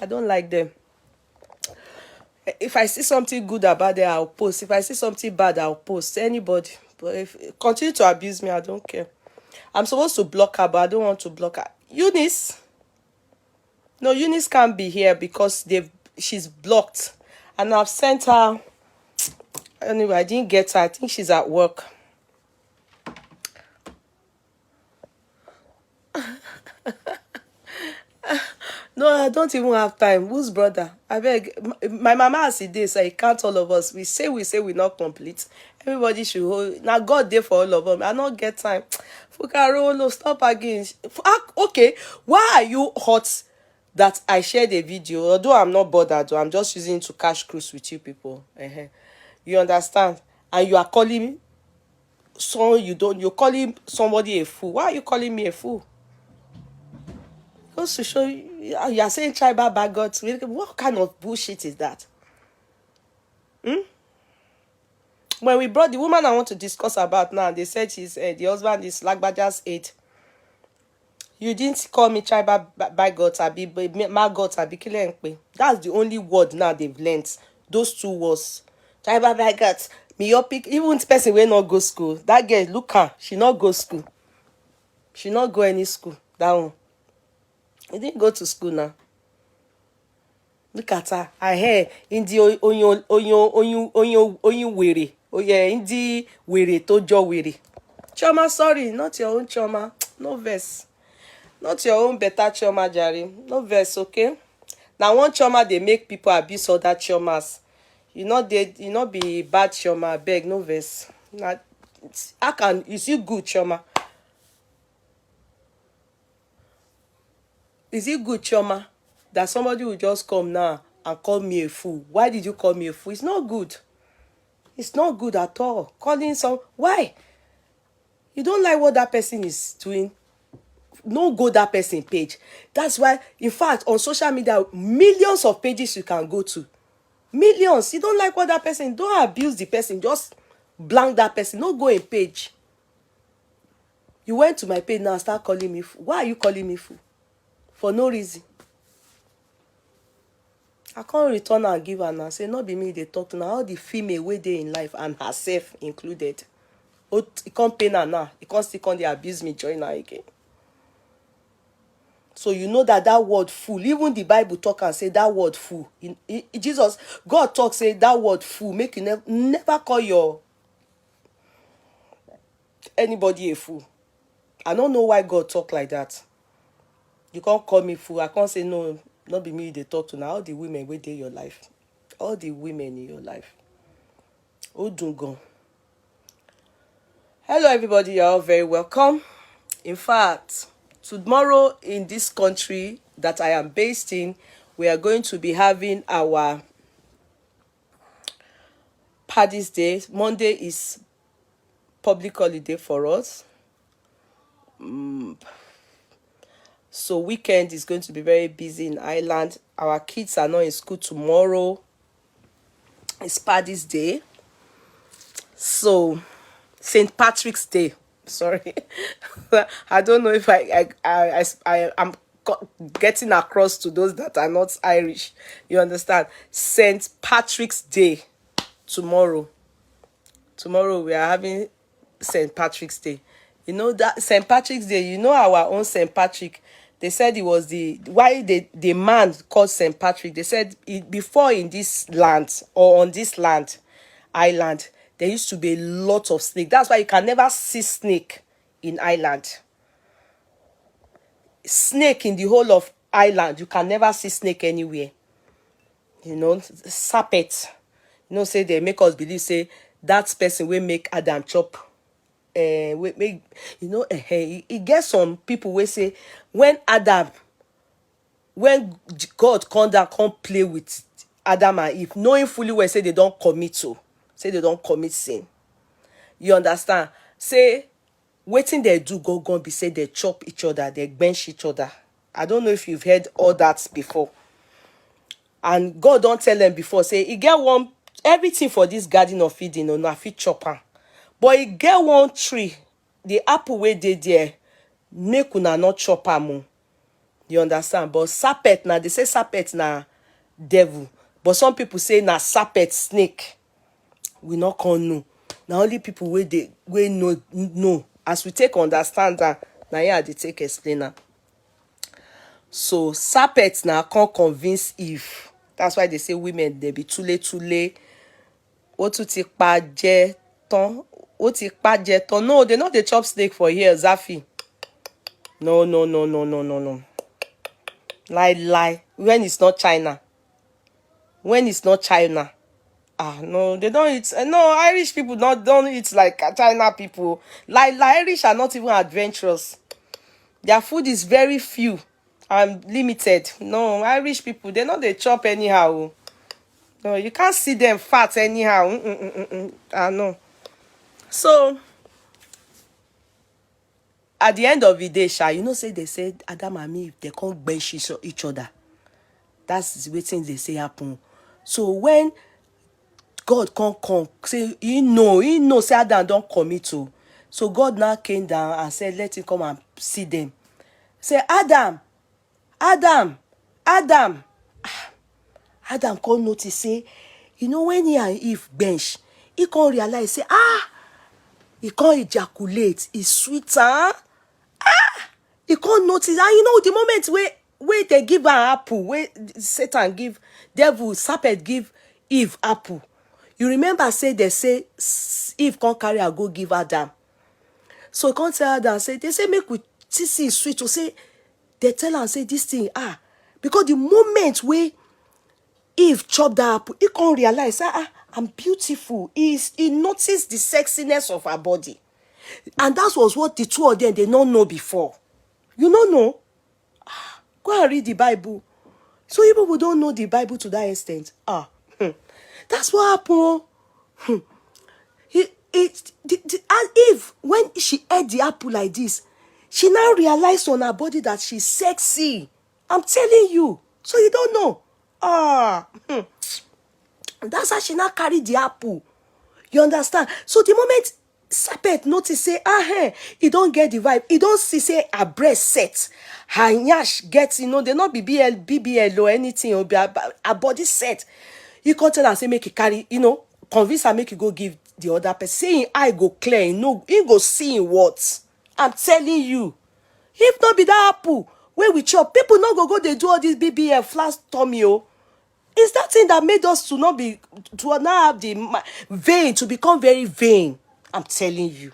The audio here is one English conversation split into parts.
I don't like them. If I see something good about them, I'll post. If I see something bad, I'll post. Anybody. But if continue to abuse me, I don't care. I'm supposed to block her, but I don't want to block her. Eunice. No, Eunice can't be here because she's blocked. And I've sent her. Anyway, I didn't get her. I think she's at work. No, I don't even have time. Whose brother? I beg. My mama has it this, so it can't all of us. We say we're not complete. Everybody should hold. Now God there for all of them. I don't get time. Fukarolo, stop again. Okay, why are you hot that I shared a video? Although I'm not bothered, though, I'm just using it to cash cruise with you people. You understand? And you are calling me someone you don't. You're calling somebody a fool. Why are you calling me a fool? To show you are saying tribal bagots. What kind of bullshit is that? When we brought the woman I want to discuss about now, they said she's the husband is Lagbaja's aide. You didn't call me tribal bagots, abi maggots, abi kilenkpe. That's the only word now they've learnt. Those two words, tribal bagots, myopic. Even the person will not go school. That girl, look her, she not go school. She not go any school. That one. He didn't go to school now. Look at her. Her hair in the onyo were. Oh yeah, in the were tojo were. Choma, sorry, not your own Choma. No verse. Not your own better Choma, Jari. No verse, okay? Now one Choma they make people abuse other Chomas. You not be bad Choma, beg, no verse. Now, is you good Choma? Is it good, Choma, that somebody will just come now and call me a fool? Why did you call me a fool? It's not good. It's not good at all. Calling why? You don't like what that person is doing? No, go that person page. That's why, in fact, on social media, millions of pages you can go to. Millions. You don't like what that person, don't abuse the person. Just blank that person. No go in page. You went to my page now and start calling me fool. Why are you calling me fool? For no reason. I can't return and give her now. Say, not be me they talk to now. All the female way they in life and herself included. Oh, it can't pay her now. It can't still they abuse me, join her again. So you know that word fool, even the Bible talk and say that word fool. Jesus, God talk, say that word fool. Make you never call anybody a fool. I don't know why God talk like that. You can't call me fool. I can't say no, not be me they talk to now. All the women within your life. All the women in your life. Odungon. Hello everybody, you're all very welcome. In fact, tomorrow in this country that I am based in, we are going to be having our Paddy's Day. Monday is public holiday for us. So weekend is going to be very busy in Ireland. Our kids are not in school tomorrow. It's Paddy's Day. So St. Patrick's Day. Sorry. I don't know if I'm getting across to those that are not Irish. You understand? St. Patrick's Day tomorrow. Tomorrow we are having St. Patrick's Day. You know that St. Patrick's Day, you know our own St. Patrick. They said it was the man called St. Patrick. They said before in this land or on this land, island, there used to be a lot of snake. That's why you can never see snake in Ireland. Snake in the whole of Ireland, you can never see snake anywhere. You know, serpent. You know, say they make us believe, say that person will make Adam chop. It gets some people will say when God come down, come play with Adam and Eve, knowing fully well, say they don't commit sin. You understand? Say waiting they do go be say they chop each other, they bench each other. I don't know if you've heard all that before. And God don't tell them before, say he get one everything for this garden of Eden or na fit chopper. But he get one tree, the apple way they there, make una not chop am. You understand? But serpent now, they say serpent na devil. But some people say na serpent snake. We not can know. Now only people where they know. As we take understand that, now yeah, they take explainer. So serpent now can't convince Eve. That's why they say women they be too late. What to take ton? What take ton? No, they not the chop snake for here, Zafi. No. Lie. When it's not China. No, they don't eat. No, Irish people don't eat like China people. Like Irish are not even adventurous. Their food is very few and limited. No, Irish people, they not they chop anyhow. No, you can't see them fat anyhow. No. So at the end of the day, say they said Adam and Eve, they can't bench each other. That's the thing they say happen. So when God can't come, say he know, say Adam don't commit to. So God now came down and said, let him come and see them. Say, Adam Adam can't notice, say, when he and Eve bench, he can't realize, say, he can't ejaculate, it's sweeter. He can't notice. And the moment where they give her apple, where Satan give, serpent give Eve apple. You remember they say Eve can't carry her go give Adam. So he can't tell Adam, say, they say make we see sweet. To say, they tell her, say this thing, because the moment where Eve chop that apple, he can't realize, I'm beautiful. He noticed the sexiness of her body. And that was what the two of them, they don't know before. You don't know? Go and read the Bible. So you people don't know the Bible to that extent. That's what happened. And Eve, when she ate the apple like this, she now realized on her body that she's sexy. I'm telling you. So you don't know. That's how she now carried the apple. You understand? So the moment serpent notice, say, he don't get the vibe. He don't see, say, her breast set. Her nyash gets, they not BBL or anything. Or her body set. You can't tell her, say, make it carry, convince her, make it go give the other person. Saying, I go clear, he go see in what? I'm telling you. If not be that apple, where we chop, people not go, they do all this BBL, flash tummy, It's that thing that made us to not have the vain, to become very vain. I'm telling you.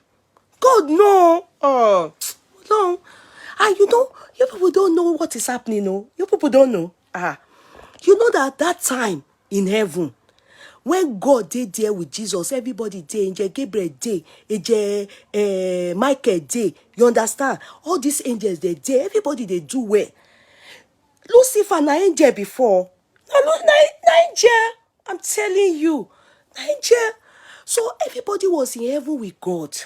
God, no. No. And you people don't know what is happening, no? You people don't know. You know that that time in heaven, when God did there with Jesus, everybody did, Angel Gabriel did, Angel Michael did. You understand? All these angels, they did. Everybody, they do well. Lucifer, na angel before. Angel. I'm telling you. Angel. So everybody was in heaven with God.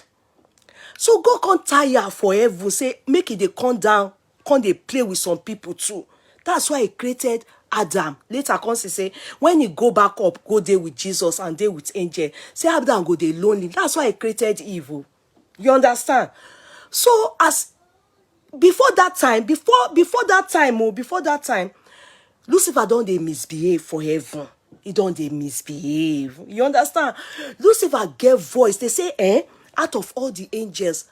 So God can't tire for heaven. Say, make it they come down. Come they play with some people too. That's why he created Adam. Later come say, when he go back up, go there with Jesus and there with angel. Say Adam go there lonely. That's why he created evil. You understand? So as before that time, Lucifer don't they misbehave for heaven. He don't they misbehave. You understand? Lucifer gave voice. They say, out of all the angels,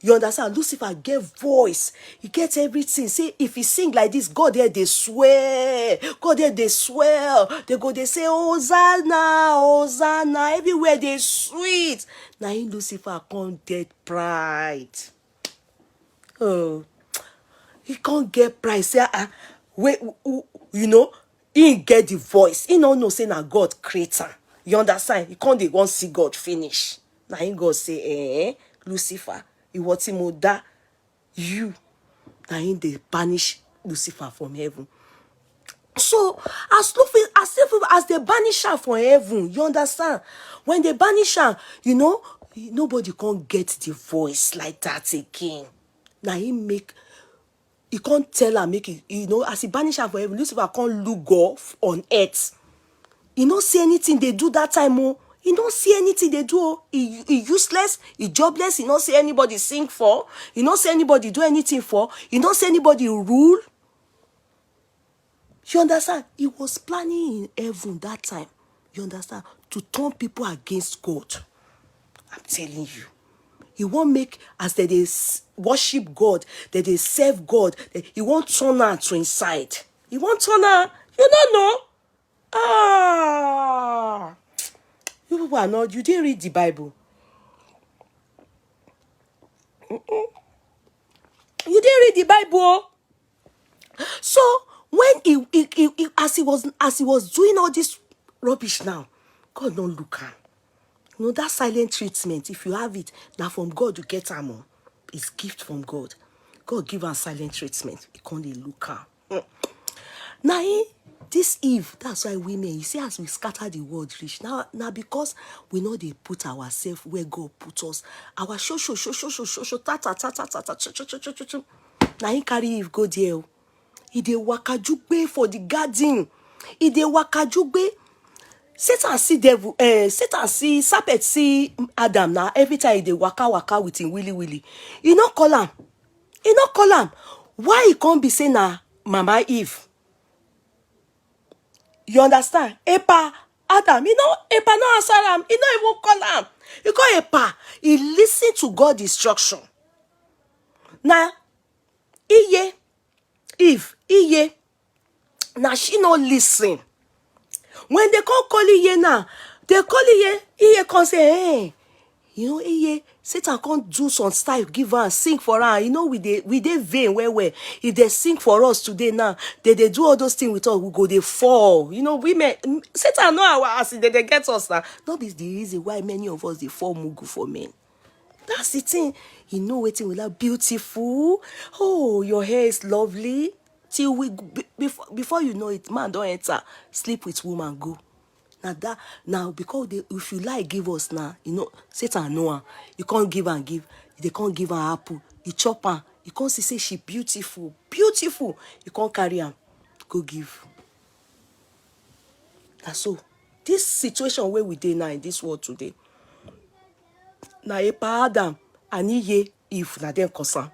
you understand? Lucifer gave voice. He gets everything. Say, if he sing like this, God there, they swear. God there, they swear. They go, they say, Hosanna, Hosanna. Everywhere they sweet. Now in Lucifer can't get pride. He can't get pride. Say, wait, he get the voice. He don't know say na God creator. You understand? He can't they want see God finish. Now he go say, Lucifer, he want him that you. Now he they banish Lucifer from heaven. So as they banish her from heaven, you understand? When they banish her, nobody can get the voice like that again. Now he can't tell her, make it, as he banish her from heaven, Lucifer can't look off on earth. He don't see anything they do that time, He don't see anything they do. He useless, he jobless, he don't see anybody sing for, he don't see anybody do anything for, he don't see anybody rule. You understand? He was planning in heaven that time. You understand? To turn people against God. I'm telling you. He won't make, as they worship God, that they serve God, he won't turn her to inside. He won't turn her. You don't know? Ah. You people are not, you didn't read the Bible. You didn't read the Bible. So when as he was doing all this rubbish now, God don't look at. You know, that silent treatment, if you have it, now from God you get am. It's gift from God. God give her silent treatment. He can't look at. Now, this Eve, that's why women, you see, as we scatter the world reach, now because we know they put ourselves where God put us, our show, ta ta ta ta ta ta. Now he carry Eve go there. He dey wakajugbe for the garden. He dey wakajugbe. Satan see devil, Satan see serpent see Adam now. Every time he dey waka with him willy. He no call him. He no call him. Why he can't be saying na Mama Eve? You understand? Epa Adam, Epa no answer him. He no even call him. He call Epa. He listen to God's instruction. Now, Yeye, now she no listen. When they call Yeye now, they call Yeye can say, hey, Yeye, Satan can't do some style, give her, sing for her. We dey vain where if they sing for us today now, they do all those things with us, we go they fall. Women, Satan know our ass, they get us now. Not be the reason why many of us they fall mugu for men. That's the thing. Waiting without beautiful. Oh, your hair is lovely. Till before you know it, man don't enter. Sleep with woman, go. Now because if you like give us now, Satan know her. You can't give and give. They can't give her apple. You chop her. You can't say she beautiful. You can't carry her. Go give. That's so. This situation where we dey now in this world today. Now Epa Adam and Yeye Eve na them cause am.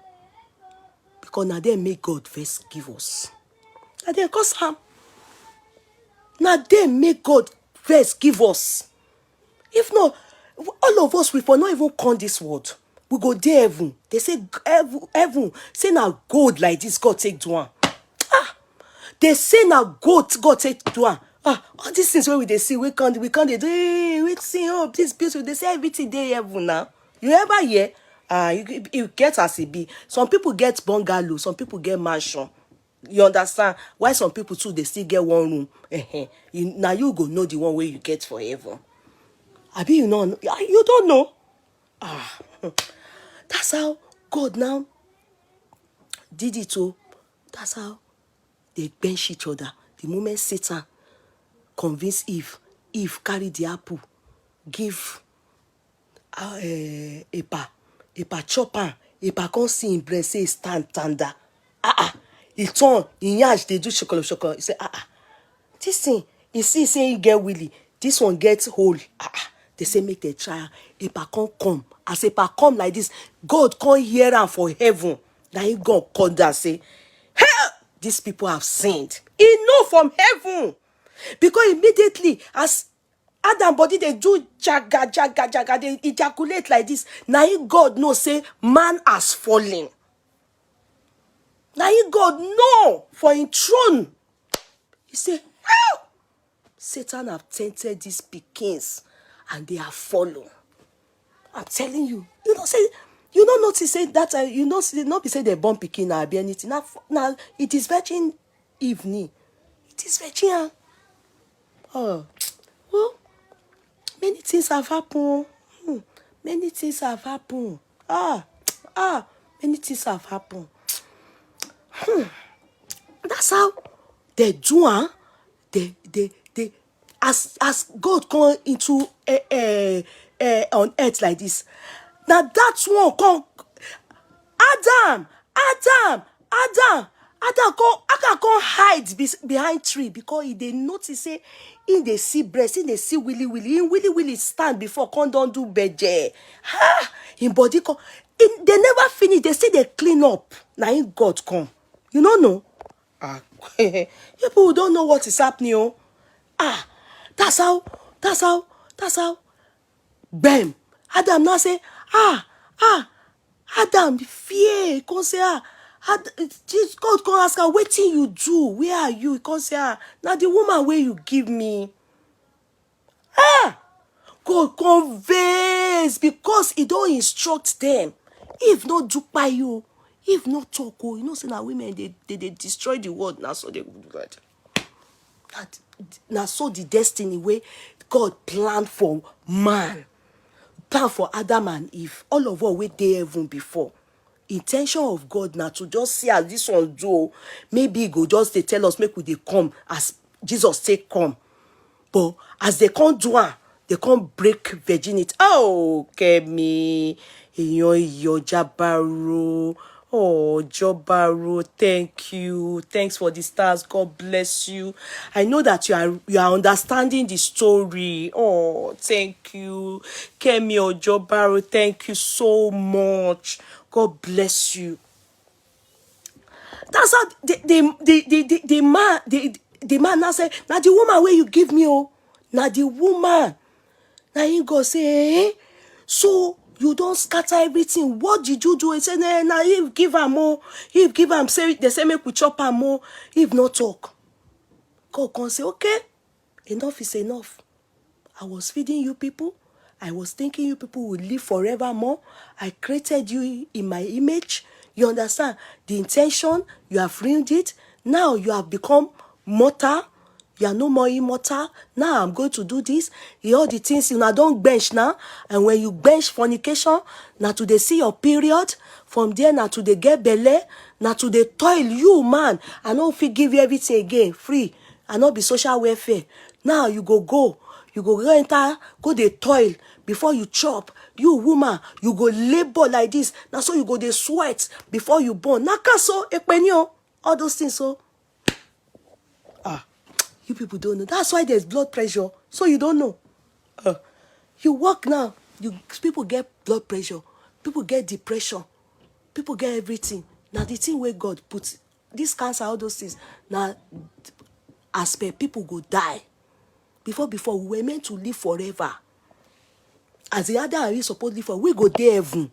Because na them make God first give us. Na them cause am. Na them make God first give us. If not, all of us we for not even come this world. We go there heaven. They say heaven. Say now gold like this God take do am. They say now gold God take do am. All these things where we they see we can't they do we see this beautiful. They say everything they heaven now. You ever hear? You get as it be. Some people get bungalow, some people get mansion. You understand? Why some people too they still get one room. Now you go know the one where you get forever. Abi you know? You don't know. That's how God now did it. That's how they bench each other. The moment Satan convinced Eve carry the apple, give Epa chop am. Epa come see him breast say stand tanda. He turn, he yash, they do chocolate. He say, this thing, he see say he get willy. This one gets hole. They say make the try. Epa can't come. As Epa come like this, God can't hear am for heaven. Now he go call that say, hey, these people have sinned. He know from heaven. Because immediately as Adam body they do jaga, they ejaculate like this. Now God know say man has fallen. Now God know for in throne. He say, how? Satan have tempted these pikins and they have fallen. I'm telling you. You don't notice say that not be say they born pikin or be anything. Now it is virgin evening. It is virgin. Well, many things have happened. Many things have happened. Many things have happened. That's how they do. They as God come into on earth like this. Now that's one come. Adam come hide behind tree because he dey notice say in dey see breast, in dey see willy stand before come don do beje. Him body come. They never finish. They say they clean up. Now in God come. You don't know. Ah, people who don't know what is happening, oh. Ah, that's how, that's how, that's how. Bam. Adam now say, Adam, fear. He can't say, God can ask her, what thing you do? Where are you? He can't say, now the woman where you give me. God conveys because he don't instruct them. If not do by you, if not talk, oh, you know, say now women they destroy the world. Now so they would do that. Now so the destiny way God planned for man, planned for Adam and Eve. All of what we there even before. Intention of God now to just see as this one do. Maybe go just they tell us make we they come as Jesus take come. But as they can't do it, they can't break virginity. Oh, Kemi, your Jabaro. Oh, Jabaro, thank you. Thanks for the stars. God bless you. I know that you are understanding the story. Oh, thank you. Kemi or Jabaro, thank you so much. God bless you. That's how the man now say, now the woman where you give me, oh, now the woman. Now he go say, eh? So you don't scatter everything. What did you do? He say, nah, now if give her more, if give her, say they say make we chop her more, if not talk. God can say, okay, enough is enough. I was feeding you people. I was thinking you people would live forevermore. I created you in my image. You understand? The intention, you have ruined it. Now you have become mortal. You are no more immortal. Now I'm going to do this. All the things you now don't bench now. And when you bench fornication, now to they see your period. From there now to they get belly. Now to they toil you, man. I know if we give you everything again, free. And not be social welfare. Now you go. You go enter, go dey toil before you chop. You woman, you go labor like this. Now so you go dey sweat before you born. Naka so ekpenyo. All those things so. You people don't know. That's why there's blood pressure. So you don't know. You work now. People get blood pressure. People get depression. People get everything. Now the thing where God puts this cancer, all those things. Now as per people go die. Before we were meant to live forever. As the other are supposed to live forever, we go there heaven.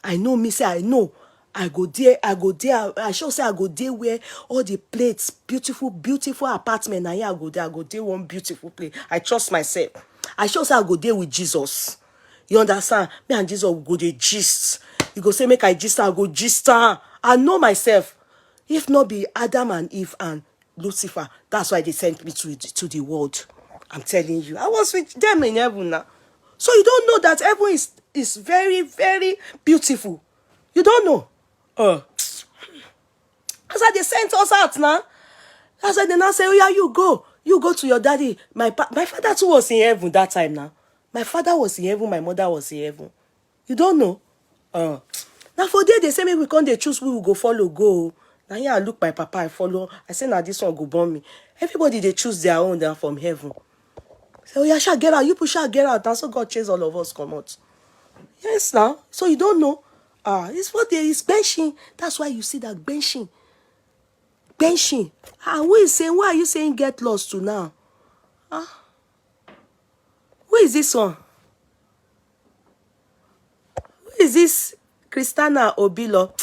I know me say I know. I go there. I sure say I go there where all the plates, beautiful apartment. And here I go there one beautiful place. I trust myself. I sure say I go there with Jesus. You understand? Me and Jesus will go there gist. You go say make I gist, I go gist. I know myself. If not be Adam and Eve and Lucifer, that's why they sent me to the world. I'm telling you, I was with them in heaven now. So you don't know that heaven is very, very beautiful. You don't know. That's why they sent us out now. That's why they now say, oh yeah, you go to your daddy. My father too was in heaven that time now. My father was in heaven, my mother was in heaven. You don't know. Now for there they say maybe we can't they choose who will go follow go. Now here I look my papa, I follow. I say now this one go burn me. Everybody they choose their own, they're from heaven. So yeah, shall get out. You push out, get out. And so God chase all of us come out. Yes, now. So you don't know. It's what there is benching. That's why you see that benching. Benching. Who is saying? Why are you saying get lost to now? Who is this one? Who is this Christina Obilo?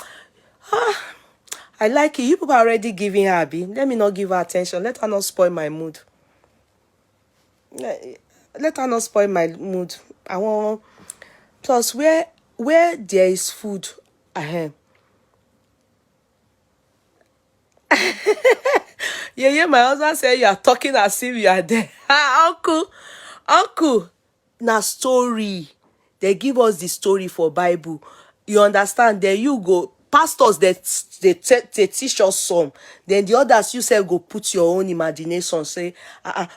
I like it. You people are already giving her a bit. Let me not give her attention. Let her not spoil my mood. Let her not spoil my mood. I want. Plus, where there is food, Yeah, my husband said you are talking as if you are there. Uncle. Na story. They give us the story for Bible. You understand? There you go. Pastors they teach us some. Then the others you say go put your own imagination. Say,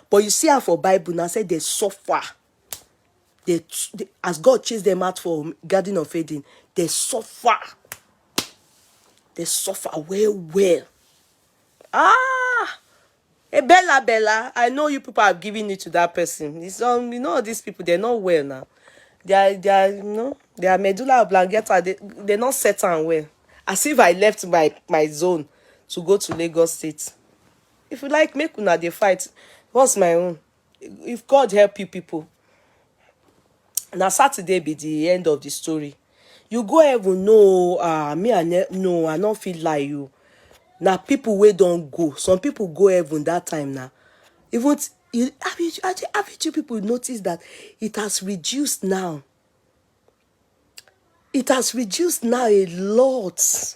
but you see how for Bible now say they suffer. They as God chased them out for Garden of Eden, they suffer. They suffer well. Bella, I know you people have given it to that person. It's you know these people, they're not well now. They are their medulla oblongata, they're not set and well. As if I left my zone to go to Lagos State. If you like, make una dey fight. What's my own? If God help you people. Now Saturday be the end of the story. You go heaven, no, me no, I don't feel like you. Now people wey don't go. Some people go heaven that time now. Even haven't you people noticed that it has reduced now? It has reduced now a lot.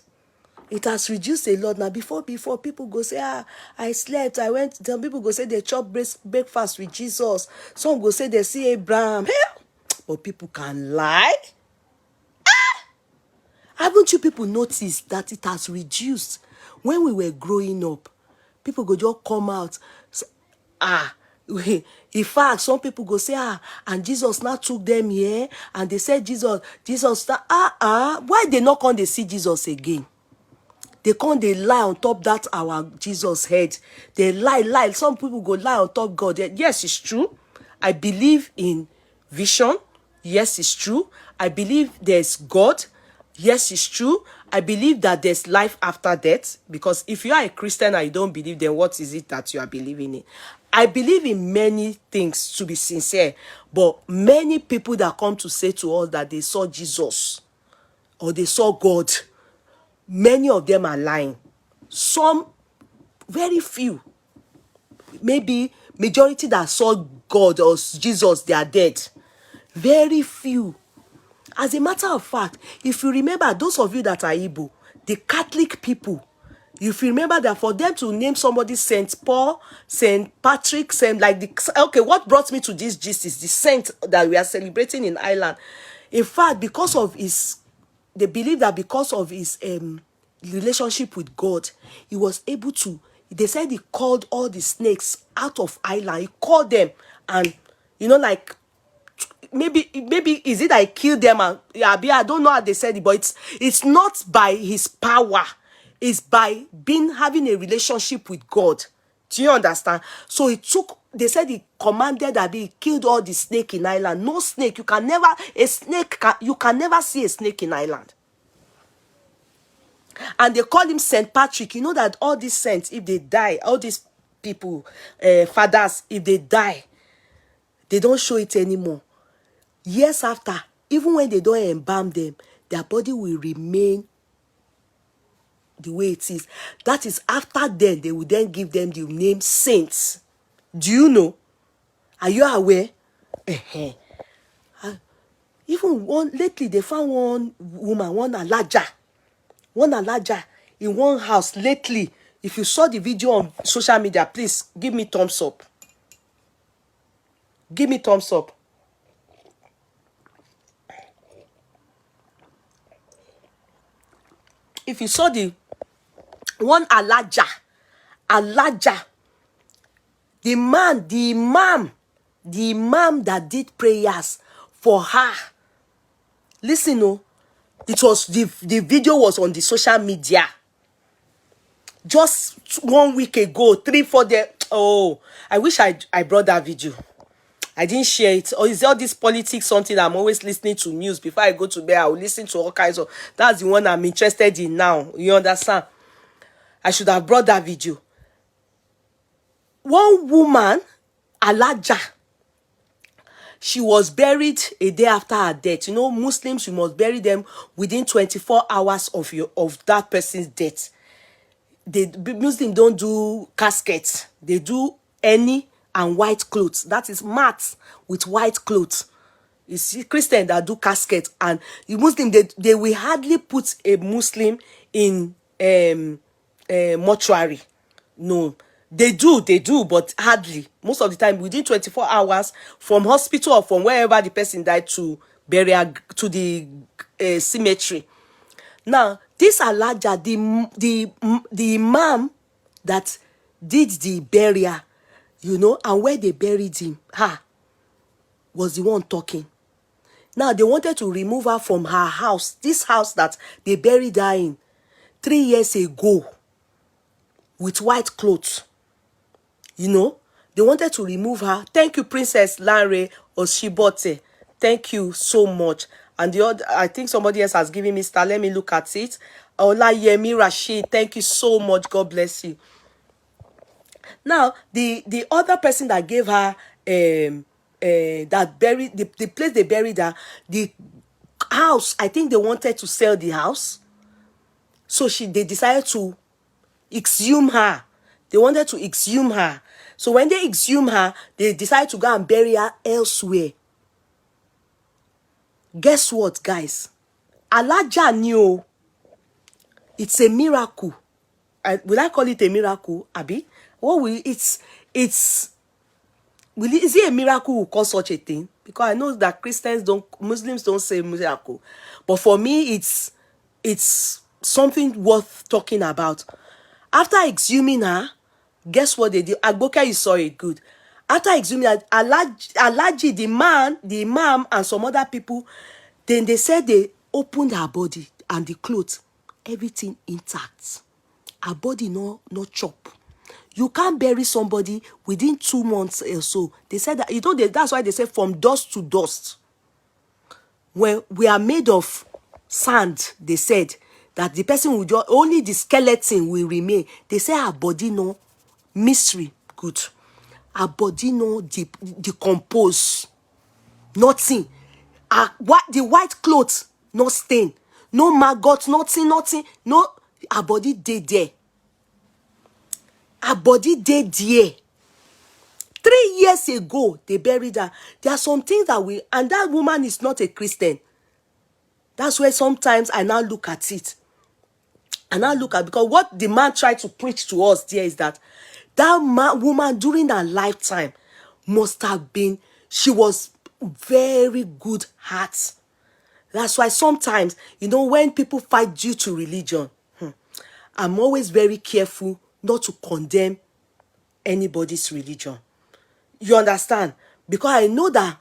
It has reduced a lot now. Before people go say, I slept, I went. Some people go say they chop breakfast with Jesus. Some go say they see Abraham. But people can lie. Haven't you people noticed that it has reduced? When we were growing up, people go just come out. In fact, some people go say, and Jesus now took them here, and they said Jesus, why they not come they see Jesus again? They come they lie on top that our Jesus head. They lie. Some people go lie on top God. Yes, it's true. I believe in vision. Yes, it's true. I believe there's God. Yes, it's true. I believe that there's life after death. Because if you are a Christian and you don't believe, then what is it that you are believing in? I believe in many things, to be sincere. But many people that come to say to us that they saw Jesus or they saw God, many of them are lying. Some, very few, maybe majority that saw God or Jesus, they are dead. Very few. As a matter of fact, if you remember, those of you that are Igbo, the Catholic people, if you remember that for them to name somebody Saint Paul, Saint Patrick, what brought me to this gist is the saint that we are celebrating in Ireland. In fact, because of his, they believe that because of his relationship with God, he was able to, they said he called all the snakes out of Ireland. He called them and, maybe is it I killed them and I don't know how they said it, but it's not by his power, it's by having a relationship with God. Do you understand? So they said he commanded that he killed all the snake in Ireland. No snake, you can never see a snake in Ireland. And they call him Saint Patrick. You know that all these saints, if they die, all these people, fathers, if they die, they don't show it anymore. Years after, even when they don't embalm them, their body will remain the way it is. That is after then, they will then give them the name saints. Do you know? Are you aware? Even lately, they found one woman, one alaja in one house lately. If you saw the video on social media, please give me thumbs up. Give me thumbs up. If you saw the one alaja, the imam that did prayers for her. Listen, it was the video was on the social media just 1 week ago, 3-4 days. Oh, I wish I brought that video. I didn't share it. Or is all this politics something I'm always listening to news before I go to bed? I will listen to all kinds of. That's the one I'm interested in now. You understand? I should have brought that video. One woman, Alaja, she was buried a day after her death. You know, Muslims, you must bury them within 24 hours of that person's death. Muslims don't do caskets. They do any and white clothes. That is mats with white clothes. You see Christians that do casket, and the Muslim, they will hardly put a Muslim in mortuary. No, they do, but hardly. Most of the time, within 24 hours from hospital or from wherever the person died to burial to the cemetery. Now, this Alaja, the imam that did the burial, and where they buried him, was the one talking. Now, they wanted to remove her from her house, this house that they buried her in 3 years ago, with white clothes. They wanted to remove her. Thank you, Princess Lanre Oshibote. Thank you so much. And the other, I think somebody else has given me star. Let me look at it. Olayemi Rashid, thank you so much. God bless you. Now, the other person that gave her that buried the place they buried her, the house, I think they wanted to sell the house. So they decided to exhume her. They wanted to exhume her. So when they exhume her, they decided to go and bury her elsewhere. Guess what, guys? Alaja knew it's a miracle. Will I call it a miracle, Abi? What will is it a miracle who call such a thing? Because I know that Muslims don't say miracle, but for me, it's something worth talking about. After exhuming her, guess what they did? Agboke, you saw it good. After exhuming her, Alaji, the imam, and some other people, then they said they opened her body and the clothes, everything intact. Her body no chop. You can't bury somebody within 2 months or so. They said that, that's why they say from dust to dust. When we are made of sand, they said that the person will just, only the skeleton will remain. They say her body no mystery good. Her body no decompose. Nothing. The white clothes no stain. No maggot, nothing. No, her body dead there. Her body dead there. 3 years ago, they buried her. There are some things and that woman is not a Christian. That's where sometimes I now look at it. Because what the man tried to preach to us there is that woman during her lifetime must have been, she was very good heart. That's why sometimes, when people fight due to religion, I'm always very careful not to condemn anybody's religion. You understand? Because I know that,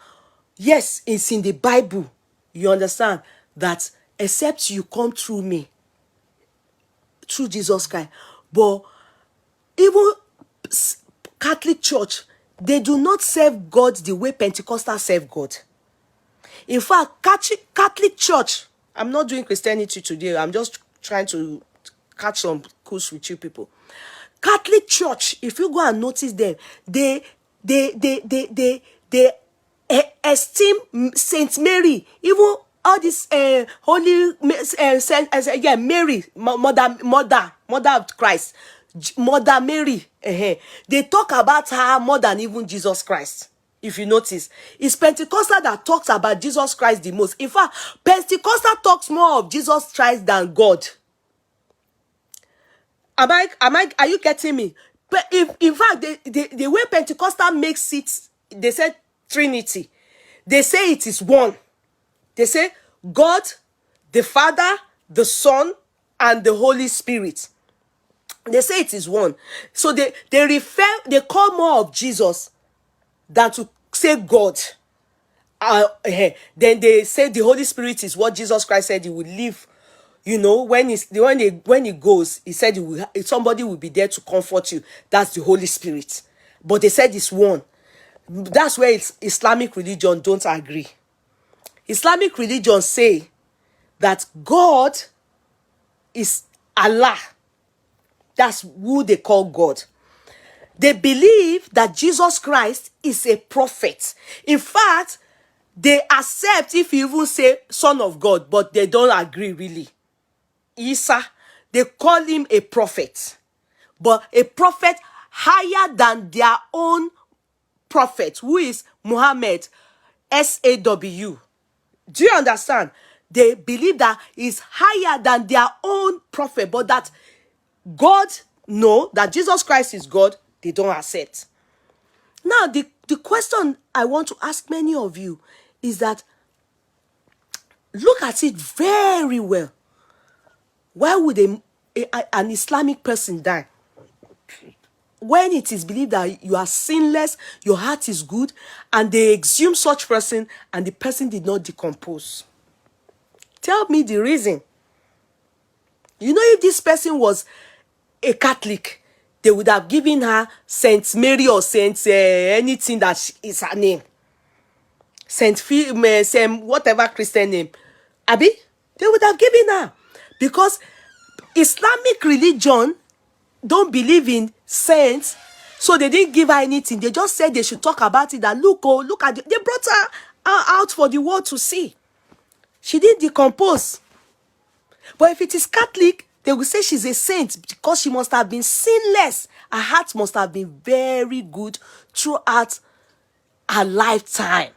yes, it's in the Bible. You understand? That except you come through me, through Jesus Christ. But even Catholic Church, they do not serve God the way Pentecostals serve God. In fact, Catholic Church, I'm not doing Christianity today. I'm just trying to catch some course with you people. Catholic Church, if you go and notice them, they esteem Saint Mary, even all this holy Mary, mother of Christ, Mother Mary. They talk about her more than even Jesus Christ. If you notice, it's Pentecostal that talks about Jesus Christ the most. In fact, Pentecostal talks more of Jesus Christ than God. Are you getting me? But in fact, the way Pentecostal makes it, they say Trinity. They say it is one. They say God, the Father, the Son, and the Holy Spirit. They say it is one. So they call more of Jesus than to say God. Then they say the Holy Spirit is what Jesus Christ said he would leave. When he goes, he said somebody will be there to comfort you. That's the Holy Spirit. But they said it's one. That's where Islamic religion don't agree. Islamic religion say that God is Allah. That's who they call God. They believe that Jesus Christ is a prophet. In fact, they accept if you even say Son of God, but they don't agree really. Isa, they call him a prophet, but a prophet higher than their own prophet, who is Muhammad, SAW. Do you understand? They believe that he's higher than their own prophet, but that God, that Jesus Christ is God, they don't accept. Now, the question I want to ask many of you is that, look at it very well. Why would an Islamic person die? When it is believed that you are sinless, your heart is good, and they exhume such person, and the person did not decompose. Tell me the reason. If this person was a Catholic, they would have given her Saint Mary or Saint anything that is her name. Saint whatever Christian name. Abi, they would have given her. Because Islamic religion don't believe in saints, so they didn't give her anything. They just said they should talk about it, that look, oh, look at it. They brought her out for the world to see. She didn't decompose. But if it is Catholic, they will say she's a saint because she must have been sinless. Her heart must have been very good throughout her lifetime.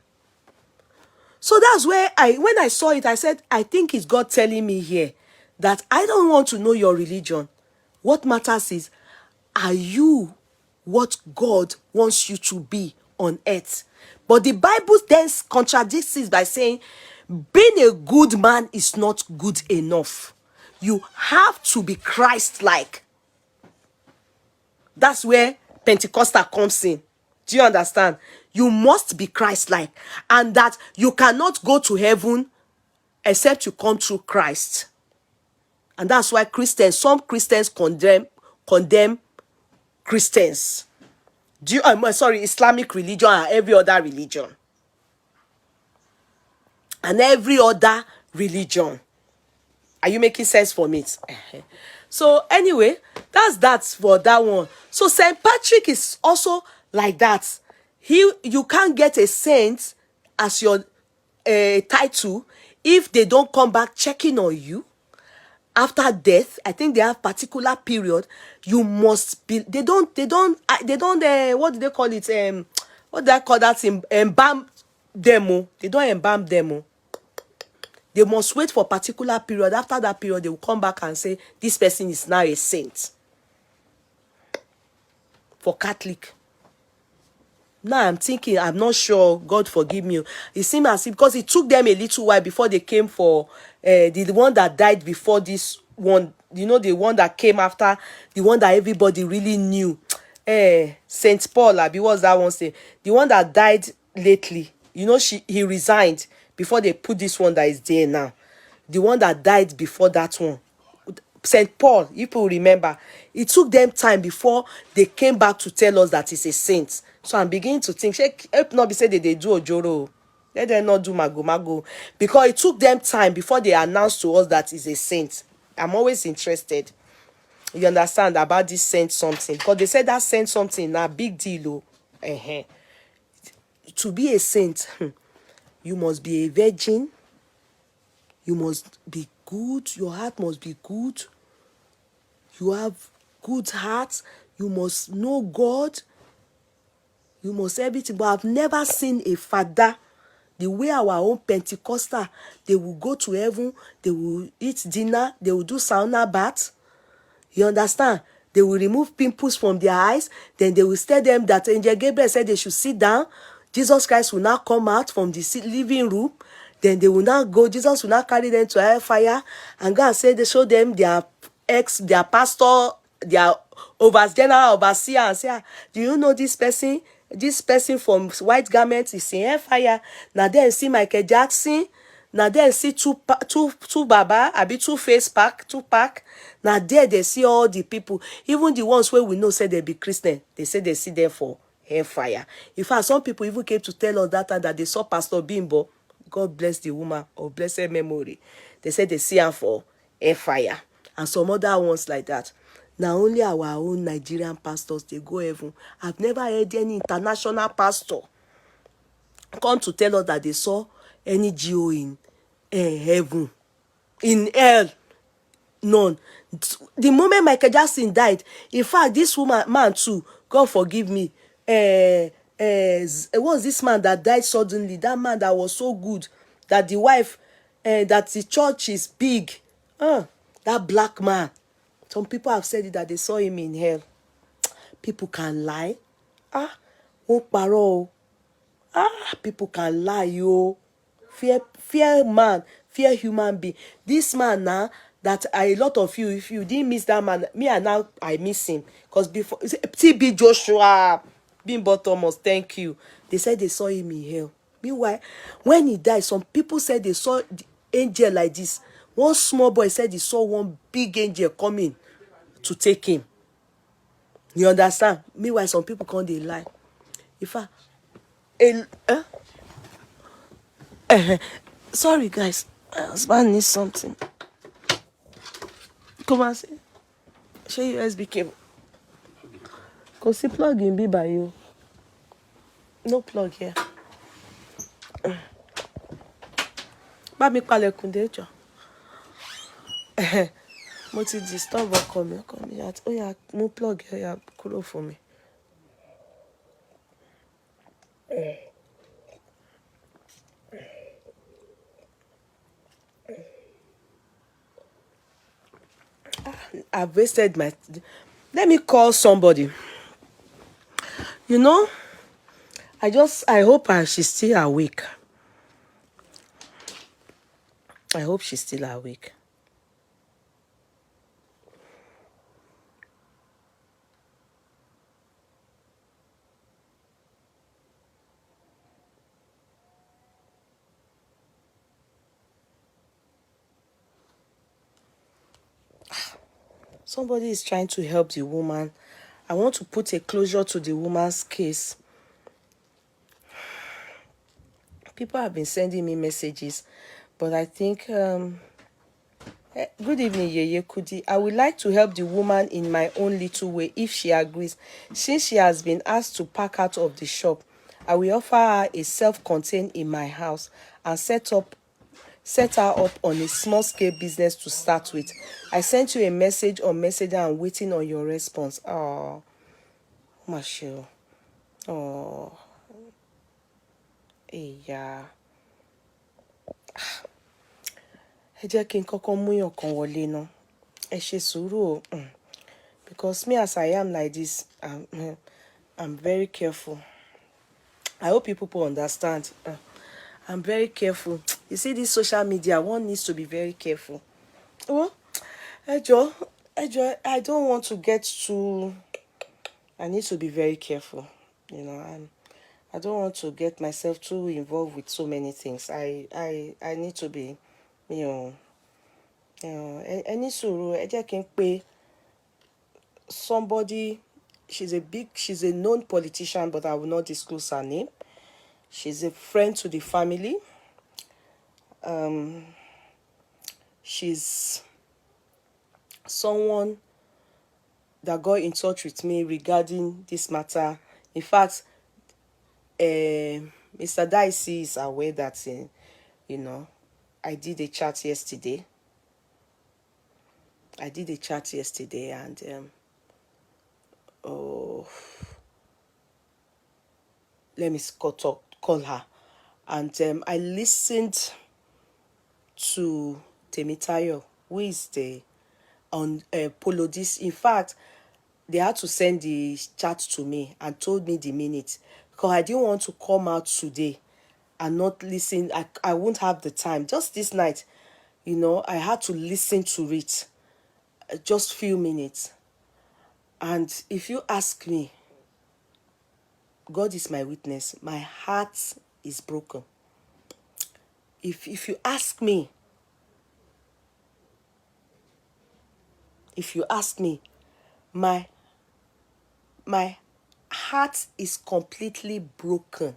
So that's where when I saw it, I said, I think it's God telling me here that I don't want to know your religion. What matters is, are you what God wants you to be on earth? But the Bible then contradicts this by saying, being a good man is not good enough. You have to be Christ-like. That's where Pentecostal comes in. Do you understand? You must be Christ-like. And that you cannot go to heaven except you come through Christ. And that's why some Christians condemn Christians. Islamic religion and every other religion. And every other religion. Are you making sense for me? So anyway, that's that for that one. So St. Patrick is also like that. You can't get a saint as your title if they don't come back checking on you after death. I think they have particular period. You must be. They don't. What do they call it? What do they call that? Embalm demo. They don't embalm demo. They must wait for a particular period. After that period, they will come back and say, this person is now a saint. For Catholic. Now I'm thinking, I'm not sure, God forgive me. It seems as if, because it took them a little while before they came for the one that died before this one. You know, the one that came after, the one that everybody really knew. Saint Paul, Abi, what's that one say? The one that died lately. You know, he resigned before they put this one that is there now. The one that died before that one. St. Paul, if you remember, it took them time before they came back to tell us that he's a saint. So I'm beginning to think, help not be said that they do ojoro. Let them not do mago. Because it took them time before they announced to us that he's a saint. I'm always interested. You understand about this saint something. Because they said that saint something, now big deal. To be a saint, you must be a virgin. You must be good. Your heart must be good. You have good heart. You must know God. You must everything. But I've never seen a father, the way our own Pentecostal, they will go to heaven, they will eat dinner, they will do sauna bath. You understand? They will remove pimples from their eyes. Then they will tell them that Angel Gabriel said they should sit down. Jesus Christ will now come out from the living room. Then they will now go. Jesus will now carry them to hellfire and go and say they show them their pastor, their general overseer, and say, do you know this person? This person from white garment is in hellfire. Now then see Michael Jackson. Now then see two baba, abi two-face pack, two-pack. Now there they see all the people, even the ones where we know say they be Christian. They say they see them for hellfire. In fact, some people even came to tell us that they saw Pastor Bimbo. God bless the woman of blessed memory. They said they see her for hellfire. And some other ones like that. Now only our own Nigerian pastors, they go heaven. I've never heard any international pastor come to tell us that they saw any GO in heaven. In hell. None. The moment Michael Jackson died, in fact, this man too, God forgive me, it was this man that died suddenly. That man that was so good, that the wife, that the church is big. That black man. Some people have said it that they saw him in hell. People can lie. Won't paro. People can lie, yo. Fear man, fear human being. This man now, that a lot of you, if you didn't miss that man, me and now I miss him. Because before, TB Joshua, Bimbo Thomas, thank you. They said they saw him in hell. Meanwhile, when he died, some people said they saw the angel like this. One small boy said he saw one big angel coming to take him. You understand? Meanwhile, some people can't they lie. If sorry guys, My husband needs something. Come on, say. Show USB cable. Cause the plug in be by you. No plug here. Bá mi palẹ̀kùn dé jọ̀ọ́. Mo ti disturb ọkọ mi. Ó yá mú plug ó yá kúrò fún mi. I've wasted my... Let me call somebody. You know, I hope she's still awake. I hope she's still awake. Somebody is trying to help the woman. I want to put a closure to the woman's case. People have been sending me messages, but I think... good evening, Yeye Kudi. I would like to help the woman in my own little way if she agrees. Since she has been asked to pack out of the shop, I will offer her a self-contained in my house and set her up on a small-scale business to start with. I sent you a message on Messenger and waiting on your response. Oh, Michelle. Oh, yeah. Ẹ jẹ́ kí n kọ́kọ́ múyàn kan wọlé ná. Ẹ ṣe sùúrù o. Because me as I am like this, I'm very careful. I hope you people understand. I'm very careful. You see, this social media, one needs to be very careful. Oh, Ejo, I don't want to get too... I need to be very careful. You know, I don't want to get myself too involved with so many things. I need to be, any suru, I just can't pay somebody. She's a known politician, but I will not disclose her name. She's a friend to the family. She's someone that got in touch with me regarding this matter. In fact, Mr. Daisi is aware that, I did a chat yesterday. And let me call her. And I listened to Temitayo, who is the Polodis. In fact, they had to send the chat to me and told me the minute, because I didn't want to come out today and not listen. I won't have the time. Just this night, I had to listen to it. Just few minutes. And if you ask me, God is my witness, my heart is broken. If you ask me, my heart is completely broken.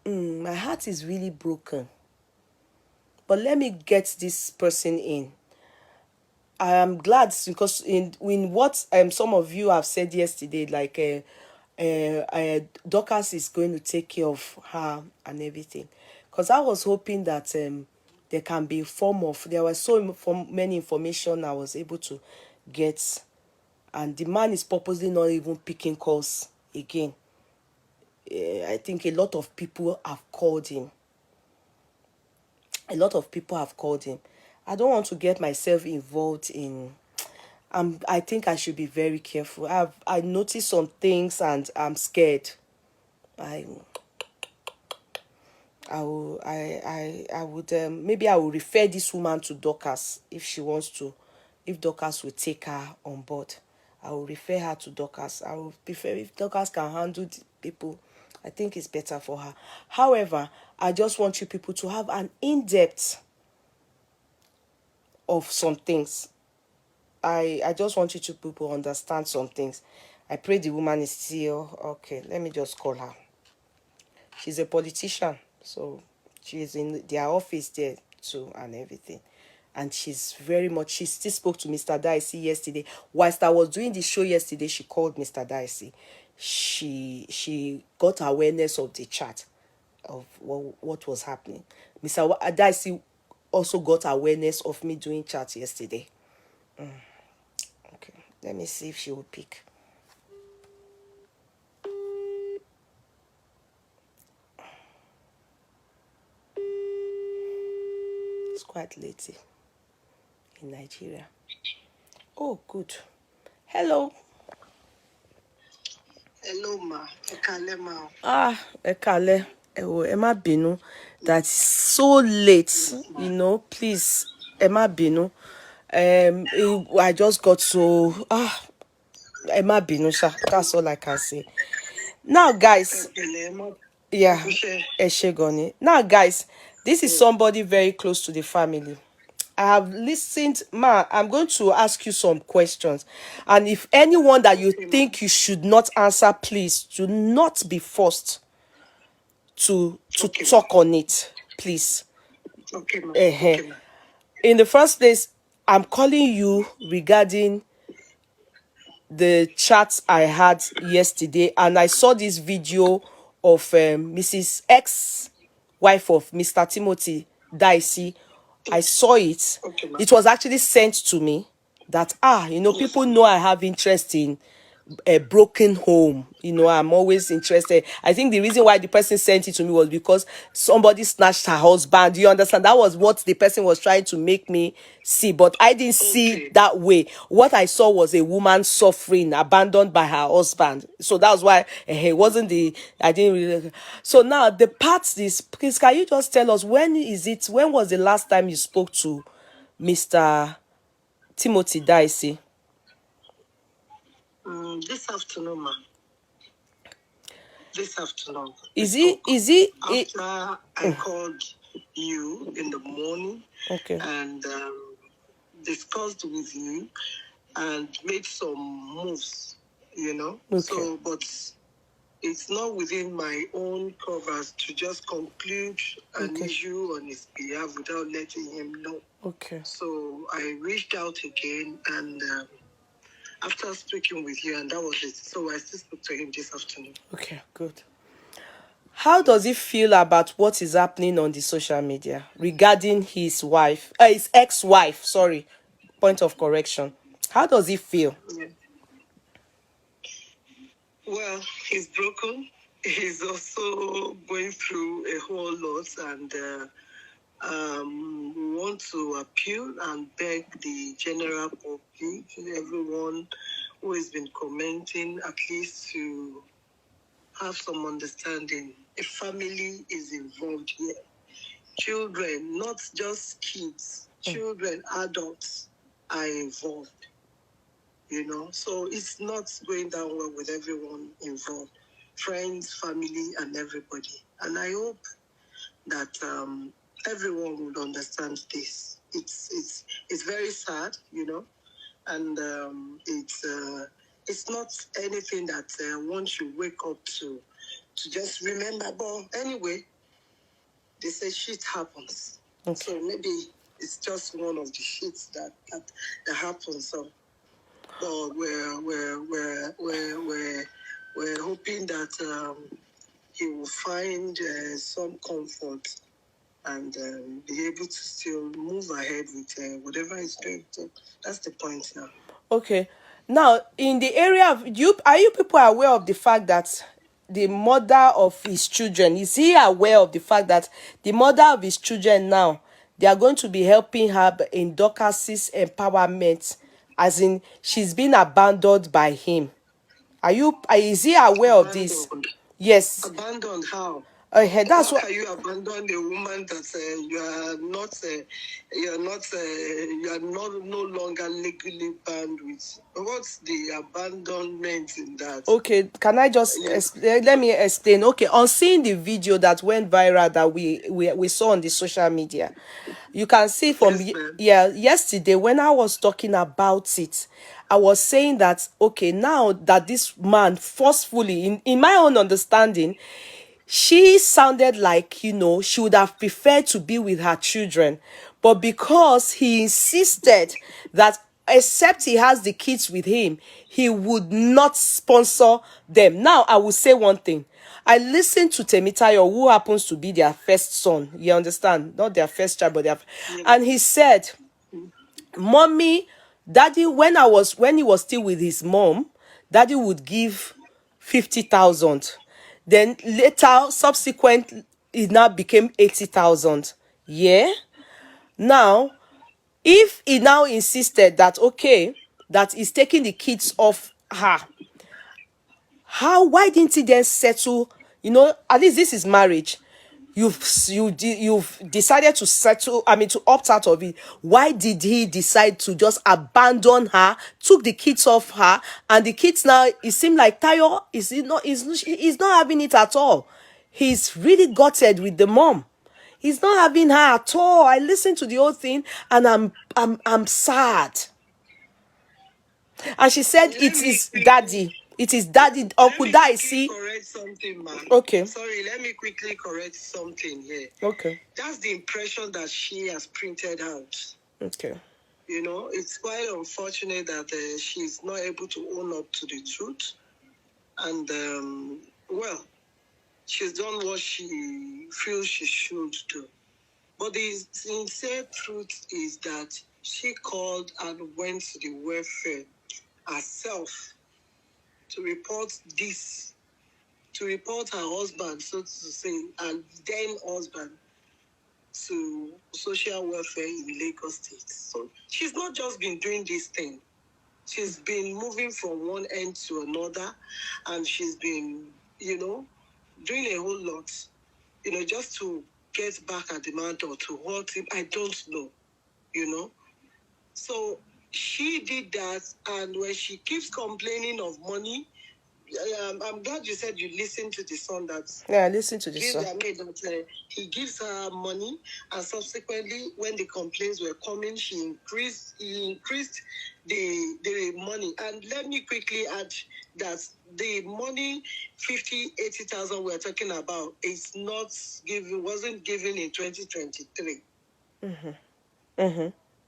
My heart is really broken. But let me get this person in. I am glad because in what some of you have said yesterday, like Dorcas is going to take care of her and everything. Because I was hoping that there can be a form of... There was so many information I was able to get. And the man is purposely not even picking calls again. I think a lot of people have called him. I don't want to get myself involved in... I think I should be very careful. I noticed some things and I'm scared. Maybe I will refer this woman to Dorcas if she wants to. If Dorcas will take her on board, I will refer her to Dorcas. I will prefer if Dorcas can handle the people. I think it's better for her. However, I just want you people to have an in-depth of some things. I just want you to people understand some things. I pray the woman is still okay. Let me just call her. She's a politician, so She's in their office there too and everything. And she's very much, she still spoke to Mr. Daisi yesterday. Whilst I was doing the show yesterday, she called Mr. Daisi. She got awareness of the chat of what was happening. Mr. Daisi also got awareness of me doing chat yesterday. Okay, let me see if she will pick. It's quite late in Nigeria. Oh, good. Hello. Hello, ma. Ekale, ma. Ekale. Ẹ binu. That's so late. You know, please. Ẹ binu. I just got so ẹ binu, sha. That's all I can say. Now, guys. Yeah. Eshegoni. Now, guys, this is somebody very close to the family. I have listened, ma. I'm going to ask you some questions, and if anyone that you think you should not answer, please do not be forced to talk on it, please. Okay, ma. Okay, ma. In the first place, I'm calling you regarding the chat I had yesterday, and I saw this video of Mrs. X, wife of Mr. Timothy Daisi. I saw it. Okay, It was actually sent to me that, people know I have interest in a broken home. I'm always interested. I think the reason why the person sent it to me was because somebody snatched her husband. Do you understand? That was what the person was trying to make me see, but I didn't see it that way. What I saw was a woman suffering, abandoned by her husband. So that was why it wasn't I didn't really. So now the part is, please, can you just tell us when was the last time you spoke to Mr. Timothy Daisi? This afternoon, ma. This afternoon. Is he after I called you in the morning, okay, and discussed with you and made some moves, Okay. So, but it's not within my own covers to just conclude an issue on his behalf without letting him know. Okay. So I reached out again, and after speaking with you, and that was it. So I still spoke to him this afternoon. Okay, good. How does he feel about what is happening on the social media regarding his wife, his ex-wife, sorry, point of correction. How does he feel? Yeah. Well, he's broken. He's also going through a whole lot, and we want to appeal and beg the general public, everyone who has been commenting, at least to have some understanding. A family is involved here. Children, not just kids, children, adults are involved. So it's not going down well with everyone involved, friends, family, and everybody. And I hope that everyone would understand this. It's very sad, and it's not anything that one should wake up to just remember. But anyway, they say shit happens. Okay. So maybe it's just one of the shits that happens. So, but we're hoping that he will find some comfort and be able to still move ahead with whatever he's doing. So that's the point now. Okay. Now, in the area of are you people aware of the fact that the mother of his children, is he aware of the fact that the mother of his children now, they are going to be helping her in Dorcas's empowerment, as in she's been abandoned by him? Is he aware of this? Yes. Abandoned how? That's how can you abandon a woman that you are no longer legally bound with? What's the abandonment in that? Okay, can I just let me explain? Okay, on seeing the video that went viral that we saw on the social media, you can see from yesterday when I was talking about it, I was saying that okay, now that this man forcefully, in my own understanding, she sounded like, she would have preferred to be with her children. But because he insisted that except he has the kids with him, he would not sponsor them. Now, I will say one thing. I listened to Temitayo, who happens to be their first son. You understand? Not their first child, but their... And he said, Mommy, Daddy, when he was still with his mom, Daddy would give 50,000. Then later, subsequent, it now became 80,000. Yeah. Now, if he now insisted that, okay, that he's taking the kids off her, why didn't he then settle? At least this is marriage. You've decided to settle, to opt out of it. Why did he decide to just abandon her, took the kids off her, and the kids now, it seemed like Tayo he's not having it at all. He's really gutted with the mom. He's not having her at all. I listened to the whole thing and I'm sad. And she said it is daddy. It is daddy. Uncle Daisi. Correct something, man. Okay. Sorry, let me quickly correct something here. Okay. That's the impression that she has printed out. Okay. It's quite unfortunate that she's not able to own up to the truth. And, she's done what she feels she should do. But the sincere truth is that she called and went to the welfare herself to report her husband, so to say, and then husband, to social welfare in Lagos State. So she's not just been doing this thing. She's been moving from one end to another, and she's been, doing a whole lot, just to get back at the man or to hurt him. I don't know, So she did that, and when she keeps complaining of money, I'm glad you said you listened to the son that... Yeah, I listened to the son. He gives her money, and subsequently, when the complaints were coming, he increased the money. And let me quickly add that the money, 80,000 we're talking about, wasn't given in 2023.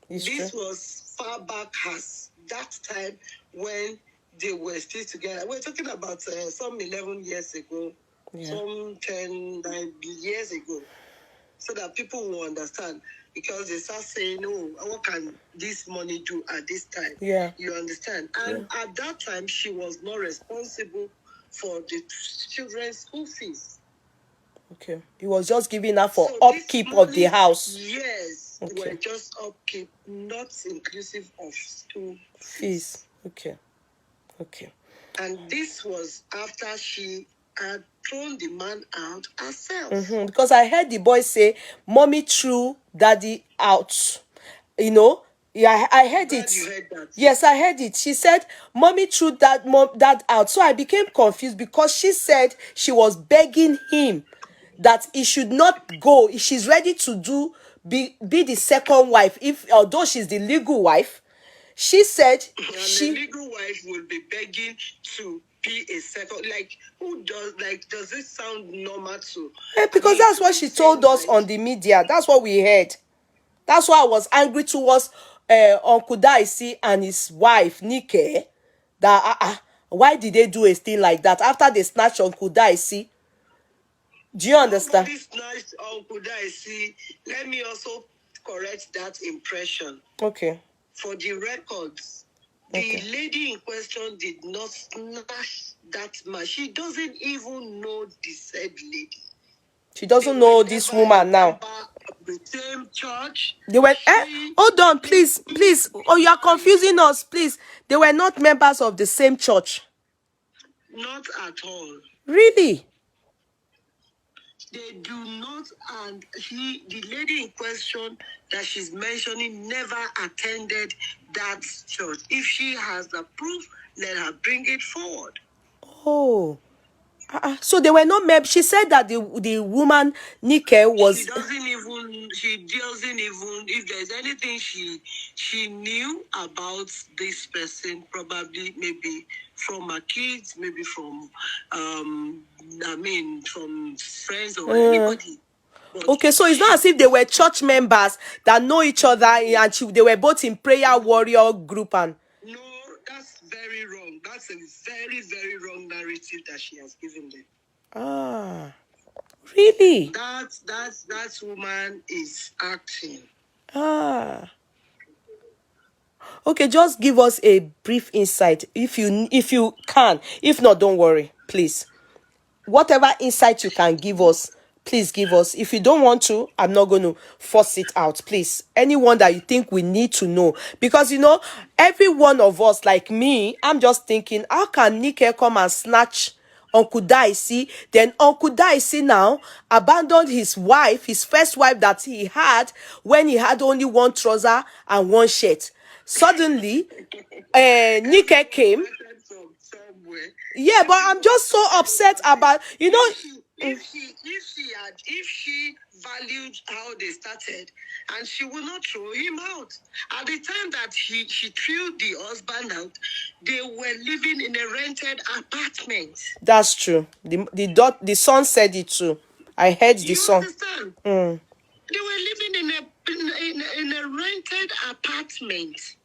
This was far back as that time when they were still together. We're talking about some 11 years ago, some 9 years ago, so that people will understand. Because they start saying, "Oh, what can this money do at this time?" Yeah. You understand? And at that time, she was not responsible for the children's school fees. Okay. He was just giving her for upkeep of the house. Yes. Okay. Were just upkeep, not inclusive of school fees. Okay. And this was after she had thrown the man out herself. Because I heard the boy say, Mommy threw Daddy out. Yeah, I heard it. You heard that. Yes, I heard it. She said, Mommy threw Dad out. So I became confused because she said she was begging him that he should not go. She's ready to be the second wife. Although she's the legal wife, she said the legal wife will be begging to be a second. Who does this sound normal to? Because that's what she told us on the media. That's what we heard. That's why I was angry towards Uncle Daisi and his wife Nike. That why did they do a thing like that after they snatched Uncle Daisi? Do you understand? Nobody snatched Uncle Daisi. Let me also correct that impression. Okay. For the records, the lady in question did not snatch that man. She doesn't even know the said lady. She doesn't know this woman now. The same church. They were. Hold on, please. Oh, you are confusing us, please. They were not members of the same church. Not at all. Really? They do not, and the lady in question that she's mentioning never attended that church. If she has the proof, let her bring it forward. Oh, So they were not members. She said that the woman Nike was. She doesn't even. If there's anything she knew about this person, probably maybe from her kids, maybe from from friends or anybody. But Okay, so it's not as if they were church members that know each other and they were both in prayer warrior group and. No, that's very wrong. That's a very, very wrong narrative that she has given them. Really? That woman is acting. Okay, just give us a brief insight if you can. If not, don't worry, please. Whatever insight you can give us, please give us. If you don't want to, I'm not going to force it out. Please, anyone that you think we need to know, because every one of us, like me, I'm just thinking, how can Nike come and snatch Uncle Daisi? Then Uncle Daisi now abandoned his wife, his first wife that he had when he had only one trouser and one shirt. Suddenly, Nike came. Yeah, but I'm just so upset about if she valued how they started, and she will not throw him out. At the time that she threw the husband out, they were living in a rented apartment. That's true. The son said it too. I heard the son. Understand? They were living in a rented apartment,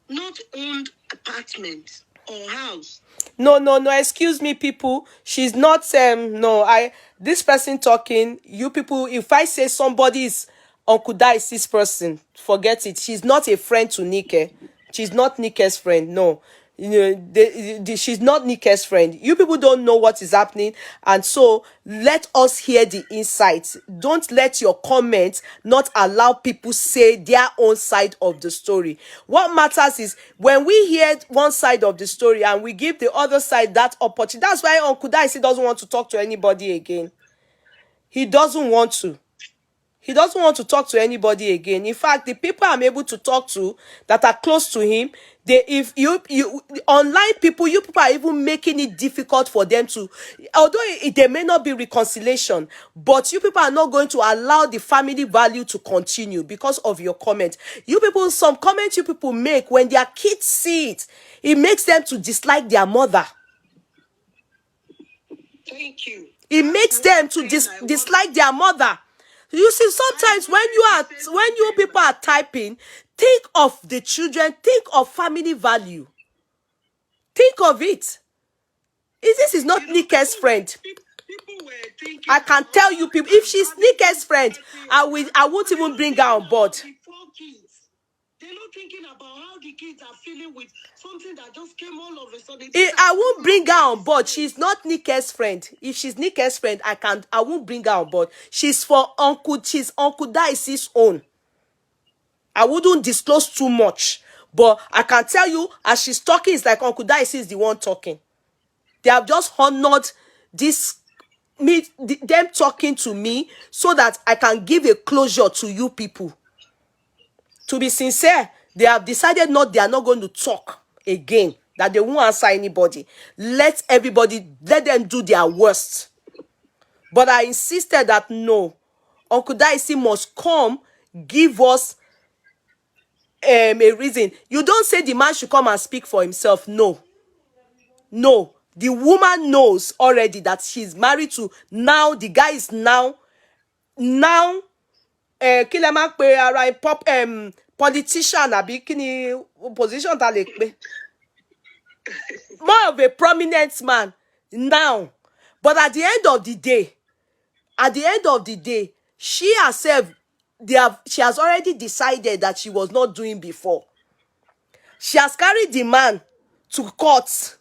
not owned apartment or house. No, excuse me, people. She's not this person talking, you people, if I say somebody is Uncle Daisi's person, forget it. She's not a friend to Nike. She's not Nike's friend. No. She's not Nike's friend. You people don't know what is happening, and so let us hear the insights. Don't let your comments not allow people say their own side of the story. What matters is when we hear one side of the story and we give the other side that opportunity. That's why Uncle Daisi doesn't want to talk to anybody again. He doesn't want to. He doesn't want to talk to anybody again. In fact, the people I'm able to talk to that are close to him, if you online people, you people are even making it difficult for them to, although there may not be reconciliation, but you people are not going to allow the family value to continue because of your comment. You people, some comments you people make when their kids see it, it makes them to dislike their mother. Thank you. It makes them to dislike their mother. You see, sometimes when you people are typing, think of the children, think of family value. Think of it. This is not Nike's friend. I can tell you people, if she's Nike's friend, I won't even bring her on board. They're not thinking about how the kids are feeling with something that just came all of a sudden. I won't bring her on board. She's not Nike's friend. If she's Nike's friend, I won't bring her on board. She's Uncle Daisi's own. I wouldn't disclose too much, but I can tell you, as she's talking, it's like Uncle Daisi is the one talking. They have just honored them talking to me so that I can give a closure to you people. To be sincere, they have decided they are not going to talk again, that they won't answer anybody. Let them do their worst. But I insisted that no, Uncle Daisi must come, give us a reason. You don't say the man should come and speak for himself. No. The woman knows already that she's married to, now the guy is now politician àbí kíni position ta lè pè, more of a prominent man now. But at the end of the day, she herself, she has already decided that she was not doing before. She has carried the man to court.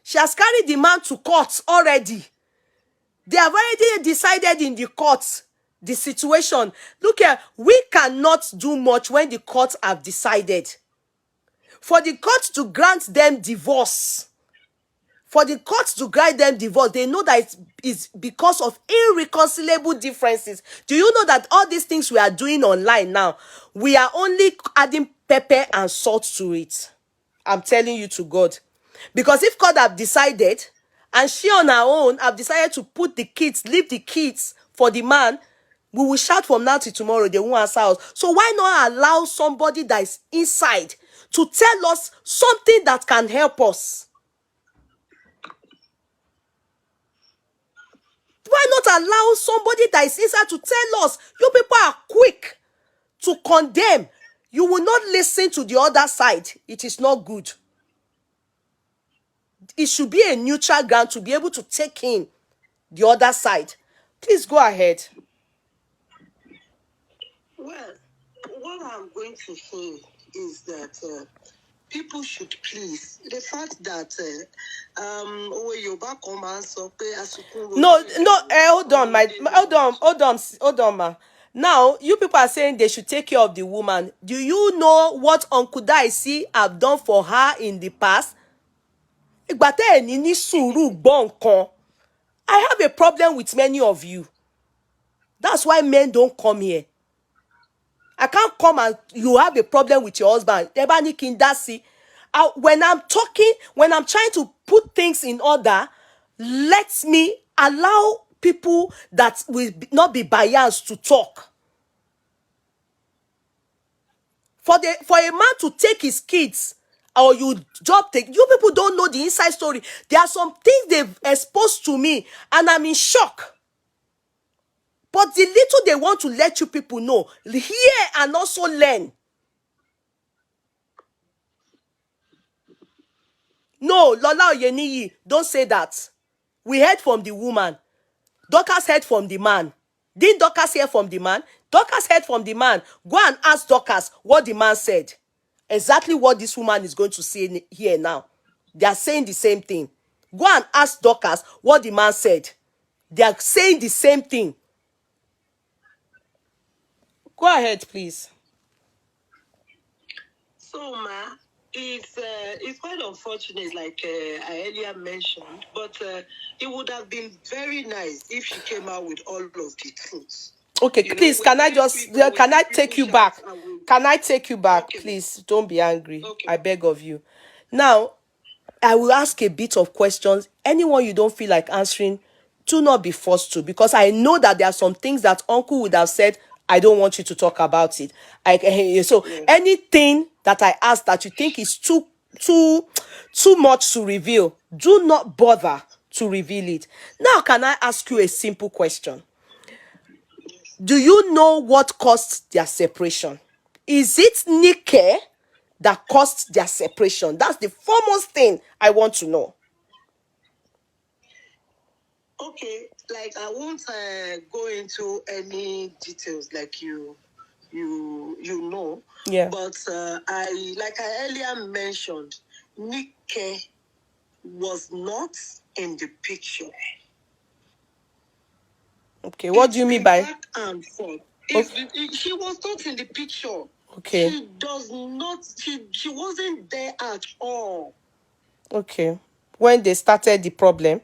She has carried the man to court already. They have already decided in the court the situation. Look here, we cannot do much when the courts have decided. For the court to grant them divorce, they know that it's because of irreconcilable differences. Do you know that all these things we are doing online now, we are only adding pepper and salt to it? I'm telling you to God. Because if God have decided and she on her own have decided to put the kids, leave the kids for the man, we will shout from now till tomorrow, they won't answer us. So why not allow somebody that is inside to tell us something that can help us? Why not allow somebody that is inside to tell us? You people are quick to condemn. You will not listen to the other side. It is not good. It should be a neutral ground to be able to take in the other side. Please go ahead. Well, what I'm going to say is that people should please, the fact that Hold on, ma. Now, you people are saying they should take care of the woman. Do you know what Uncle Daisi have done for her in the past? I have a problem with many of you. That's why men don't come here. I can't come and you have a problem with your husband. When I'm talking, when I'm trying to put things in order, let me allow people that will not be biased to talk. For a man to take his kids, or you people don't know the inside story. There are some things they've exposed to me, and I'm in shock. But the little they want to let you people know, hear and also learn. No, Lola Oyeniyi, don't say that. We heard from the woman. Dorcas heard from the man. Didn't Dorcas hear from the man? Dorcas heard from the man. Go and ask Dorcas what the man said. Exactly what this woman is going to say here now. They are saying the same thing. Go and ask Dorcas what the man said. They are saying the same thing. Go ahead, please. So, ma, it's quite unfortunate, like I earlier mentioned, but it would have been very nice if she came out with all of the truth. Okay, please, can I take you back? Can I take you back, please? Don't be angry. Okay. I beg of you. Now, I will ask a bit of questions. Anyone you don't feel like answering, do not be forced to, because I know that there are some things that Uncle would have said, I don't want you to talk about it. Anything that I ask that you think is too much to reveal, do not bother to reveal it. Now, can I ask you a simple question? Do you know what caused their separation? Is it Nike that caused their separation? That's the foremost thing I want to know. Okay, like I won't go into any details like you know. Yeah. But I earlier mentioned, Nike was not in the picture. Okay, what do you mean by back and forth? She was not in the picture. Okay. She does not. She wasn't there at all. Okay. When they started the problem?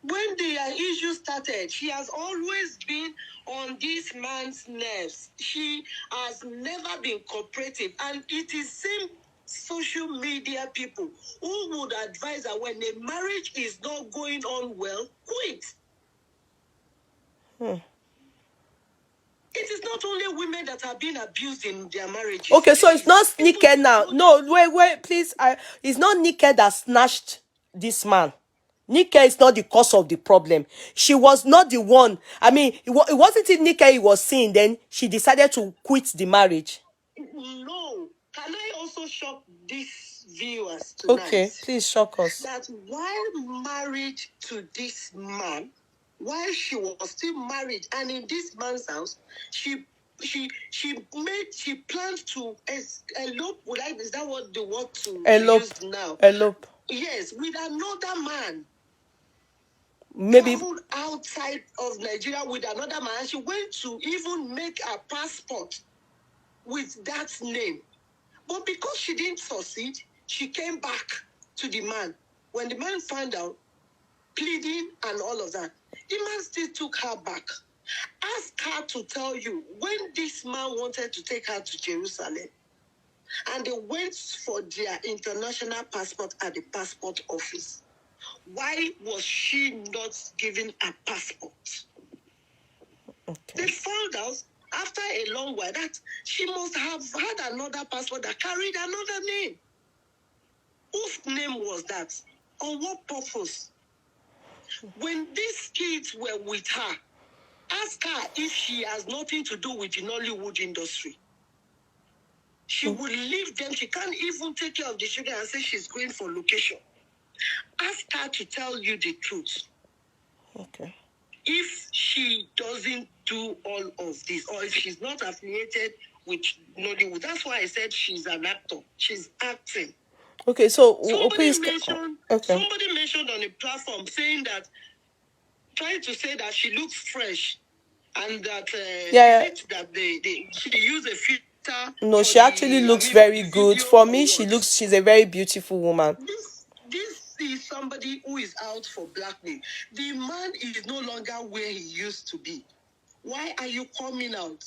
When the issue started, she has always been on this man's nerves. She has never been cooperative, and it is same social media people who would advise her when a marriage is not going on well, quit. It is not only women that are being abused in their marriages. Okay, so it's not Nike now. No, wait, please. It's not Nike that snatched this man. Nike is not the cause of the problem. She was not the one. I mean, it wasn't it Nike he was seeing, then she decided to quit the marriage. No. Can I also shock these viewers tonight? Okay, please shock us. That while married to this man, while she was still married and in this man's house, she planned to elope. Is that what the word to use now? Elope. Yes, with another man. Maybe traveled outside of Nigeria with another man. She went to even make a passport with that name. But because she didn't succeed, she came back to the man. When the man found out, pleading and all of that, the man still took her back. Ask her to tell you when this man wanted to take her to Jerusalem and they went for their international passport at the passport office. Why was she not given a passport? Okay. They found out after a long while that she must have had another passport that carried another name. Whose name was that? On what purpose? When these kids were with her, ask her if she has nothing to do with the Nollywood industry. She will leave them. She can't even take care of the children and say she's going for location. Ask her to tell you the truth. Okay. If she doesn't do all of this, or if she's not affiliated with Nollywood, that's why I said she's an actor. She's acting. Okay, so Somebody okay. mentioned on a platform saying that, trying to say that she looks fresh, and that that she use a filter. No, she actually looks very good. For me, she's a very beautiful woman. This is somebody who is out for blackmail. The man is no longer where he used to be. Why are you coming out?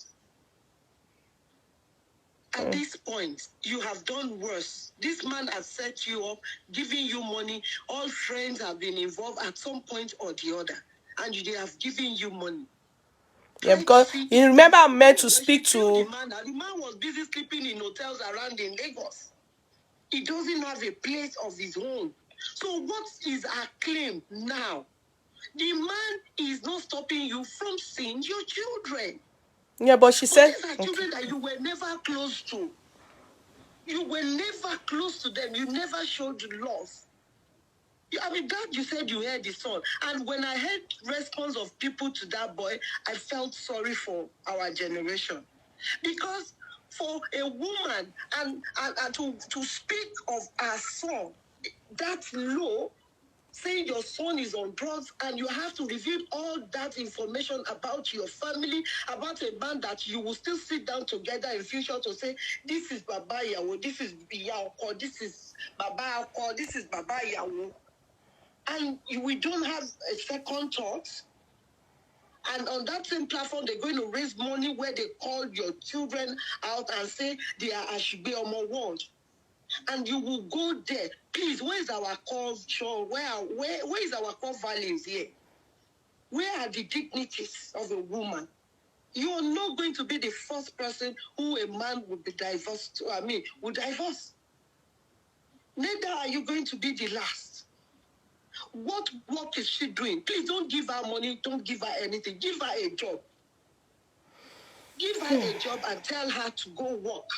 At this point, you have done worse. This man has set you up, giving you money. All friends have been involved at some point or the other, and they have given you money. Yeah, because you remember I'm meant to speak to... The man was busy sleeping in hotels around in Lagos. He doesn't have a place of his own. So what is her claim now? The man is not stopping you from seeing your children. Yeah, but she said... These are children that you were never close to. You were never close to them. You never showed love. I mean, God, you said you heard the son. And when I heard response of people to that boy, I felt sorry for our generation. Because for a woman and to speak of her son that low, saying your son is on drugs, and you have to reveal all that information about your family, about a man that you will still sit down together in future to say, this is Baba Yawo, this is Yao, this is Baba Ako, this is Baba Yawo. And we don't have a second thought. And on that same platform, they're going to raise money where they call your children out and say they are Ashigbe Omo World. And you will go there. Please, where is our culture? Where is our core values here? Where are the dignities of a woman? You are not going to be the first person who a man would be divorced to. Would divorce. Neither are you going to be the last. What work is she doing? Please don't give her money. Don't give her anything. Give her a job. Give her a job and tell her to go work.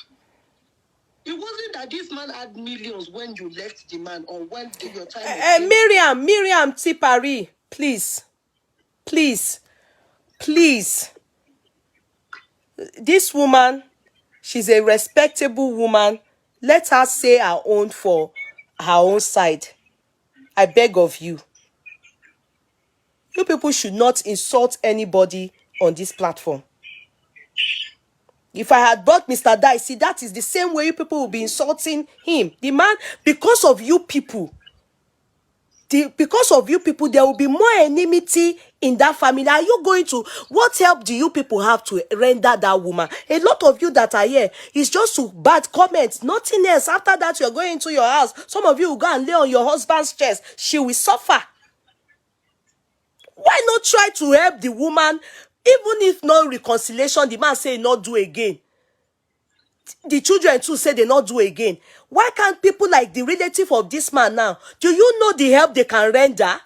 It wasn't that this man had millions when you left the man or when your time was Miriam Tipari, please. This woman, she's a respectable woman. Let her say her own for her own side. I beg of you. You people should not insult anybody on this platform. If I had brought Mr. Daisi, that is the same way you people will be insulting him. The man, because of you people, there will be more enmity in that family. Are you going to... What help do you people have to render that woman? A lot of you that are here is just to bad comments, nothing else. After that, you're going into your house. Some of you will go and lay on your husband's chest. She will suffer. Why not try to help the woman? Even if no reconciliation, the man say not do again. The children too say they not do again. Why can't people like the relative of this man now? Do you know the help they can render?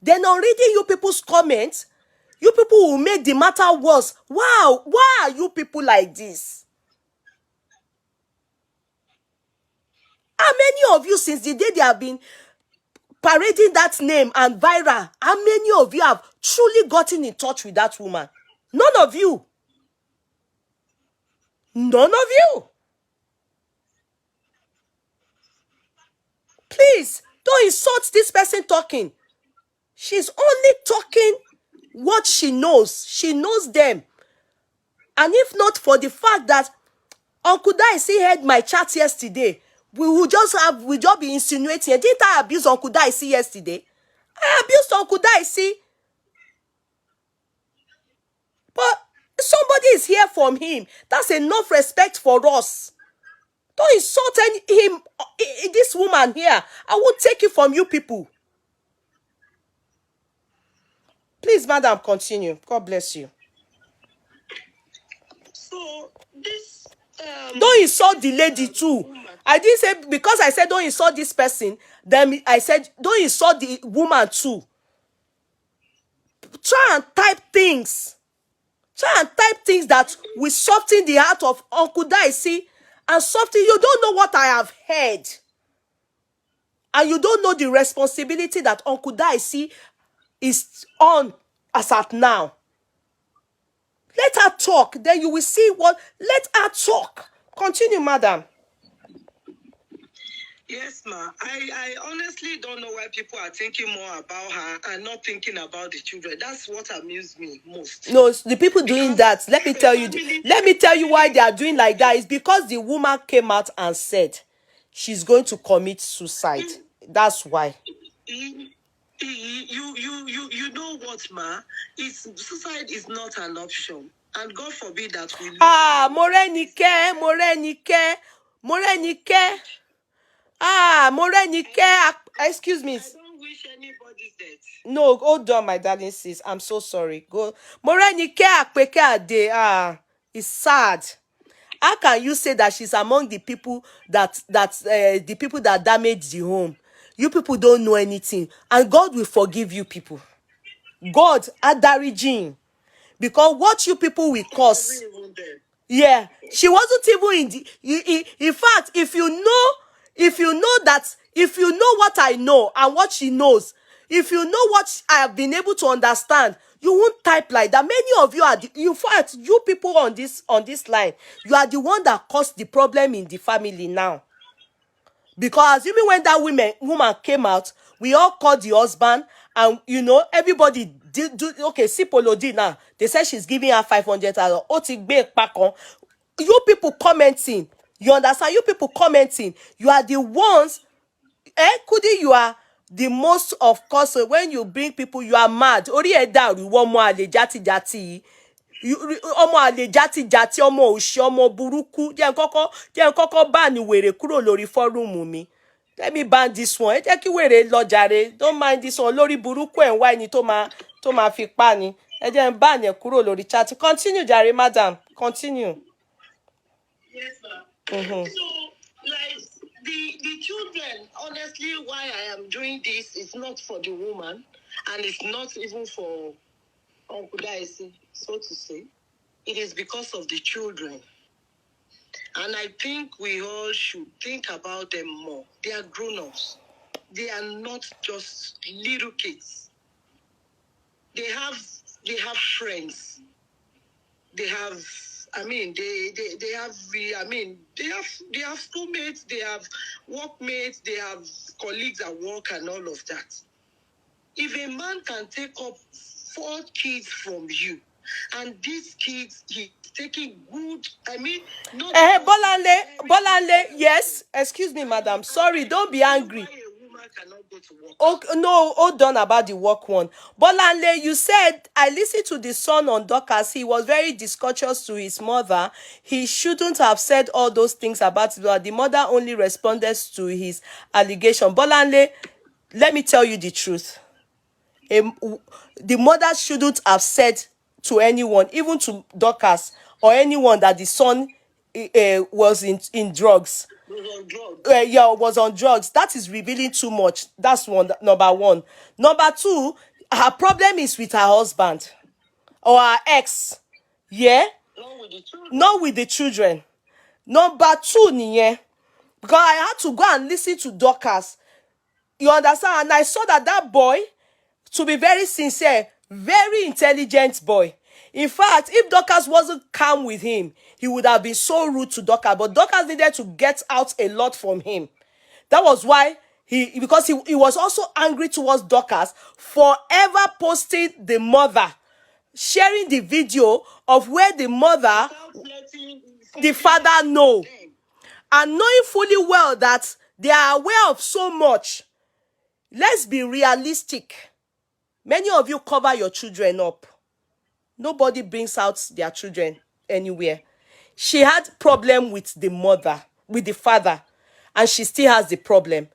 Then on reading you people's comments, you people will make the matter worse. Wow, why are you people like this? How many of you, since the day they have been parading that name and viral, how many of you have truly gotten in touch with that woman? None of you. None of you. Please, don't insult this person talking. She's only talking what she knows. She knows them. And if not for the fact that Uncle Daisi heard my chat yesterday, we just be insinuating. Didn't I abuse Uncle Daisi yesterday? I abused Uncle Daisi. But somebody is here from him. That's enough respect for us. Don't insult him, this woman here. I won't take it from you people. Please, madam, continue. God bless you. So this Don't insult the lady too. woman. I didn't say, because I said don't insult this person, then I said don't insult the woman too. Try and type things. Try and type things that will soften the heart of Uncle Daisi, and soften. You don't know what I have heard. And you don't know the responsibility that Uncle Daisi is on as at now. Let her talk. Then you will see what. Let her talk. Continue, madam. Yes, ma. I honestly don't know why people are thinking more about her and not thinking about the children. That's what amused me most. No, the people doing that, let me tell you, why they are doing like that. Is because the woman came out and said she's going to commit suicide. That's why. You know what, ma? Suicide is not an option. And God forbid that we lose. Morenike. Morenike. Excuse me. I don't wish anybody's death. No, hold on, my darling sis. I'm so sorry. Go. Morenike Akpeke Ade. It's sad. How can you say that she's among the people that the people that damaged the home? You people don't know anything, and God will forgive you people. God adariji, because what you people will cause. Yeah, she wasn't even in the. In fact, if you know what I know and what she knows, if you know what I have been able to understand, you won't type like that. Many of you are, in fact, you people on this line, you are the one that caused the problem in the family now. Because even when that woman came out, we all called the husband, and everybody did do. Okay, Sipolo did now. They said she's giving her 500,000. You people commenting, you understand? You people commenting, you are the ones. Kudi, you are the most, of course. When you bring people, you are mad. Ori eda ri wo mo ale jati jati. Ọmọ àlè játijàti, ọmọ òṣì, ọmọ burúkú. Jẹ́ kọ́kọ́ ban wèrè kúrò lórí fọ́rùmù mi. Let me ban this one. Ẹ jẹ́ kí wèrè lọ jàre. Don't mind this one. Lórí burúkú ẹ̀ ń wá ẹni tó máa fi pa ni. Ẹ jẹ́ ń ban ẹ̀ kúrò lórí chat. Continue jàre, madam. Continue. Yes, ma'am. So, like, the children, honestly, why I am doing this is not for the woman, and it's not even for Uncle Daisi, so to say. It is because of the children. And I think we all should think about them more. They are grown-ups. They are not just little kids. They have friends. They have, they have schoolmates, they have workmates, they have colleagues at work and all of that. If a man can take up 4 kids from you, and these kids, he's taking good, not... Bolanle, yes. Excuse me, madam. Sorry, don't be angry. Cannot go to work. Oh, no, hold on about the work one. Bolanle, you said, I listened to the son on Dorcas. He was very discourteous to his mother. He shouldn't have said all those things about it. The mother only responded to his allegation. Bolanle, let me tell you the truth. The mother shouldn't have said to anyone, even to Dorcas or anyone, that the son was in drugs. Was on drugs. That is revealing too much. That's number one. Number two, her problem is with her husband or her ex. Yeah? Not with the children. Number two, niye. Because I had to go and listen to Dorcas. You understand? And I saw that boy, to be very sincere, very intelligent boy. In fact, if Dorcas wasn't calm with him, he would have been so rude to Dorcas. But Dorcas needed to get out a lot from him. That was why because he was also angry towards Dorcas for ever posting the mother, sharing the video of where the mother, the father know. And knowing fully well that they are aware of so much. Let's be realistic. Many of you cover your children up. Nobody brings out their children anywhere. She had problem with the mother. with the father, and she still has the problem.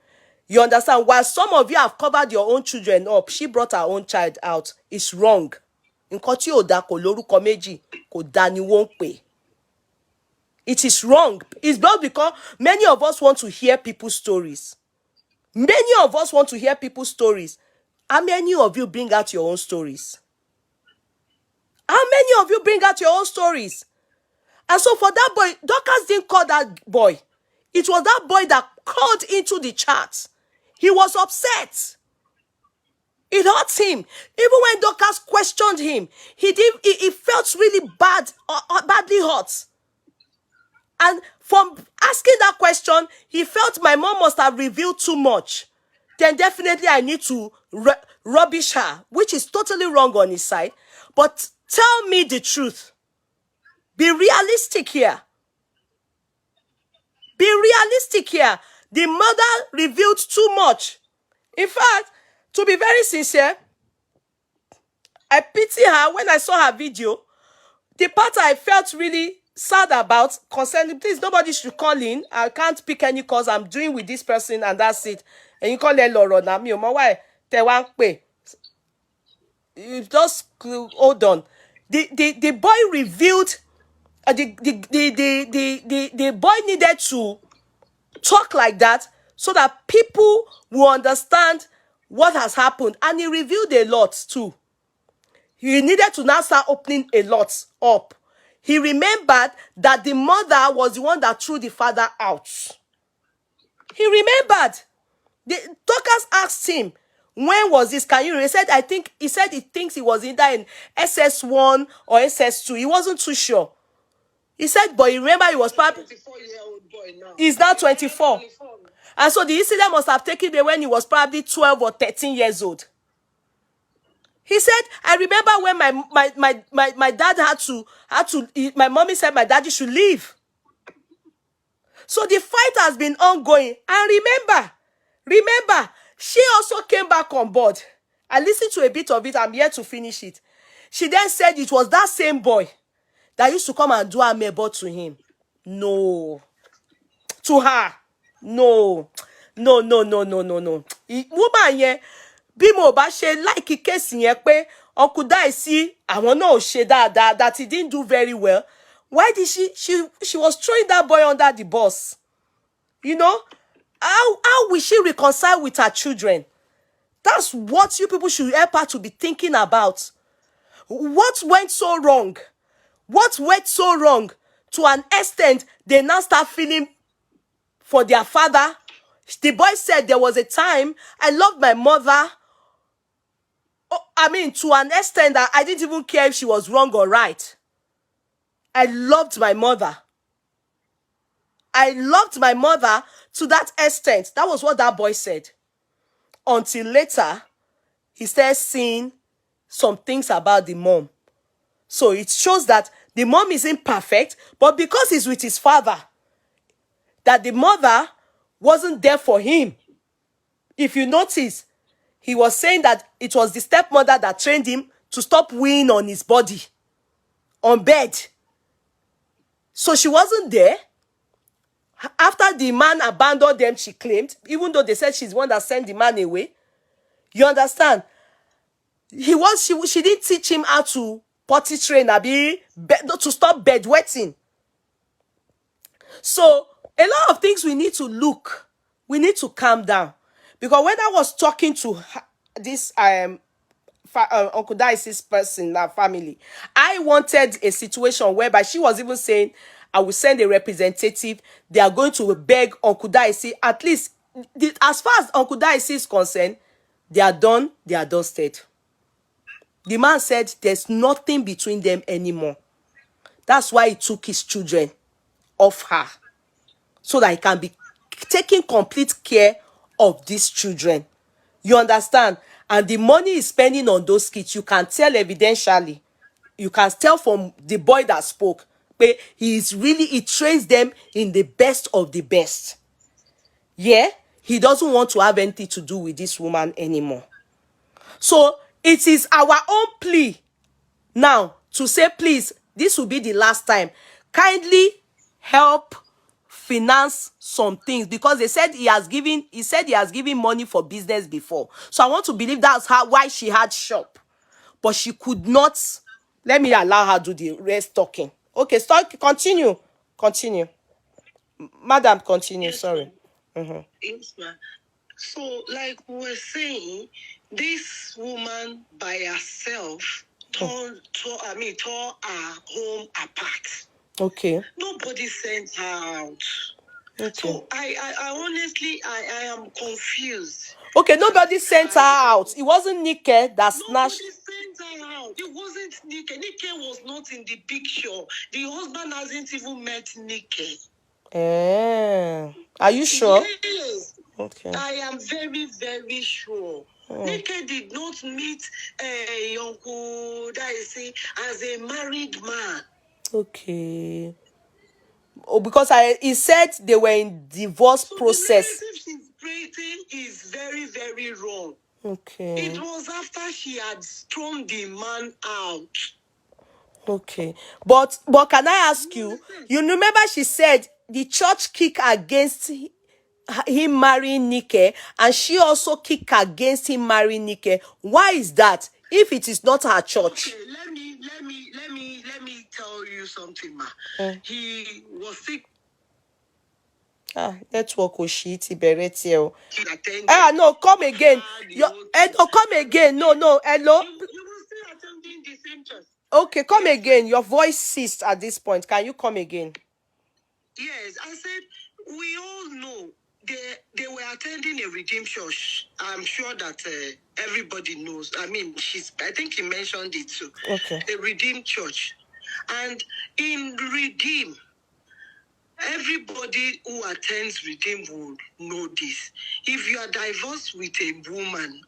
You understand? While some of you have covered your own children up, she brought her own child out. It's wrong. Nǹkan tí ò dá kò lórúkọ méjì, kò dá ni wọ́n ń pè. It is wrong. It's not because many of us want to hear people's stories. Many of us want to hear people's stories. How many of you bring out your own stories? How many of you bring out your own stories? And so for that boy, Dorcas didn't call that boy. It was that boy that called into the chat. He was upset. It hurt him. Even when Dorcas questioned him, he felt really bad, badly hurt. And from asking that question, he felt my mom must have revealed too much. Then definitely I need to rubbish her, which is totally wrong on his side. But tell me the truth. Be realistic here. Be realistic here. The mother revealed too much. In fact, to be very sincere, I pity her when I saw her video. The part I felt really sad about concerning, please, nobody should call in. I can't pick any calls. I'm doing with this person and that's it. And you call her Loro na mi o mo why te wan pe. You just hold on. The boy revealed the boy needed to talk like that so that people will understand what has happened. And he revealed a lot too. He needed to now start opening a lot up. He remembered that the mother was the one that threw the father out. He remembered. The Dorcas asked him, when was this? Can you? He said, he thinks he was either in SS1 or SS2. He wasn't too sure. He said, but he remember he was probably 24-year-old boy now. He's now 24. And so the incident must have taken place when he was probably 12 or 13 years old. He said, I remember when my dad my mommy said my daddy should leave. So the fight has been ongoing. And remember, she also came back on board. I listened to a bit of it. I'm here to finish it. She then said it was that same boy that used to come and do amebo to him. No. To her. No. Woman yẹn, bí mo bá ṣe like case yẹn pé Uncle Daisi àwọn náà ò ṣe dáadáa, that he didn't do very well. Why did she was throwing that boy under the bus? You know, how will she reconcile with her children? That's what you people should help her to be thinking about. What went so wrong? What went so wrong to an extent they now start feeling for their father? The boy said there was a time I loved my mother. Oh, I mean, to an extent that I didn't even care if she was wrong or right. I loved my mother. I loved my mother to that extent. That was what that boy said. Until later, he started seeing some things about the mom. So it shows that the mom isn't perfect, but because he's with his father, that the mother wasn't there for him. If you notice, he was saying that it was the stepmother that trained him to stop weeing on his body, on bed. So she wasn't there. After the man abandoned them, she claimed, even though they said she's the one that sent the man away. You understand? She didn't teach him how to potty train, to stop bedwetting. So a lot of things we need to look. We need to calm down. Because when I was talking to this Uncle Daisi's person, that family, I wanted a situation whereby she was even saying, I will send a representative. They are going to beg Uncle Daisi. At least, as far as Uncle Daisi is concerned, they are done. They are dusted. The man said there's nothing between them anymore. That's why he took his children off her, so that he can be taking complete care of these children. You understand? And the money he's spending on those kids, you can tell evidentially. You can tell from the boy that spoke. But he trains them in the best of the best. Yeah? He doesn't want to have anything to do with this woman anymore. So it is our own plea now to say, please, this will be the last time. Kindly help finance some things because they said he said he has given money for business before. So I want to believe that's why she had shop. But she could not. Let me allow her do the rest talking. Okay, start. Continue. Madam, continue. Yes, Sorry. ma'am. Yes, ma'am. So, like we were saying, this woman by herself tore our home apart. Okay. Nobody sent her out. Okay. So I honestly I am confused. Okay, nobody sent her out. It wasn't Nike that snatched. Nobody sent her out. It wasn't Nike. Nike was not in the picture. The husband hasn't even met Nike. Are you sure? Yes. Okay. I am very, very sure. Nike did not meet Yeye Daisi as a married man. Okay. Oh, because he said they were in divorce process. The narrative she's creating is very, very wrong. Okay. It was after she had thrown the man out. Okay. But can I ask you? You remember she said the church kicked against him marrying Nike, and she also kicked against him marrying Nike. Why is that? If it is not her church. Okay, let me tell you something, ma. He was sick. Network Oshiti Beretio. No, come again. Come again. No, hello. You were still attending the same church. Okay, come again. Your voice ceased at this point. Can you come again? Yes, I said we all know they were attending a Redeemed church. I'm sure that everybody knows. I mean, I think he mentioned it too. Okay. A Redeemed church, and in Redeem, everybody who attends Redeem will know this. If you are divorced with a woman,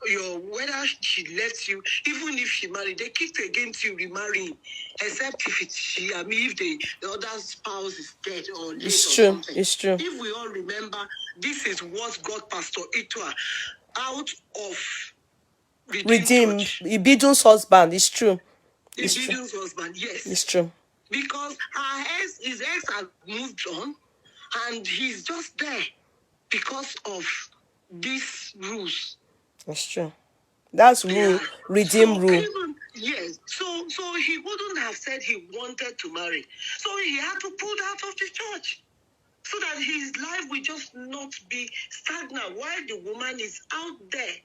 whether she left you, even if she married, they kicked against you remarrying, except if if the other spouse is dead or late or something. It's true. If we all remember, this is what got Pastor Itua out of Redeem. Ibidun's husband. It's true. Ibidun's husband, yes. It's true. Because his ex has moved on, and he's just there because of these rules. That's true. That's rule, Redeem rule. Yes. So he wouldn't have said he wanted to marry. So he had to pull out of the church so that his life will just not be stagnant while the woman is out there.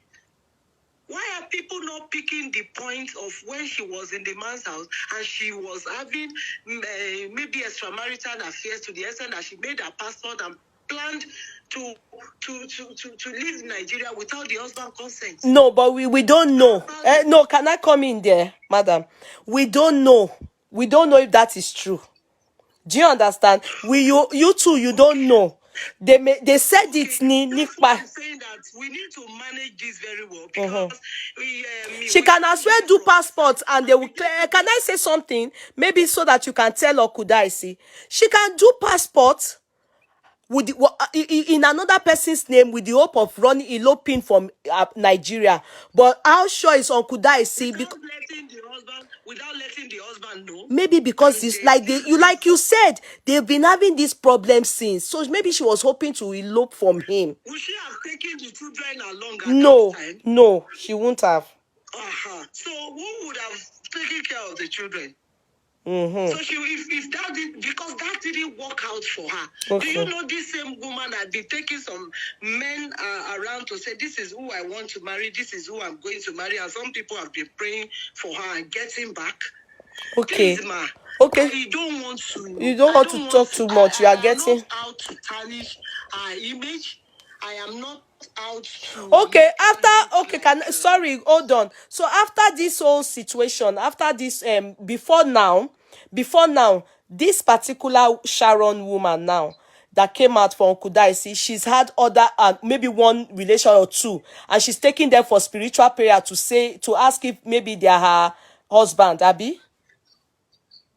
Why are people not picking the point of when she was in the man's house and she was having maybe extramarital affairs to the extent that she made a passport and planned to leave Nigeria without the husband consent? No, but we don't know. No, can I come in there, madam? We don't know. We don't know if that is true. Do you understand? You too, you don't know. They said it. That's why I'm saying that we need to manage this very well because she can as well do passports and they will. Can I say something? Maybe so that you can tell Okudaisi. She can do passports with in another person's name with the hope of running eloping from Nigeria. But how sure is Uncle Daisi? Without letting the husband know. Maybe because it's like you said, they've been having this problem since. So maybe she was hoping to elope from him. Would she have taken the children along at that time? No, she won't have. So who would have taken care of the children? So if that because that didn't work out for her. Okay. Do you know this same woman had been taking some men around to say, this is who I want to marry, this is who I'm going to marry, and some people have been praying for her and getting back. Okay. Please, ma. Okay. You don't want to talk too much. You are getting. I'm not out to tarnish her image. I am not out to. Okay, sorry, hold on. So after this whole situation, after this, before now, this particular Sharon woman now that came out from Kudaisi, she's had other maybe one relation or two, and she's taking them for spiritual prayer to ask if maybe they are her husband, Abby.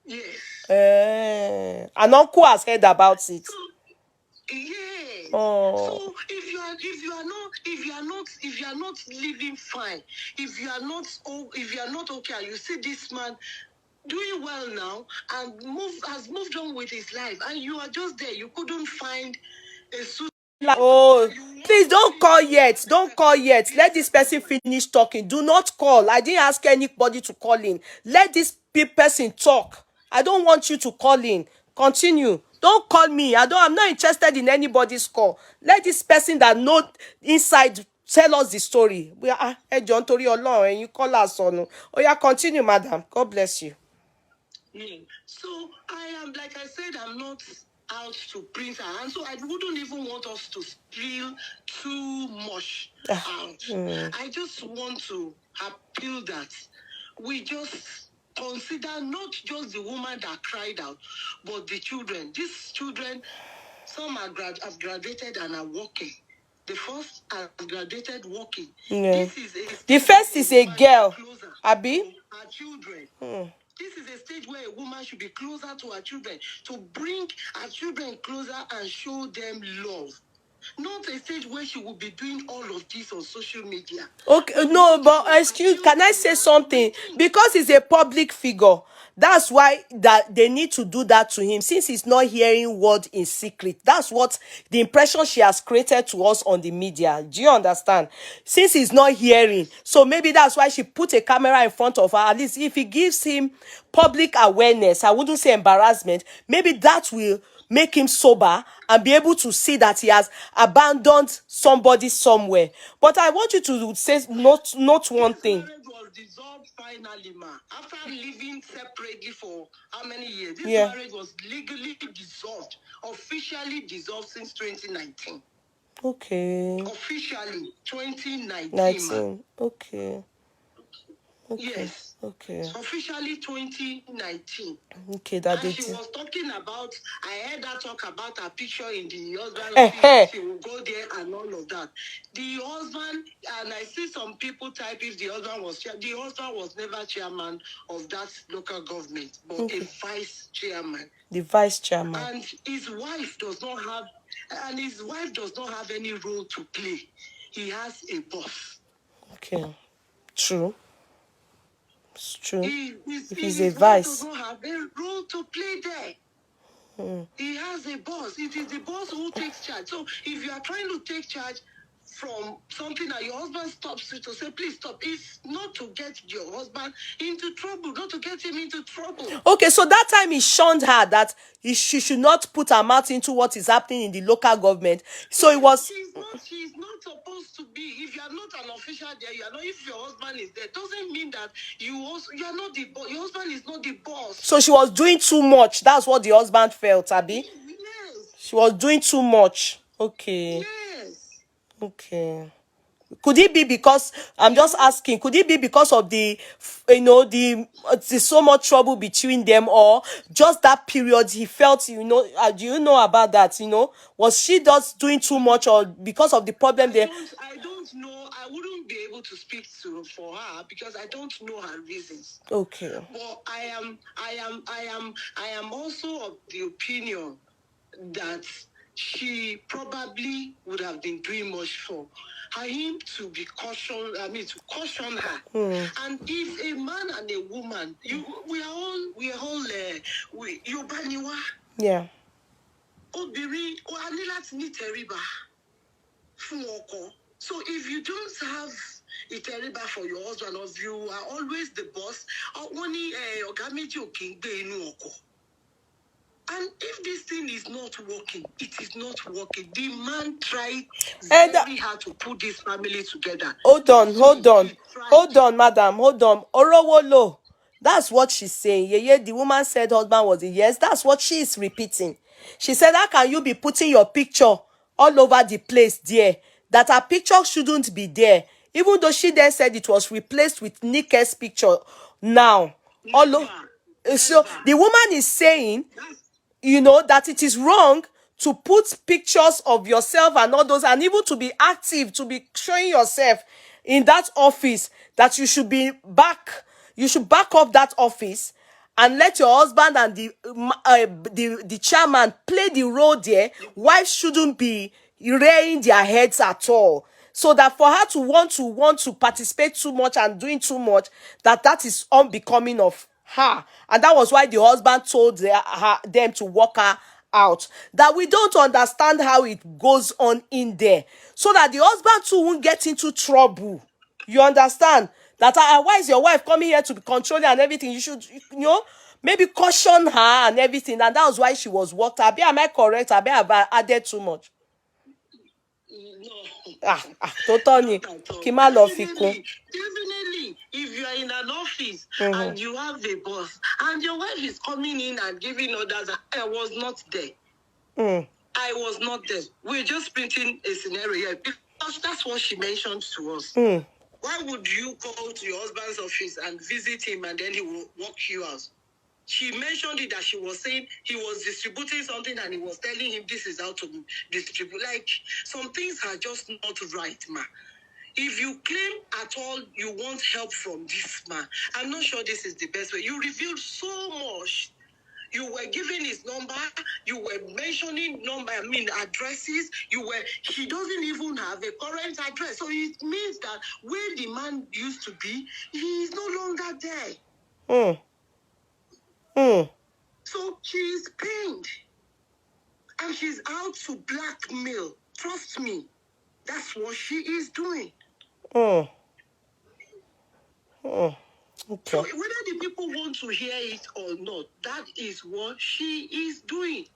Yes. And uncle has heard about it. Yes. So if you are not living fine, if you are not okay, and you see this man doing well now and has moved on with his life, and you are just there. You couldn't find a suit. Oh, please don't call yet. Don't call yet. Let this person finish talking. Do not call. I didn't ask anybody to call in. Let this person talk. I don't want you to call in. Continue. Don't call me. I'm not interested in anybody's call. Let this person that know inside tell us the story. We are John Tori Olorun and you call us on. Oh yeah, continue, madam. God bless you. So I am, like I said, I'm not out to please her, and so I wouldn't even want us to spill too much out. I just want to appeal that we just consider not just the woman that cried out, but the children. These children, some have graduated and are working. The first has graduated working. Yeah. This is The first is a girl, Abi. Our children. This is a stage where a woman should be closer to her children, to bring her children closer and show them love. Not a stage where she will be doing all of this on social media. Okay, no, but excuse, can I say something? Because he's a public figure. That's why that they need to do that to him, since he's not hearing word in secret. That's what the impression she has created to us on the media. Do you understand? Since he's not hearing, so maybe that's why she put a camera in front of her. At least if he gives him public awareness, I wouldn't say embarrassment, maybe that will make him sober and be able to see that he has abandoned somebody somewhere. But I want you to say not one thing. This marriage was dissolved finally, ma. After living separately for how many years? This Yeah. marriage was legally dissolved, officially dissolved since 2019. Okay. Officially 2019. 19. Okay. Yes. Okay. Officially 2019. Okay, that and they she did. was talking about, I heard her talk about her picture in the husband office. She will go there and all of that. The husband, and I see some people type if the husband was never chairman of that local government, but a vice chairman. The vice chairman. And his wife does not have any role to play. He has a boss. Okay. True. It's true. If he's a vice, does not have a role to play there. He has a boss. It is the boss who takes charge. So if you are trying to take charge from something that your husband stops you to say, please stop. It's not to get your husband into trouble, not to get him into trouble. Okay, so that time he shunned her that she should not put her mouth into what is happening in the local government. So it was. She's not supposed to be. If you are not an official there, you are not. If your husband is there, doesn't mean that you are not the boss. Your husband is not the boss. So she was doing too much. That's what the husband felt, Abi. Yes. She was doing too much. Okay. Yes. Okay. Could it be because, I'm just asking, could it be because of the so much trouble between them, or just that period he felt, do you know about that, was she just doing too much, or because of the problem there? I don't know. I wouldn't be able to speak for her because I don't know her reasons. Okay. But I am also of the opinion that she probably would have been doing much for him to be cautioned. To caution her. And if a man and a woman, we are all Yorubaniwa. Yeah. Obìnrin a ní láti ní ìtẹríba fún ọkọ. So if you don't have ìtẹríba for your husband, or if you are always the boss, wọ́n ní ọ̀gá méjì ò kì í gbé inú ọkọ. And if this thing is not working, it is not working. The man tried very hard to put this family together. Hold on, madam. Hold on. Orowolo. That's what she's saying. Yeye, the woman said husband was a yes. That's what she is repeating. She said, how can you be putting your picture all over the place there? That her picture shouldn't be there. Even though she then said it was replaced with Nike's picture now. So the woman is saying, that it is wrong to put pictures of yourself and all those, and even to be active, to be showing yourself in that office, that you should back up that office and let your husband and the chairman play the role there. Wives shouldn't be rearing their heads at all. So that for her to want to participate too much and doing too much, that is unbecoming of her. And that was why the husband told them to walk her out. That we don't understand how it goes on in there. So that the husband too won't get into trouble. You understand? That why is your wife coming here to be controlling and everything? You should, maybe caution her and everything. And that was why she was walked out. Am I correct? Have I added too much? No. Totally. Not at all. Kima lọ fi kún. Definitely, if you are in an office Mm-hmm. and you have a boss and your wife is coming in and giving orders, I was not there. I was not there. We're just printing a scenario here because that's what she mentioned to us. Why would you go to your husband's office and visit him and then he will walk you out? She mentioned it that she was saying he was distributing something and he was telling him this is how to distribute. Like, some things are just not right, ma. If you claim at all you want help from this man, I'm not sure this is the best way. You revealed so much. You were giving his number. You were mentioning addresses. He doesn't even have a current address. So it means that where the man used to be, he is no longer there. So she is pained. And she's out to blackmail. Trust me. That's what she is doing. So whether the people want to hear it or not, that is what she is doing.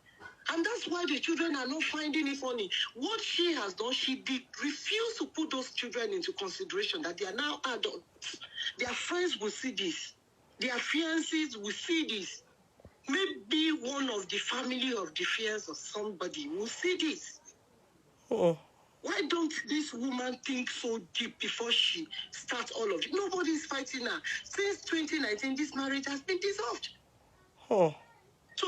And that's why the children are not finding it funny. What she has done, she did refuse to put those children into consideration, that they are now adults. Their friends will see this. Their fiancés will see this. Maybe one of the family of the fiancé or somebody will see this. Why don't this woman think so deep before she starts all of it? Nobody's fighting her. Since 2019, this marriage has been dissolved. So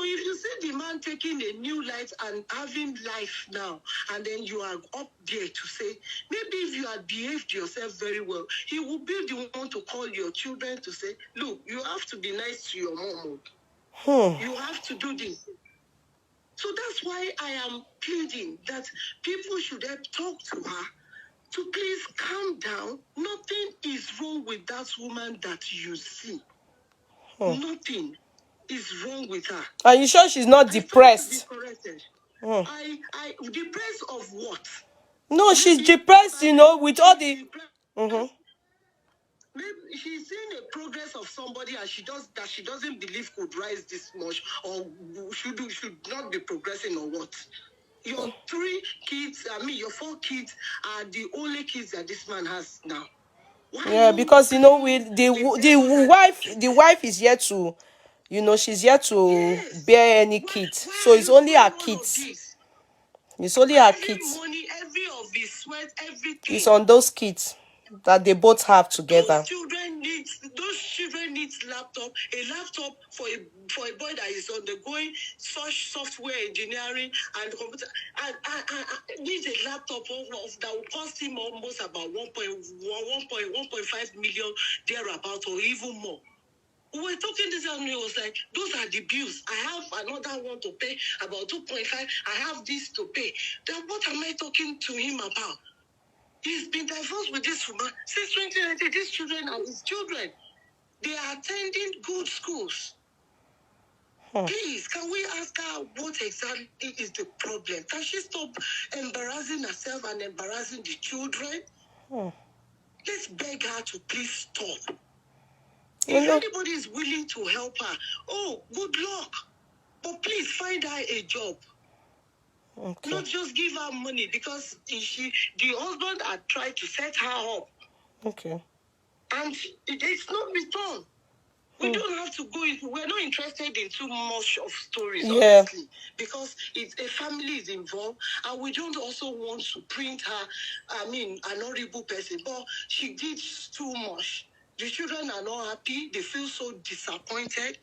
if you see the man taking a new life and having life now, and then you are up there to say, maybe if you had behaved yourself very well, he will be the one to call your children to say, look, you have to be nice to your mom. You have to do this. So that's why I am pleading that people should help talk to her to please calm down. Nothing is wrong with that woman that you see. Nothing is wrong with her. Are you sure she's not depressed? Depressed of what? No, she's depressed, with all the... Maybe she's seeing a progress of somebody and she doesn't believe could rise this much or should not be progressing or what. Your 3 kids, your 4 kids are the only kids that this man has now. Why because the wife is yet to, she's yet to bear any kids. So it's only her kids. It's only her kids. Money, every of his sweat, everything. It's on those kids that they both have together. Those children need laptop. A laptop for a boy that is undergoing such software engineering and computer. And needs a laptop that will cost him almost about 1.5 million thereabout or even more. We were talking this and he was like, those are the bills. I have another one to pay, about 2.5. I have this to pay. Then what am I talking to him about? He's been divorced with this woman since 2019. These children are his children. They are attending good schools. Please, can we ask her what exactly is the problem? Can she stop embarrassing herself and embarrassing the children? Let's beg her to please stop. If anybody is willing to help her, good luck. But please find her a job. Okay. Not just give her money because the husband had tried to set her up. Okay. And it's not returned. We don't have to go into, we're not interested in too much of stories, honestly, because a family is involved, and we don't also want to print her, an horrible person, but she did too much. The children are not happy. They feel so disappointed.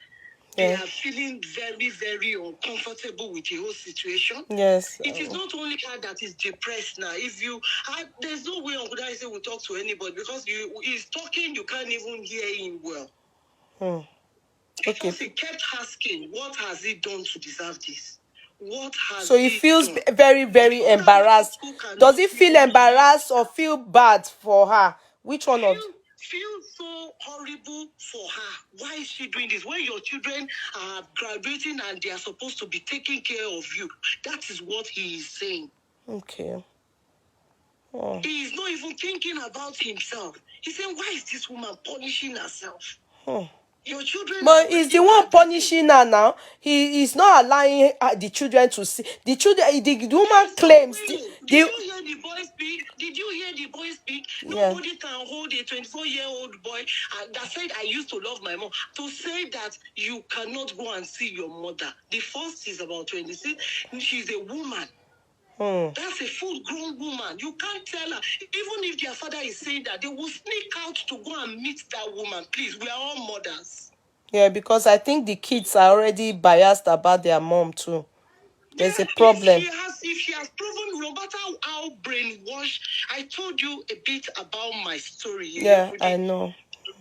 They are feeling very, very uncomfortable with the whole situation. Yes. It is not only her that is depressed now. There's no way Uncle Daisi will talk to anybody because he's talking, you can't even hear him well. Because he kept asking, what has he done to deserve this? So he feels very, very embarrassed. Does he feel embarrassed or feel bad for her? Which one of... feel so horrible for her. Why is she doing this? When your children are graduating and they are supposed to be taking care of you, that is what he is saying. Okay. Oh. He is not even thinking about himself. He's saying, why is this woman punishing herself? Oh. Your children. But he's the one punishing her now. He is not allowing the children to see. The children, the woman claims. Did you hear the boy speak? Did you hear the boy speak? Yeah. Nobody can hold a 24-year-old boy that said, I used to love my mom. To say that you cannot go and see your mother. The first is about 26. She's a woman. That's a full-grown woman. You can't tell her. Even if their father is saying that, they will sneak out to go and meet that woman. Please, we are all mothers. Yeah, because I think the kids are already biased about their mom too. There's a problem. If she has proven, no matter how brainwashed, I told you a bit about my story. Yeah, I know.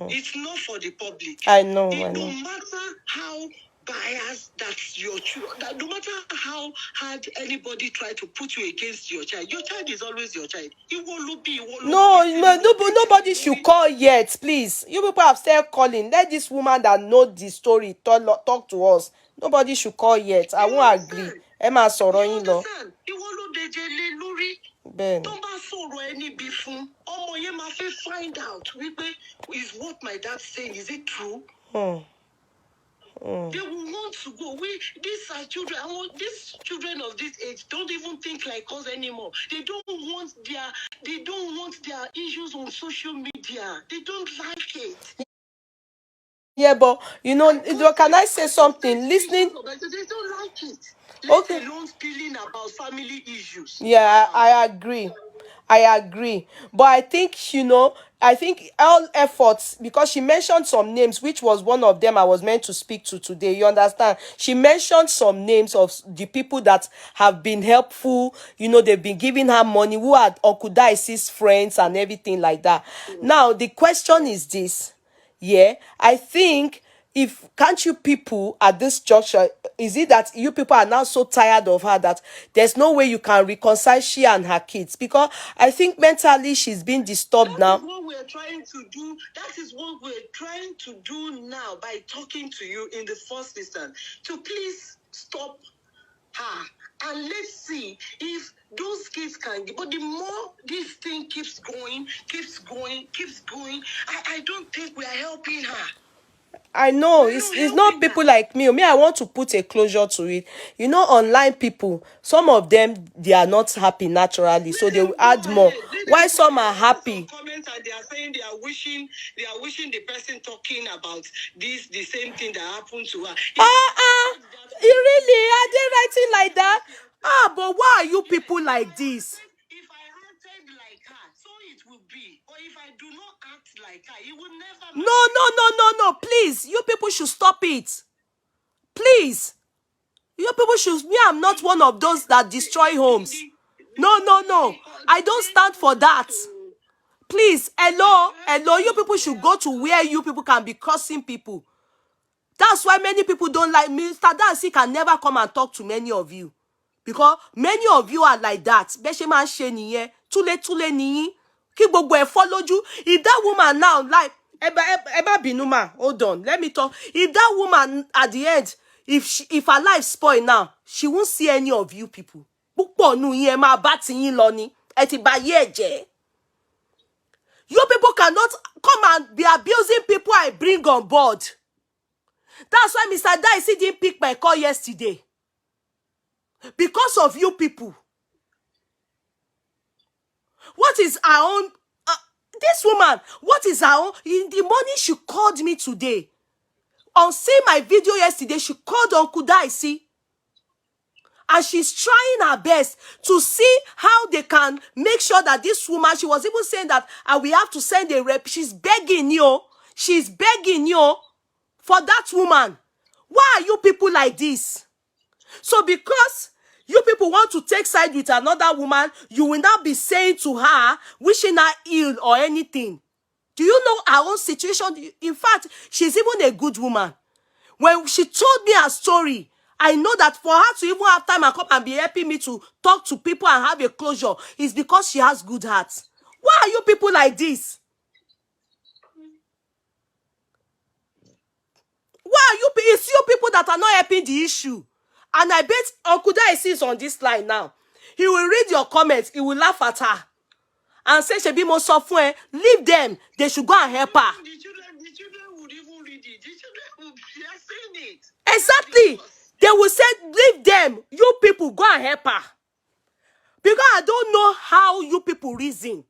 It's not for the public. I know. No matter how biased that's your child, no matter how hard anybody try to put you against your child is always your child. It won't be. Nobody should call yet, please. You people have started calling. Let this woman that know the story talk to us. Nobody should call yet. I won't agree. Emma Soroyin lo. Ben. Find out is what my dad's saying. Is it true? They will want to go. These are children. These children of this age don't even think like us anymore. They don't want their issues on social media. They don't like it. Yeah, but can I say something? Listening. They don't like it. Okay. Let alone speaking about family issues. Yeah, I agree. But I think, I think all efforts, because she mentioned some names, which was one of them I was meant to speak to today. You understand? She mentioned some names of the people that have been helpful. They've been giving her money, who are Uncle Daisi's friends and everything like that. Now, the question is this. Yeah, I think, can't you people at this juncture, is it that you people are now so tired of her that there's no way you can reconcile she and her kids? Because I think mentally she's been disturbed now. That is what we're trying to do. That is what we're trying to do now by talking to you in the first instance. To please stop her. And let's see if those kids can get. But the more this thing keeps going, I don't think we are helping her. I know it's not people like me. I want to put a closure to it. Online people, some of them, they are not happy naturally, so they will add more. Why some are happy? Comments and they are saying they are wishing the person talking about this the same thing that happened to her. You really are they writing like that? But why are you people like this? If I acted like her, so it will be. Or if I do not act like her, it will never. No. Please, you people should stop it. Please. You people should. Me, I'm not one of those that destroy homes. No. I don't stand for that. Please, hello. You people should go to where you people can be cursing people. That's why many people don't like Mr. Daisi can never come and talk to many of you. Because many of you are like that. Bẹ́ṣe máa ń ṣe nìyẹn. Túlé nìyín. Kí gbogbo ẹ̀ fọ́ lójú. If that woman now, like, Eba Binuma, hold on, let me talk. If that woman at the end, if her life spoil now, she won't see any of you people. Púpọ̀ nù yín ẹ máa bá ti yín lọ ni. Ẹ ti bà yé ẹ̀ jẹ́. You people cannot come and be abusing people I bring on board. That's why Mr. Daisi didn't pick my call yesterday. Because of you people. What is our own? This woman, what is her own? In the morning, she called me today. On seeing my video yesterday, she called Uncle Daisi. And she's trying her best to see how they can make sure that this woman, she was even saying that we have to send a rep. She's begging you. She's begging you for that woman. Why are you people like this? So because you people want to take side with another woman, you will not be saying to her, wishing her ill or anything. Do you know her own situation? In fact, she's even a good woman. When she told me her story, I know that for her to even have time and come and be helping me to talk to people and have a closure is because she has good heart. Why are you people like this? why are you? It's you people that are not helping the issue. And I bet Uncle Daisi is on this line now. He will read your comments. He will laugh at her and say, "Shebi mo sọ fún ẹ, leave them. They should go and help her." The children would even read it. The children would be saying it. Exactly. They will say, "Leave them. You people go and help her." Because I don't know how you people reason.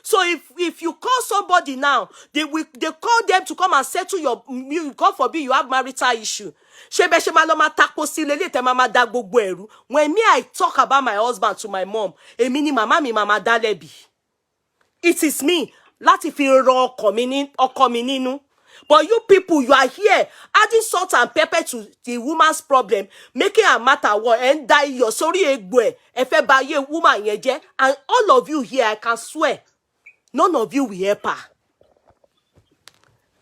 So if you call somebody now, they call them to come and settle your, God forbid you have marital issue. When me I talk about my husband to my mom, mama dalebi. It is me. Láti fi ro ọkọ mi nínú. But you people, you are here adding salt and pepper to the woman's problem, making her matter what and die your sorry egbe. Efe ba ye woman yeje, and all of you here, I can swear, none of you will help her.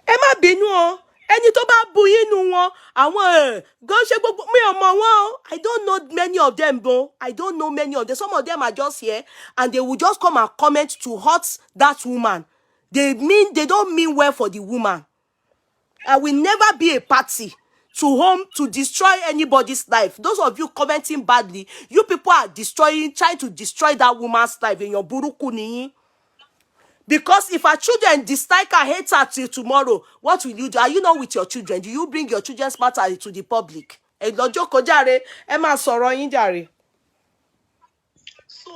Emma bínú o. Ẹni tó bá bu yín wọn, àwọn gan ṣe gbogbo mi ò mọ̀ wọ́n. I don't know many of them, bro. I don't know many of them. Some of them are just here and they will just come and comment to hurt that woman. They don't mean well for the woman. I will never be a party to destroy anybody's life. Those of you commenting badly, you people are trying to destroy that woman's life in your buruku ni. Because if our children dislike her, hate her till tomorrow, what will you do? Are you not with your children? Do you bring your children's matter to the public? So,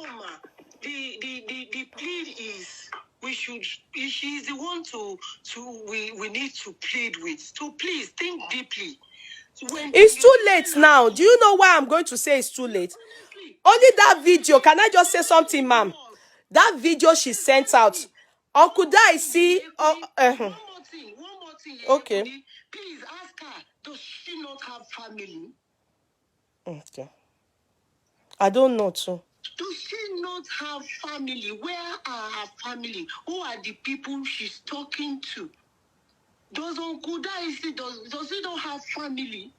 ma, the plead is she's the one we need to plead with. So please think deeply. It's too late now. Do you know why I'm going to say it's too late? Only that video. Can I just say something, ma'am? That video she sent out. Uncle Daisi. One more thing. Okay. Please ask her, does she not have family? Okay. I don't know too. Does she not have family? Where are her family? Who are the people she's talking to? Does Uncle Daisi, does he not have family?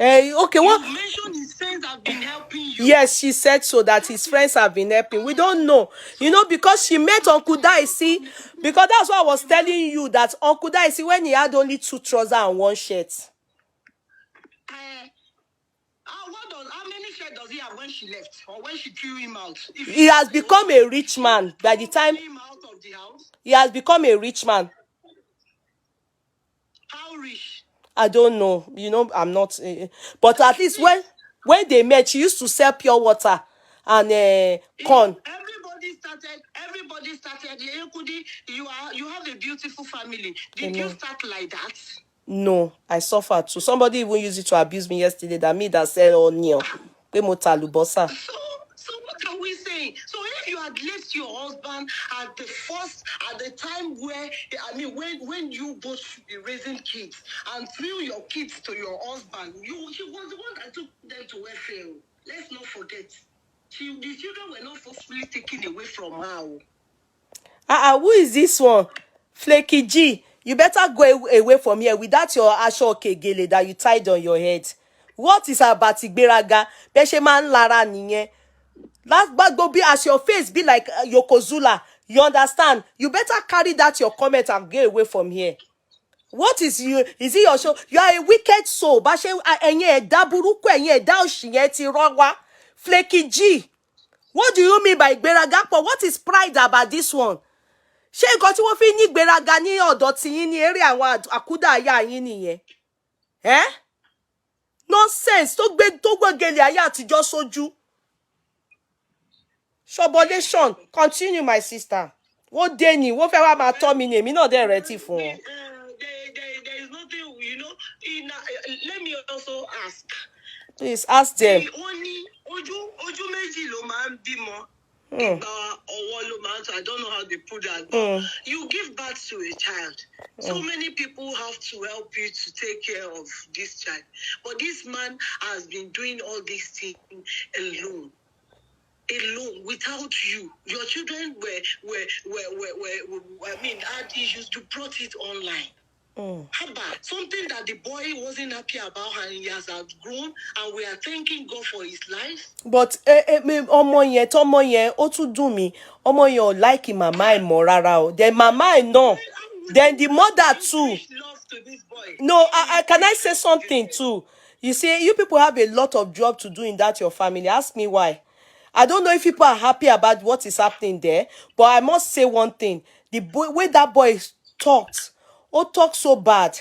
Okay, what? You mentioned his friends have been helping you. Yes, she said so, that his friends have been helping. We don't know. You know, because she met Uncle Daisi, because that's what I was telling you, that Uncle Daisi, when he had only 2 trousers and 1 shirt. How many shirts does he have when she left or when she threw him out? He has become a rich man by the time he has become a rich man. How rich? I don't know. You know, I'm not. But at least when they met, she used to sell pure water and corn. Everybody started. Yeye Kudi, you have a beautiful family. Did you start like that? No, I suffered too. Somebody even used it to abuse me yesterday. That me that sell onion. So what are we saying? So if you had left your husband at the time where, when you both should be raising kids and threw your kids to your husband, he was the one that took them to welfare. Let's not forget. The children were not forcefully taken away from her. Who is this one? Flaky G. You better go away from here without your asho kegele that you tied on your head. What is about Igberaga? Beshe man lara niye. Last but go be as your face be like Yokozuna. You understand? You better carry that your comment and get away from here. What is you? Is it your show? You are a wicked soul. Bashe enye daburuku enye da oshiye ti rowa. Flaky G. What do you mean by Igberaga? What is pride about this one? Ṣé nǹkan tí wọ́n fi ní ìgbéraga ní ọ̀dọ̀ tí yín ní eré àwọn àkúdàáyà yín nìyẹn? Nonsense tó gbégélé ayé àtijọ́ sójú. Shobolation, continue my sister. Wọ́n dé ni, wọ́n fẹ́ wá máa tọ́ mi ni, èmi náà dẹ̀ rẹ́tí fún wọn. There is nothing, let me also ask. Please ask them. Ojú méjì ló máa ń bímọ. I don't know how they put that. But you give birth to a child. So many people have to help you to take care of this child. But this man has been doing all these things alone, without you. Your children had issues. You brought it online. Something that the boy wasn't happy about and he has outgrown, and we are thanking God for his life. But ọmọ yẹn tọmọ yẹn ó tún dùn mí. Ọmọ yẹn ò like mama ẹ̀ mọ́ rárá o. Then mama ẹ̀ náà. Then the mother too. to this boy. No, can I say something too? You see, you people have a lot of job to do in that your family. Ask me why. I don't know if people are happy about what is happening there, but I must say one thing. The way that boy talked, talked so bad.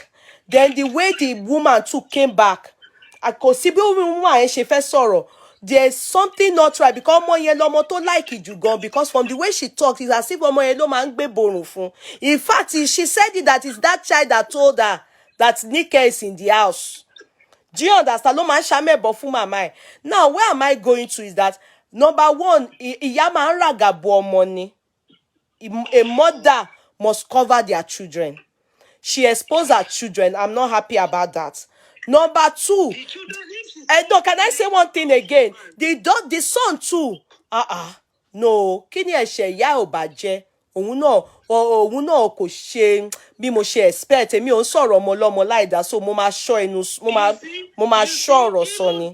Then the way the woman too came back, I could see the woman and she first sorrow. There's something not right because ọmọ yẹn lọmọ tó like it you gone because from the way she talked, it's as if ọmọ yẹn ló máa ń gbé borun fún. In fact, she said it that it's that child that told her that Nike is in the house. Do you understand? Ló máa ń ṣàmẹ̀bọ̀ fún màmá ẹ̀. Now, where am I going to is that number one, ìyá máa ń ràgàbọ̀ ọmọ ni. A mother must cover their children. She exposed her children. I'm not happy about that. Number two, no, can I say one thing again? The son too. No, kí ni ẹ̀ṣẹ̀ ìyá ò bá jẹ́? Òun náà kò ṣe bí mo ṣe expect. Èmi ò ń sọ̀rọ̀ ọmọ lọ́mọ láìdá, so mo máa ṣọ́ ẹnu, mo máa ṣọ́ ọ̀rọ̀ sọ ni.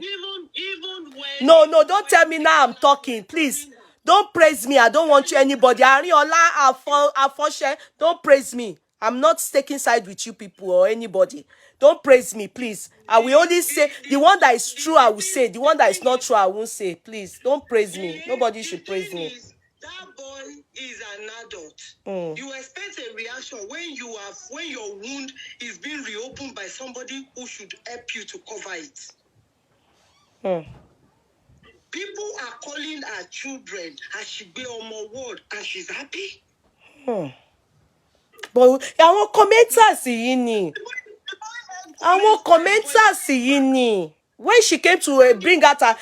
No, don't tell me now I'm talking, please. Don't praise me. I don't want you anybody. Arinola, Afoshe, don't praise me. I'm not taking side with you people or anybody. Don't praise me, please. I will only say the one that is true, I will say. The one that is not true, I won't say. Please, don't praise me. Nobody should praise me. That boy is an adult. You expect a reaction when your wound is being reopened by somebody who should help you to cover it. People are calling her children Ashigbe Omo word and she's happy. But àwọn commenters yìí ni. Àwọn commenters yìí ni. When she came to bring out her,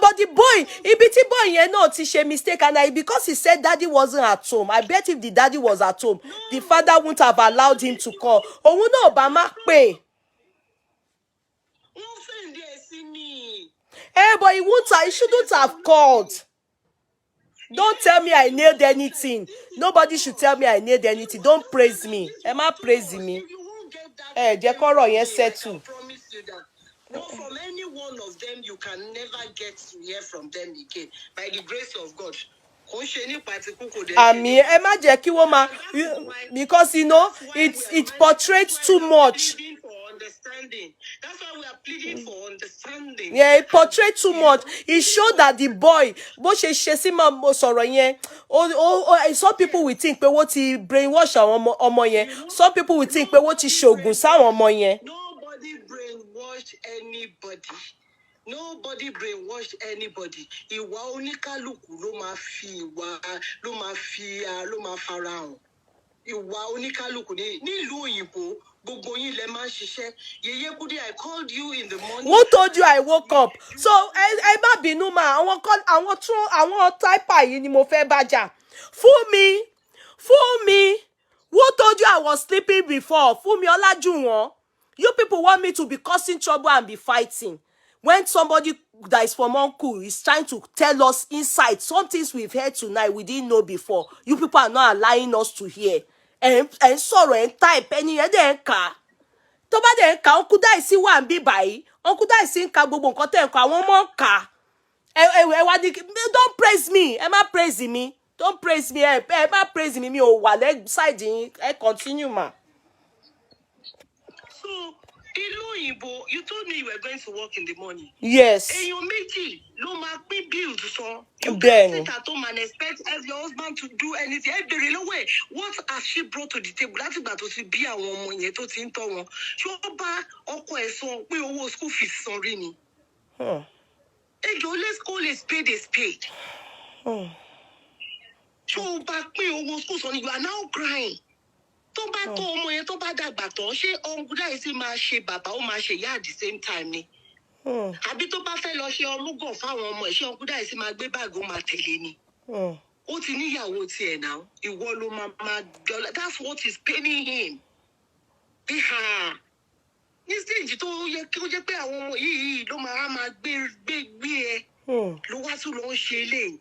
but the boy, ibiti boy yẹn náà ti ṣe mistake, and because he said daddy wasn't at home, I bet if the daddy was at home, the father wouldn't have allowed him to call. Òun náà bá má pè. But he shouldn't have called. Don't tell me I nailed anything. Nobody should tell me I nailed anything. Don't praise me. Am I praising me? Jẹ́ kọ́rọ̀ yẹn settle. No, from any one of them, you can never get to hear from them again. By the grace of God. I mean, ẹ má jẹ́ kí wọ́n máa, because you know it portrays too much. That's why we are pleading for understanding. Yeah, it portrayed too much. It showed that the boy, bó ṣe ṣe sí máa sọ̀rọ̀ yẹn. Some people will think pé wọ́n ti brainwash àwọn ọmọ yẹn. Some people will think pé wọ́n ti ṣògùn sáwọn ọmọ yẹn. Nobody brainwashed anybody. Nobody brainwashed anybody. Ìwà oníkálùkù ló máa fi ló máa farahàn. Ìwà oníkálùkù nílùú òyìnbó. Yeye Kudi, I called you in the morning. Who told you I woke up? So, ẹ má bínú mà, àwọn typer yìí ni mo fẹ́ bá jà. Fool me. Who told you I was sleeping before? Fool me, Ọlájúwọ̀n. You people want me to be causing trouble and be fighting. When somebody that is from uncle is trying to tell us inside some things we've heard tonight we didn't know before, you people are not allowing us to hear. And sorrow and type any other car. Tó bá dẹ̀ ka Uncle Daisi wà ńbí báyìí. Uncle Daisi ń ka gbogbo nǹkan tẹ́ ń kọ àwọn ọmọ ká. Wá ní don't praise me. Ẹ má praise me. Don't praise me. Ẹ má praise me. Mi ò wà lẹ́ side yín. Ẹ continue ma. So, ìlú òyìnbó, you told me you were going to work in the morning. Yes. Èèyàn méjì ló máa pín bills sọ. You Then. can't sit at home and expect as your husband to do anything. Ẹ bèrè lọ́wọ́ ẹ̀, what has she brought to the table? Láti ìgbà tó ti bí àwọn ọmọ yẹn tó ti ń tọ́ wọn. Ṣé ó bá ọkọ ẹ̀ sọ pé owó school fees san rí ni? Ẹjọ́ let's call a spade a spade. Ṣé ó bá pín owó school san ni? You are now crying. Tó bá tó ọmọ yẹn tó bá dàgbà tán, ṣé Uncle Daisi máa ṣe bàbá ó máa ṣe ìyá at the same time ni? Àbí tó bá fẹ́ lọ ṣe ọmúgọ̀ fáwọn ọmọ ẹ̀, ṣé Uncle Daisi máa gbé báàgì ó máa tẹ̀lé ni? Ó ti níyàwó tiẹ̀ náà, ìwọ ló máa dọ́là. That's what is paining him. Ní stage tó yẹ kí ó jẹ́ pé àwọn ọmọ yìí ló máa gbé ẹ. Ló wá tún lọ ń ṣe eléyìí.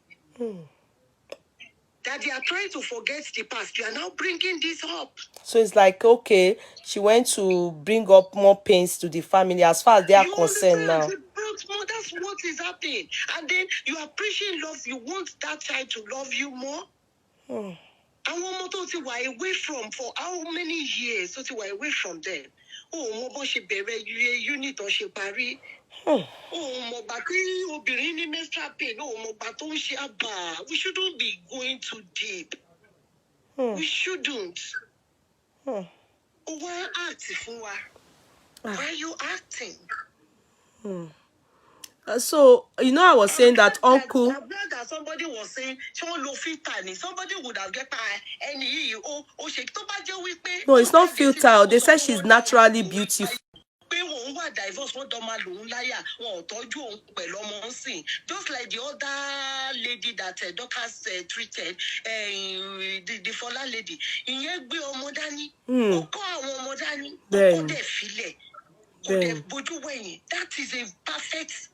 That they are trying to forget the past. You are now bringing this up. So it's like, okay, she went to bring up more pains to the family as far as they are concerned now. That's what is happening. And then you are preaching love. You want that child to love you more. Àwọn ọmọ tó ti wà away from for how many years tó ti wà away from them? Oh, mo bọ́n ṣe bẹ̀rẹ̀ unit tó ṣe parí. Oh, mo gbà tí obìnrin ní menstrual pain. Oh, mo gbà tó ń ṣe àbà. We shouldn't be going too deep. We shouldn't. Oh, why act fún wa? Why are you acting? So, you know, I was saying that uncle... I'm glad that somebody was saying, somebody would have get any... No, it's not filter. They said she's naturally beautiful. Just like the other lady that Dorcas treated, the Fola lady. That is a perfect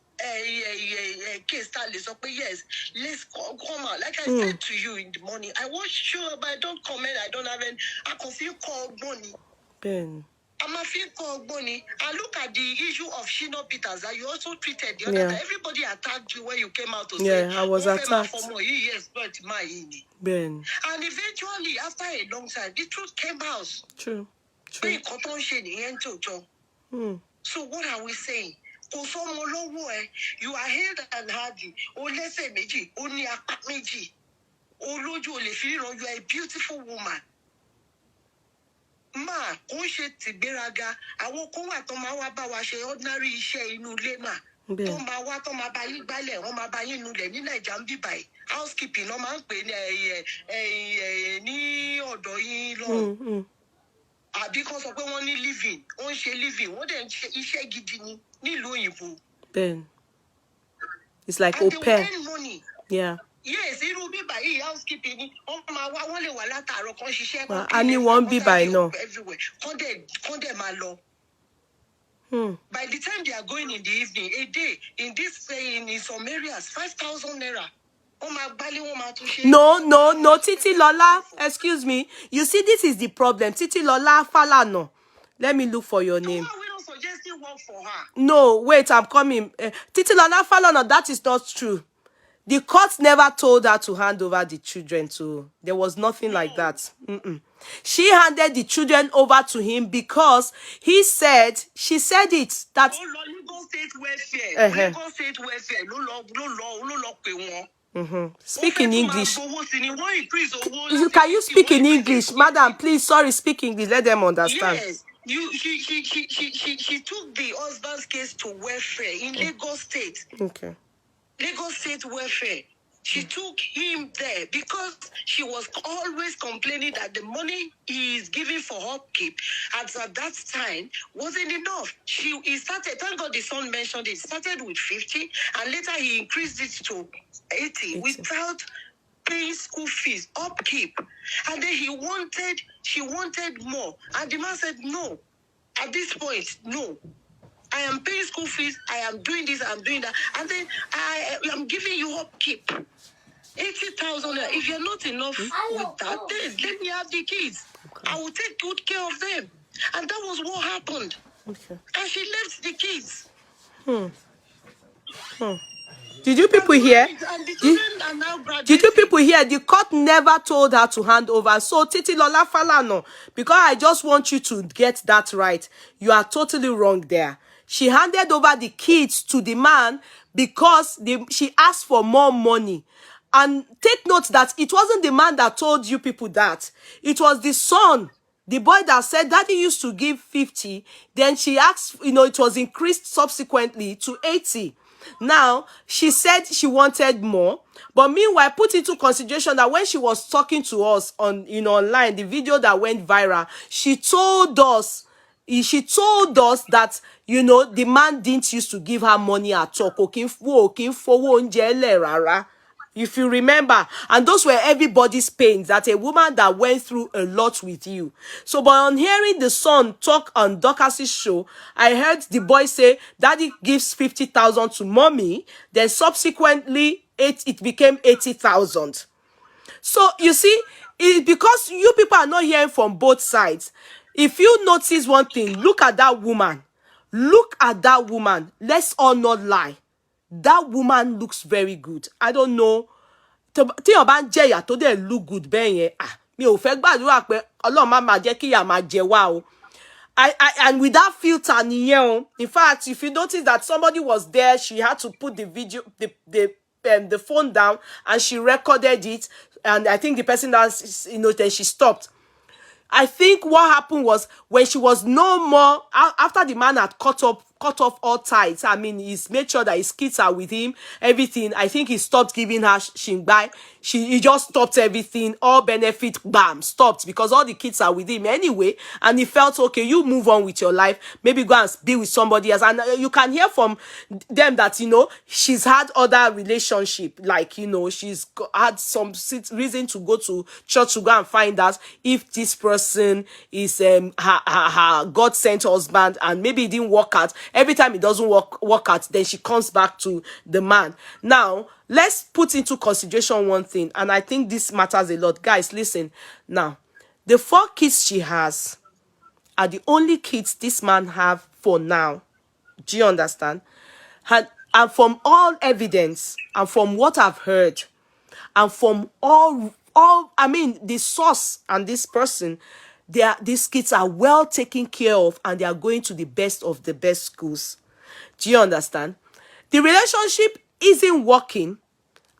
case study. So yes, let's come out. Like I said to you in the morning, I was sure, but I don't comment. I don't have any. I can feel called money. I'm a feel called money. I look at the issue of Shino Peters that you also treated the other time. Everybody attacked you when you came out to say, I was attacked. Yes, but my Ben. And eventually, after a long time, the truth came out. True. So what are we saying? You are held and hardy. Let's say meji. Only a meji. You are a beautiful woman. Ma, tiberaga. Àwọn kan wà tó máa wá bá wa ṣe ordinary iṣẹ́ inú ilé mà. Tó máa wá tó máa bá yín gbálẹ̀, wọ́n máa bá yín nulẹ̀ ní Naija ń bí báyìí. Housekeeping ló máa ń pè ní ọ̀dọ̀ yín lọ. Àbí kan sọ pé wọ́n ní living, ó ń ṣe living, wọ́n dẹ̀ ń ṣe iṣẹ́ gidi ni nílùú òyìnbó. Ben. It's like au pair. And they will earn money. Yeah. Yes, irú bí báyìí housekeeping ni wọ́n máa wá wọ́n lè wà látàárọ̀ kan ṣiṣẹ́ kan. A ní wọ́n bí báyìí náà. Everywhere. Kán dẹ̀ máa lọ. By the time they are going in the evening, a day in this in some areas, 5,000 naira. No, Titi Lola, excuse me. You see, this is the problem. Titi Lola Falana. Let me look for your name. So why we don't suggesting work for her? No, wait, I'm coming. Titi Lola Falana, that is not true. The court never told her to hand over the children to. There was nothing like that. She handed the children over to him because she said it that. Legal state welfare. Legal state welfare. Speak in English. Can you speak in English, madam? Please, sorry, speak English. Let them understand. Yes. She took the husband's case to welfare in Lagos State. Okay. Lagos State welfare. She took him there because she was always complaining that the money he is giving for upkeep at that time wasn't enough. He started, thank God the son mentioned it, started with 50 and later he increased it to 80 without paying school fees, upkeep. And then she wanted more. And the man said, no, at this point, no. I am paying school fees, I am doing this, I'm doing that. And then I am giving you upkeep. 80,000. If you're not enough with that, then let me have the kids. I will take good care of them. And that was what happened. Okay. And she left the kids. Did you people hear? Did you people hear? The court never told her to hand over. So, Titi Lola Falana, because I just want you to get that right. You are totally wrong there. She handed over the kids to the man because she asked for more money. And take note that it wasn't the man that told you people that. It was the son, the boy that said daddy used to give 50. Then she asked, it was increased subsequently to 80. Now, she said she wanted more. But meanwhile, put into consideration that when she was talking to us on, online, the video that went viral, she told us that, the man didn't used to give her money at all. If you remember, and those were everybody's pains, that a woman that went through a lot with you. So, but on hearing the son talk on Dorcas's show, I heard the boy say, daddy gives 50,000 to mommy, then subsequently, it became 80,000. So, you see, because you people are not hearing from both sides. If you notice one thing, look at that woman. Look at that woman. Let's all not lie. That woman looks very good. I don't know. Tí o bá ń jẹ́ ìyà tó dẹ̀ look good bẹ́ẹ̀ yẹn, Mi ò fẹ́ gbàdúrà pé Ọlọ́run má máa jẹ́ kí ìyà máa jẹ wá o. And with that filter nìyẹn o. In fact, if you notice that somebody was there, she had to put the video, the phone down, and she recorded it. And I think the person that, you know, then she stopped. I think what happened was when she was no more, after the man had cut off all ties, I mean, he's made sure that his kids are with him, everything. I think he stopped giving her shingbai. He just stopped everything, all benefit, bam, stopped, because all the kids are with him anyway. And he felt, okay, you move on with your life, maybe go and be with somebody else. And you can hear from them that, you know, she's had other relationship, like, you know, she's had some reason to go to church to go and find out if this person is her God-sent husband, and maybe it didn't work out. Every time it doesn't work out, then she comes back to the man. Now, let's put into consideration one thing, and I think this matters a lot. Guys, listen. Now, the 4 kids she has are the only kids this man have for now. Do you understand? And from all evidence, and from what I've heard, and from all I mean, the source and this person, these kids are well taken care of, and they are going to the best of the best schools. Do you understand? The relationship isn't working.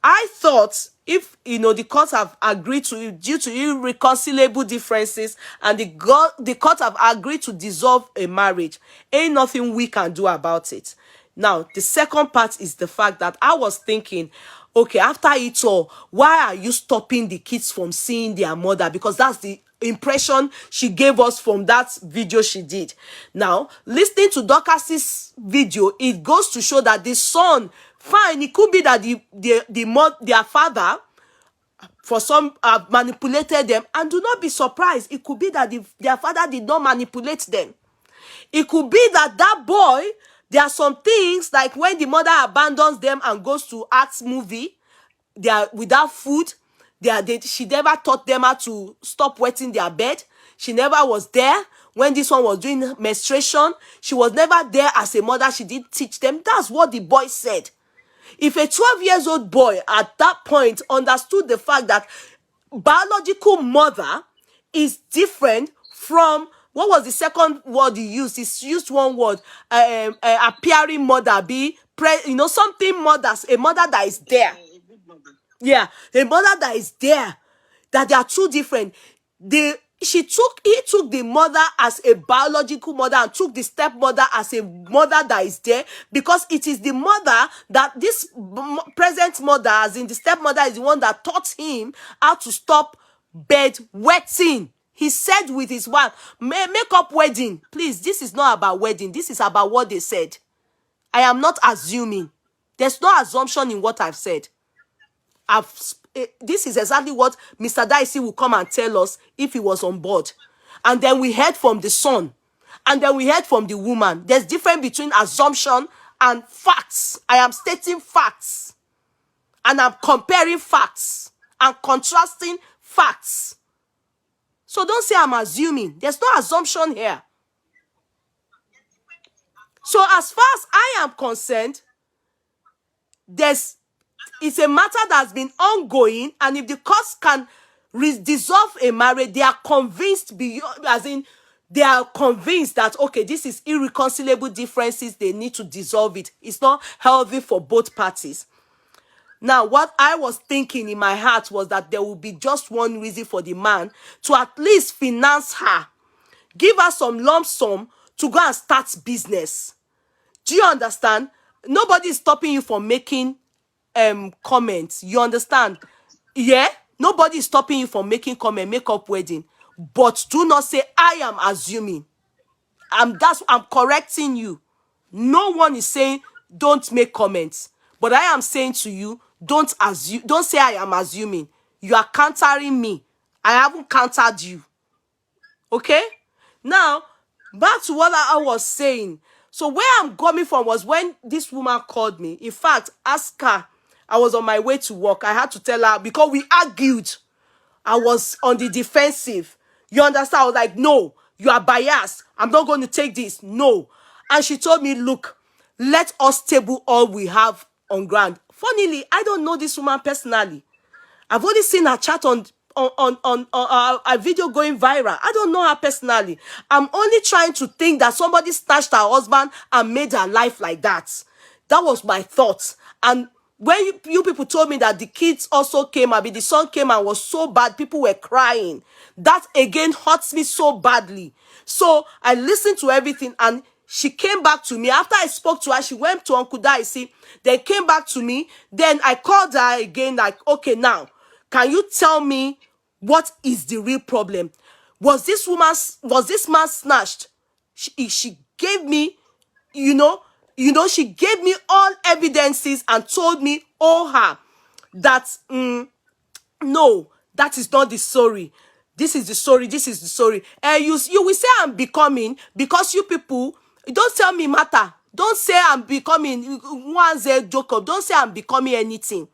I thought if, you know, the court have agreed to it due to irreconcilable differences, and the court have agreed to dissolve a marriage, ain't nothing we can do about it. Now, the second part is the fact that I was thinking, okay, after it all, why are you stopping the kids from seeing their mother? Because that's the impression she gave us from that video she did. Now, listening to Dorcas's video, it goes to show that the son, fine, it could be that their father, for some, manipulated them. And do not be surprised, it could be that their father did not manipulate them. It could be that boy, there are some things, like when the mother abandons them and goes to arts movie, they are without food. She never taught them how to stop wetting their bed. She never was there when this one was doing menstruation. She was never there as a mother. She didn't teach them. That's what the boy said. If a 12-year-old boy at that point understood the fact that biological mother is different from, what was the second word he used? He used one word, appearing mother, you know, something mothers, a mother that is there. Yeah, a mother that is there, that they are two different. He took the mother as a biological mother and took the stepmother as a mother that is there, because it is the mother that this present mother, as in the stepmother, is the one that taught him how to stop bed wetting. He said with his wife, make up wedding. Please, this is not about wedding. This is about what they said. I am not assuming. There's no assumption in what I've said. This is exactly what Mr. Daisi will come and tell us if he was on board. And then we heard from the son. And then we heard from the woman. There's difference between assumption and facts. I am stating facts. And I'm comparing facts. And contrasting facts. So don't say I'm assuming. There's no assumption here. So as far as I am concerned, it's a matter that's been ongoing, and if the courts can dissolve a marriage, they are convinced they are convinced that, okay, this is irreconcilable differences, they need to dissolve it. It's not healthy for both parties. Now, what I was thinking in my heart was that there will be just one reason for the man to at least finance her, give her some lump sum to go and start business. Do you understand? Nobody is stopping you from making comments. You understand? Yeah? Nobody is stopping you from making comment, make up wedding. But do not say, I am assuming. I'm correcting you. No one is saying don't make comments. But I am saying to you, don't say I am assuming. You are countering me. I haven't countered you. Okay? Now, back to what I was saying. So where I'm coming from was when this woman called me. In fact, ask her. I was on my way to work. I had to tell her because we argued. I was on the defensive. You understand? I was like, no, you are biased. I'm not going to take this. No. And she told me, look, let us table all we have on ground. Funnily, I don't know this woman personally. I've only seen her chat on a video going viral. I don't know her personally. I'm only trying to think that somebody snatched her husband and made her life like that. That was my thought. And when you people told me that the kids also came, the son came and was so bad, people were crying. That again hurts me so badly. So I listened to everything, and she came back to me. After I spoke to her, she went to Uncle Daisi. They came back to me. Then I called her again, like, okay, now, can you tell me what is the real problem? Was this man snatched? She gave me, she gave me all evidences and told me, that no, that is not the story. This is the story. This is the story. You will say I'm becoming, because you people don't tell me matter. Don't say I'm becoming once a joker. Don't say I'm becoming anything.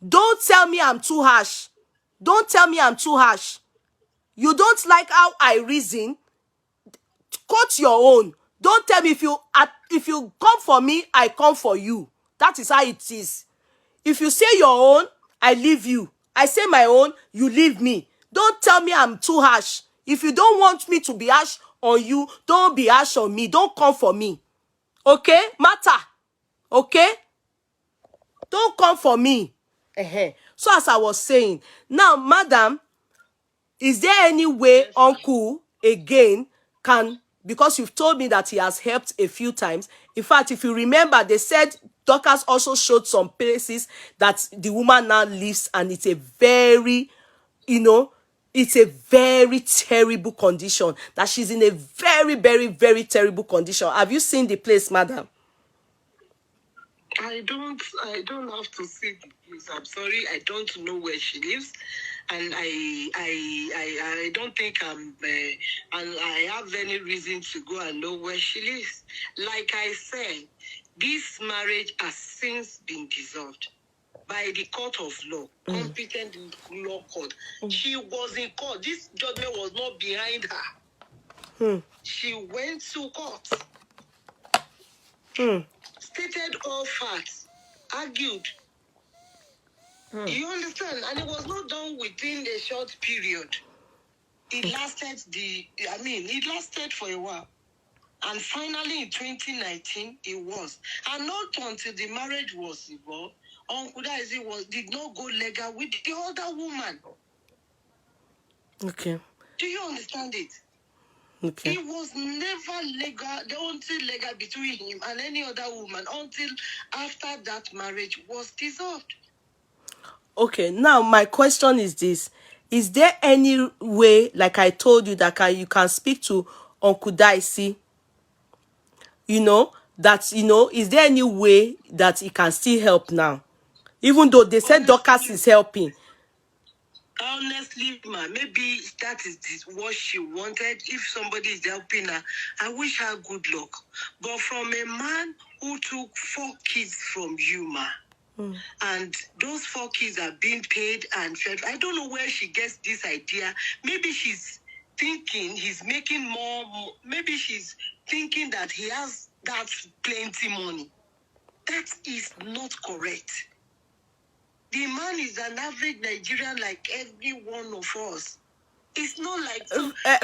Don't tell me I'm too harsh. Don't tell me I'm too harsh. You don't like how I reason? Cut your own. Don't tell me if you come for me, I come for you. That is how it is. If you say your own, I leave you. I say my own, you leave me. Don't tell me I'm too harsh. If you don't want me to be harsh on you, don't be harsh on me. Don't come for me. Okay? Matter. Okay? Don't come for me. So as I was saying, now, madam, is there any way uncle again can, because you've told me that he has helped a few times. In fact, if you remember, they said Dorcas also showed some places that the woman now lives, and it's a very, it's a very terrible condition, that she's in a very, very, very terrible condition. Have you seen the place, madam? I don't have to see the place. I'm sorry, I don't know where she lives, and I don't think and I have any reason to go and know where she lives. Like I said, this marriage has since been dissolved by the court of law, competent law court. She was in court. This judgment was not behind her. She went to court. Stated all facts, argued. You understand? And it was not done within a short period. It lasted it lasted for a while. And finally in 2019, it was. And not until the marriage was involved, Uncle Daisi did not go legal with the other woman. Okay. Do you understand it? Okay. It was never legal, the only legal between him and any other woman until after that marriage was dissolved. Okay, now my question is this. Is there any way, like I told you, that you can speak to Uncle Daisi? Is there any way that he can still help now? Even though they said Dorcas is helping. Honestly, ma, maybe that is what she wanted. If somebody is helping her, I wish her good luck. But from a man who took 4 kids from you, ma, and those 4 kids are being paid and fed, I don't know where she gets this idea. Maybe she's thinking he's making more. Maybe she's thinking that he has that plenty money. That is not correct. The man is an average Nigerian like every one of us. It's not like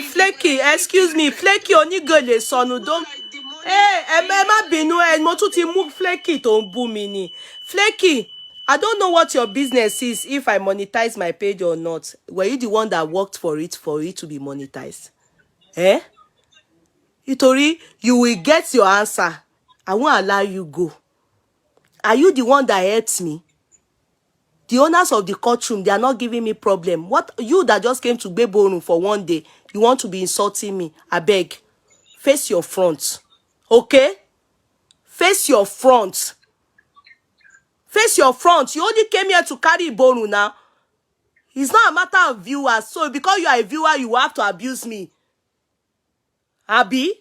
Flaky, excuse me, Flaky onigole sonu don. Má bínú, mo tún ti mú Flaky tó ń bú mi ni. Flaky, I don't know what your business is, if I monetize my page or not. Were you the one that worked for it to be monetized? Itori, you will get your answer. I won't allow you go. Are you the one that helped me? The owners of the courtroom, they are not giving me problem. What, you that just came to Gbeboru for one day, you want to be insulting me? I beg, face your front. Okay? Face your front. Face your front. You only came here to carry Iboru now. It's not a matter of viewers. So because you are a viewer, you have to abuse me. Abi?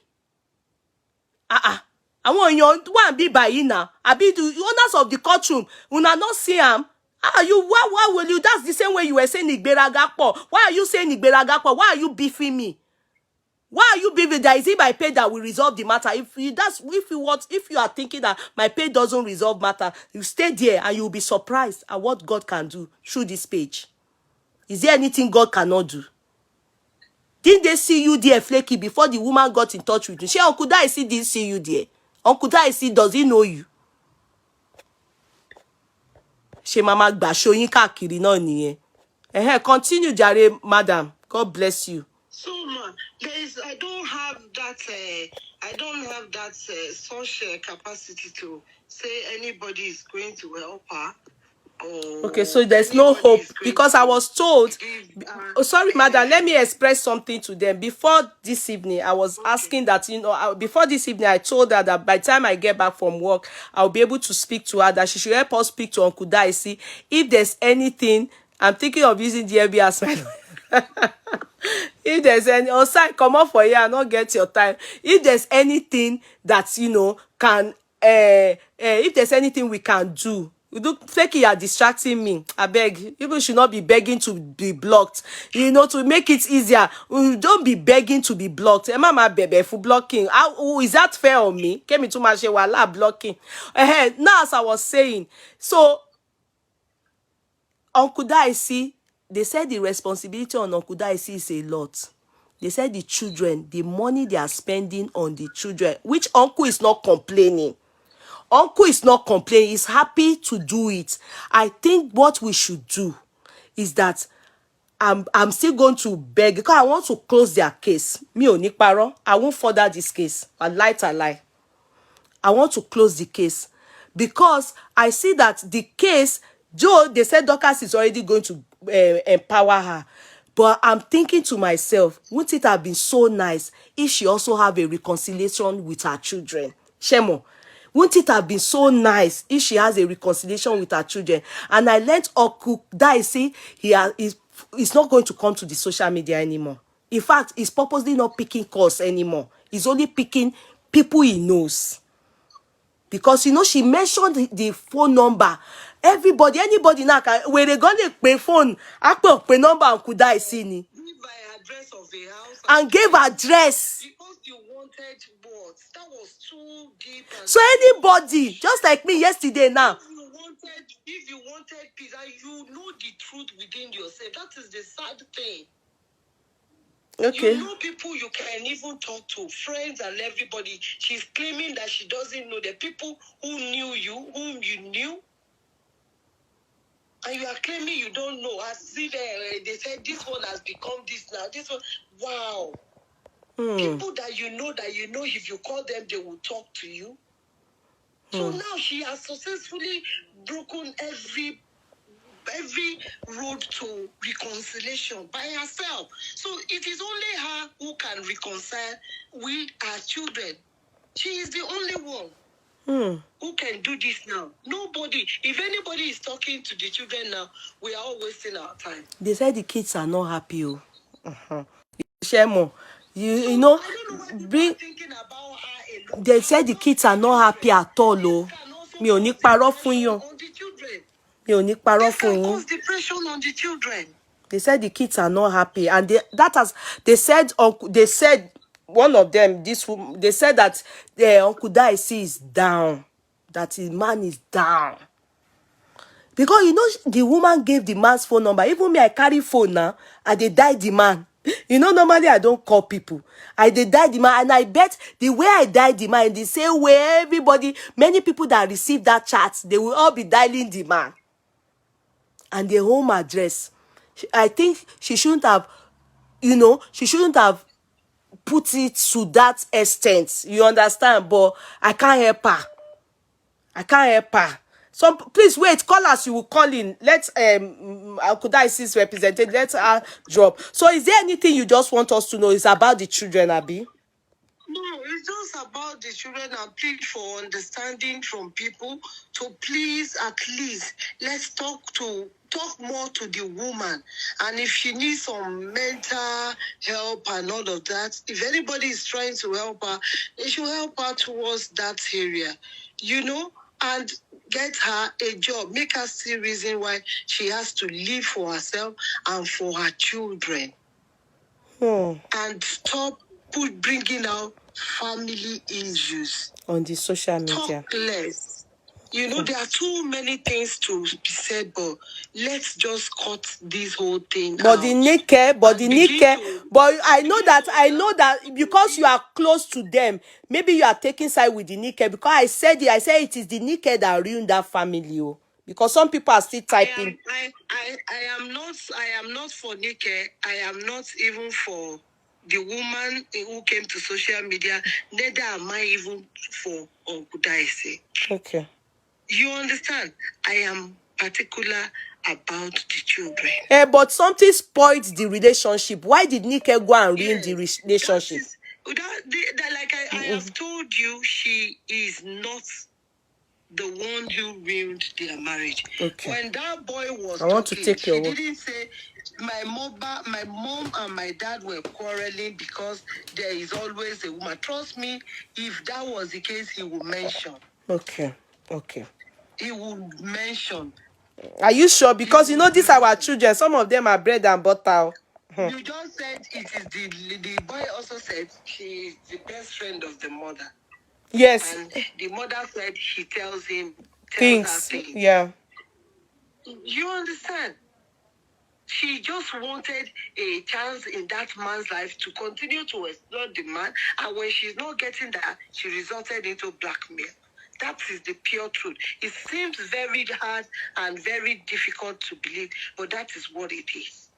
Àwọn èèyàn wà ń bí báyìí now. Abi, the owners of the courtroom, una not see am. Why will you? That's the same way you were saying Ìgbéraga pọ̀. Why are you saying Ìgbéraga pọ̀? Why are you beefing me? Why are you beefing? That is it my pay that will resolve the matter. If you are thinking that my pay doesn't resolve matter, you stay there and you'll be surprised at what God can do through this page. Is there anything God cannot do? Didn't they see you there, Flaky, before the woman got in touch with you? She, Uncle Daisi didn't see you there. Uncle Daisi, does he know you? She mama gba showing káàkiri náà nìyẹn. Continue, jare, madam. God bless you. So, ma, I don't have that such capacity to say anybody is going to help her. Okay, so there's no hope, because I was told. Oh, sorry, madam. Let me express something to them. Before this evening, I was asking that, before this evening, I told her that by the time I get back from work, I'll be able to speak to her, that she should help us speak to Uncle Daisi. If there's anything, I'm thinking of using DMB as my. If there's any, outside, come up for here and not get your time. If there's anything that, can, if there's anything we can do. You look fake, you are distracting me. I beg. People should not be begging to be blocked. To make it easier. Don't be begging to be blocked. Mama bebe for blocking. How is that fair on me? Came into my share while blocking. Now, as I was saying, so Uncle Daisi, they said the responsibility on Uncle Daisi is a lot. They said the children, the money they are spending on the children, which Uncle is not complaining. Uncle is not complaining. He's happy to do it. I think what we should do is that I'm still going to beg, because I want to close their case. Mi ò ní parọ́. I won't further this case. I lie. I want to close the case because I see that the case, Joe, they said Dorcas is already going to empower her. But I'm thinking to myself, wouldn't it have been so nice if she also have a reconciliation with her children? Shemo, wouldn't it have been so nice if she has a reconciliation with her children? And I learned Uncle Daisi, he's not going to come to the social media anymore. In fact, he's purposely not picking calls anymore. He's only picking people he knows. Because, she mentioned the phone number. Anybody now, where they gonna pay phone, I pay number Uncle Daisi ni. Give my address of the house. And gave address. Because you wanted what? That was too deep. So anybody, just like me yesterday now. If you wanted peace, and you know the truth within yourself, that is the sad thing. Okay. You know people you can even talk to, friends and everybody. She's claiming that she doesn't know the people who knew you, whom you knew. And you are claiming you don't know. As if they said this one has become this now. This one, wow. People that you know, if you call them, they will talk to you. So now she has successfully broken every road to reconciliation by herself. So it is only her who can reconcile with her children. She is the only one who can do this now. Nobody. If anybody is talking to the children now, we are all wasting our time. They said the kids are not happy. Share more. You know, thinking about her alone. They said the kids are not happy at all. Mi ò ní parọ́ fún yín. Mi ò ní parọ́ fún yín. Cause depression on the children. They said the kids are not happy, and they said one of them, they said that Uncle Daisi is down, that his man is down. Because the woman gave the man's phone number. Even me, I carry phone now, and they died the man. Normally I don't call people. They died the man, and I bet the way I died the man, the same way many people that receive that chat, they will all be dialing the man. And the home address. I think she shouldn't have, put it to that extent. You understand? But I can't help her. So please wait, call us, you will call in. Let Uncle Daisi's representative, let her drop. So is there anything you just want us to know? It's about the children, Abi? No, it's just about the children and plead for understanding from people to please at least let's talk more to the woman. And if she needs some mental help and all of that, if anybody is trying to help her, they should help her towards that area, and get her a job, make her see reason why she has to live for herself and for her children. And stop bringing out family issues on the social media. Talk less. You know, there are too many things to be said, but let's just cut this whole thing But out. the naked, but I know that because you are close to them, maybe you are taking side with the naked, because I said it is the naked that ruined that family. Oh. Because some people are still typing. I am not for naked. I am not even for the woman who came to social media. Neither am I even for Uncle Daisi. Okay. You understand? I am particular about the children. But something spoiled the relationship. Why did Nike go and ruin the relationship? Like I have told you, she is not the one who ruined their marriage. Okay. When that boy was talking, she didn't say my mom and my dad were quarreling because there is always a woman. Trust me, if that was the case, he would mention. Okay. He would mention. Are you sure? Because you know these are our children. Some of them are bread and butter. You just said it is the boy also said she is the best friend of the mother. Yes. And the mother said she tells her things. things. Yeah. You understand? She just wanted a chance in that man's life to continue to exploit the man. And when she's not getting that, she resorted into blackmail. That is the pure truth. It seems very hard and very difficult to believe, but that is what it is.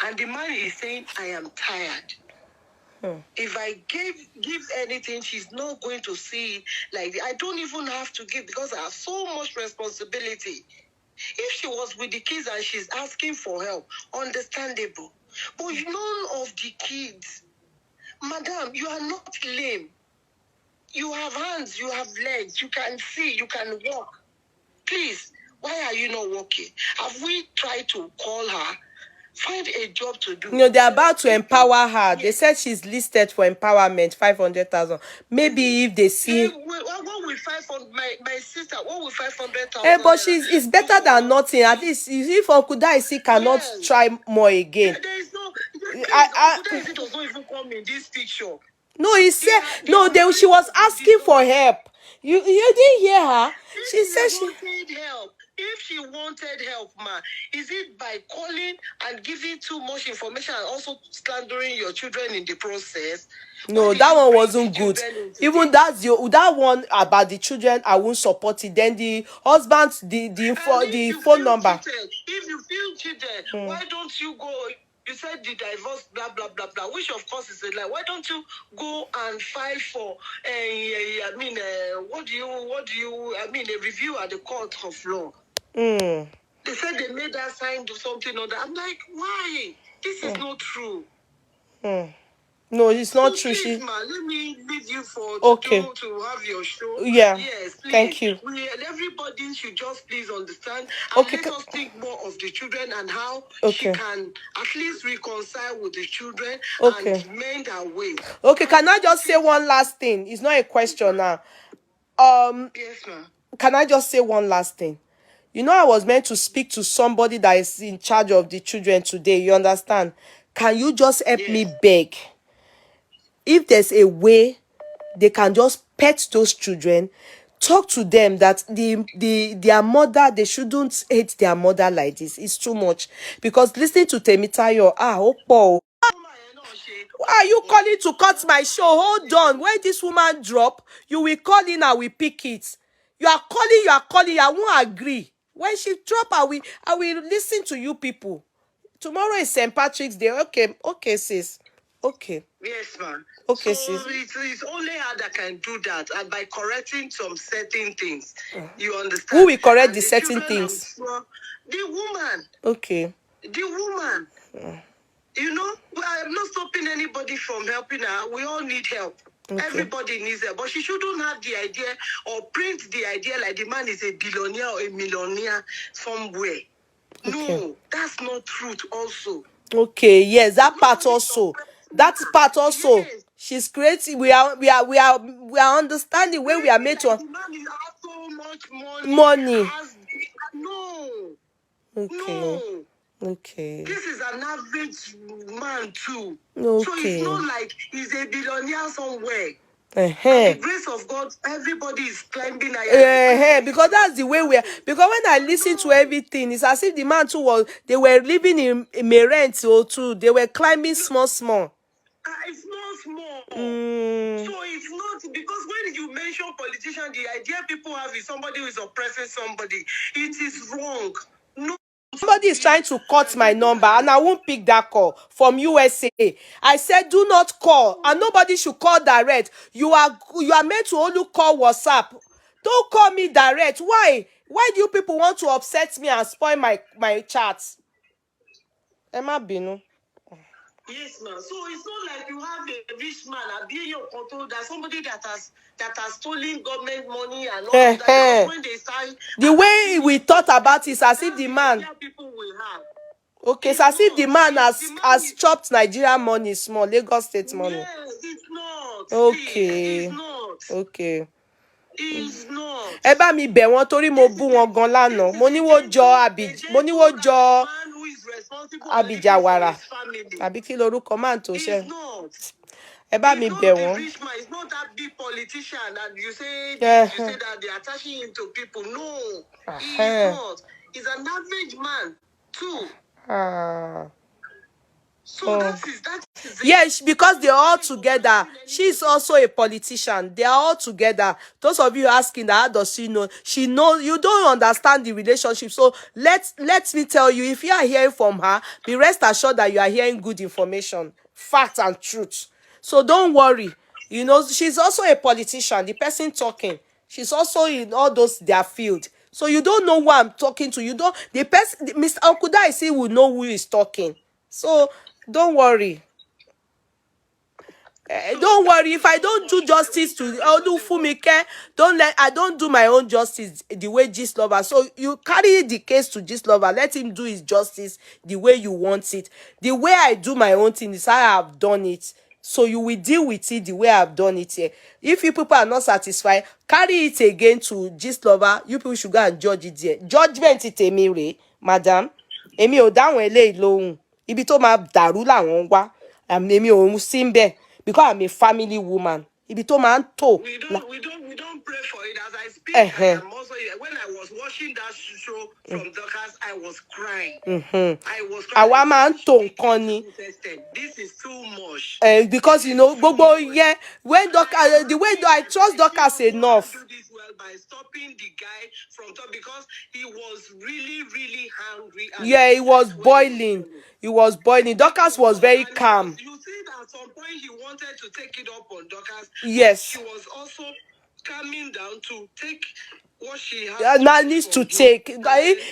And the man is saying, I am tired. If I give anything, she's not going to see it like I don't even have to give because I have so much responsibility. If she was with the kids and she's asking for help, understandable. But none of the kids, madam, you are not lame. You have hands, you have legs, you can see, you can walk. Please, why are you not working? Have we tried to call her? Find a job to do. No, they're about to empower her. Yes. They said she's listed for empowerment, 500,000. Maybe if they see. What with 500? My sister, what with 500,000? But it's better than nothing. At least if Uncle Daisi cannot try more again. There is no. Uncle Daisi does not even come in this picture. No, he said she was asking for help. You didn't hear her. She said she wanted help. If she wanted help, ma, is it by calling and giving too much information and also slandering your children in the process? No, that one wasn't good. Even that one about the children, I won't support it. Then the husband, the phone number. If you feel cheated, why don't you go? You said the divorce, blah blah blah blah. Which of course is a lie. Why don't you go and file for? What do you? A review at the court of law. They said they made her sign to something or that. I'm like, why? This is not true. No, it's not true. Please, let me leave you for to have your show. Yeah. Yes, please. Thank you. Everybody should just please understand and let us think more of the children and how she can at least reconcile with the children and mend her way. Okay, can I just say one last thing? It's not a question now. Yes, ma'am. Can I just say one last thing? You know, I was meant to speak to somebody that is in charge of the children today. You understand? Can you just help me beg? If there's a way they can just pet those children, talk to them that their mother, they shouldn't hate their mother like this. It's too much. Because listening to Temitayo, why are you calling to cut my show? Hold on. When this woman drop, you will call in and we pick it. You are calling, I won't agree. When she drop, I will listen to you people. Tomorrow is St. Patrick's Day. Okay, sis. Okay. Yes, ma'am. Okay, so sis. It's only her that can do that, and by correcting some certain things, you understand. Who will correct the certain things? Sure, the woman. Okay. The woman. You know, I'm not stopping anybody from helping her. We all need help. Everybody needs help. But she shouldn't have the idea or print the idea like the man is a billionaire or a millionaire somewhere. No, that's not truth also. Okay, yes, that part also. That part also. Yes. She's creating. We are understanding where we are made to. The man is so much money. No. Okay. No. Okay. This is an average man too. Okay. So it's not like he's a billionaire somewhere. By the grace of God, everybody is climbing higher. Because that's the way we are. Because when I listen to everything, it's as if the man too was, they were living in Merent or too. They were climbing small. It's not small. So it's not, because when you mention politician, the idea people have is somebody who is oppressing somebody. It is wrong. No. Somebody is trying to cut my number and I won't pick that call from USA. I said do not call and nobody should call direct. You are meant to only call WhatsApp. Don't call me direct. Why? Why do you people want to upset me and spoil my chats? Emma Binu. Yes, ma'am. So it's not like you have a rich man and be in your control. There's somebody that has stolen government money and all of that. When they start, the way we thought about it is as if the man. People will have. Okay, it's as if the man has chopped Nigerian money small, Lagos State money. Yes, it's not. Okay. It's not. Okay. It's not. Ẹ bá mi bẹ̀ wọ́n torí mo bú wọn gan lánàá. Mo ní wọ́n jọ Abijawara. Àbí kí lorúkọ máa ń tó ṣe. Ẹ bá mi bẹ̀ wọ́n. It's not that big politician and you say that they're attaching him to people. No, he's not. He's an average man too. So that is it. Yes, because they're all together. She's also a politician. They are all together. Those of you asking that, how does she know? She knows. You don't understand the relationship. So let me tell you, if you are hearing from her, be rest assured that you are hearing good information, fact and truth. So don't worry. You know, she's also a politician. The person talking, she's also in all those their field. So you don't know who I'm talking to. You don't. The person, Mr. Daisi will know who is talking. So don't worry. Don't worry if I don't do justice to Fumike. I don't do my own justice the way Gist Lover. So you carry the case to Gist Lover. Let him do his justice the way you want it. The way I do my own thing is how I have done it. So you will deal with it the way I've done it here. If you people are not satisfied, carry it again to Gist Lover. You people should go and judge it there. Judgment it emi madam. Emi ò dáhùn eléyìí lóhùn. Ibi tó máa dàrú làwọn wá. Èmi ò sí ńbẹ̀ because I'm a family woman. Ibi tó máa ń tò. We don't pray for it. As I speak, I am also, when I was watching that show from Dorcas, I was crying. I was crying. Àwa máa ń tò nǹkan ni. This is too much. Because you know, gbogbo when Dorcas, the way I trust Dorcas enough. Do this well by stopping the guy from talk because he was really hungry. Yeah, he was boiling. He was boiling. Dorcas was very calm. You see that at some point he wanted to take it up on Dorcas. Yes. She was also calming down to take what she has. Now needs to take.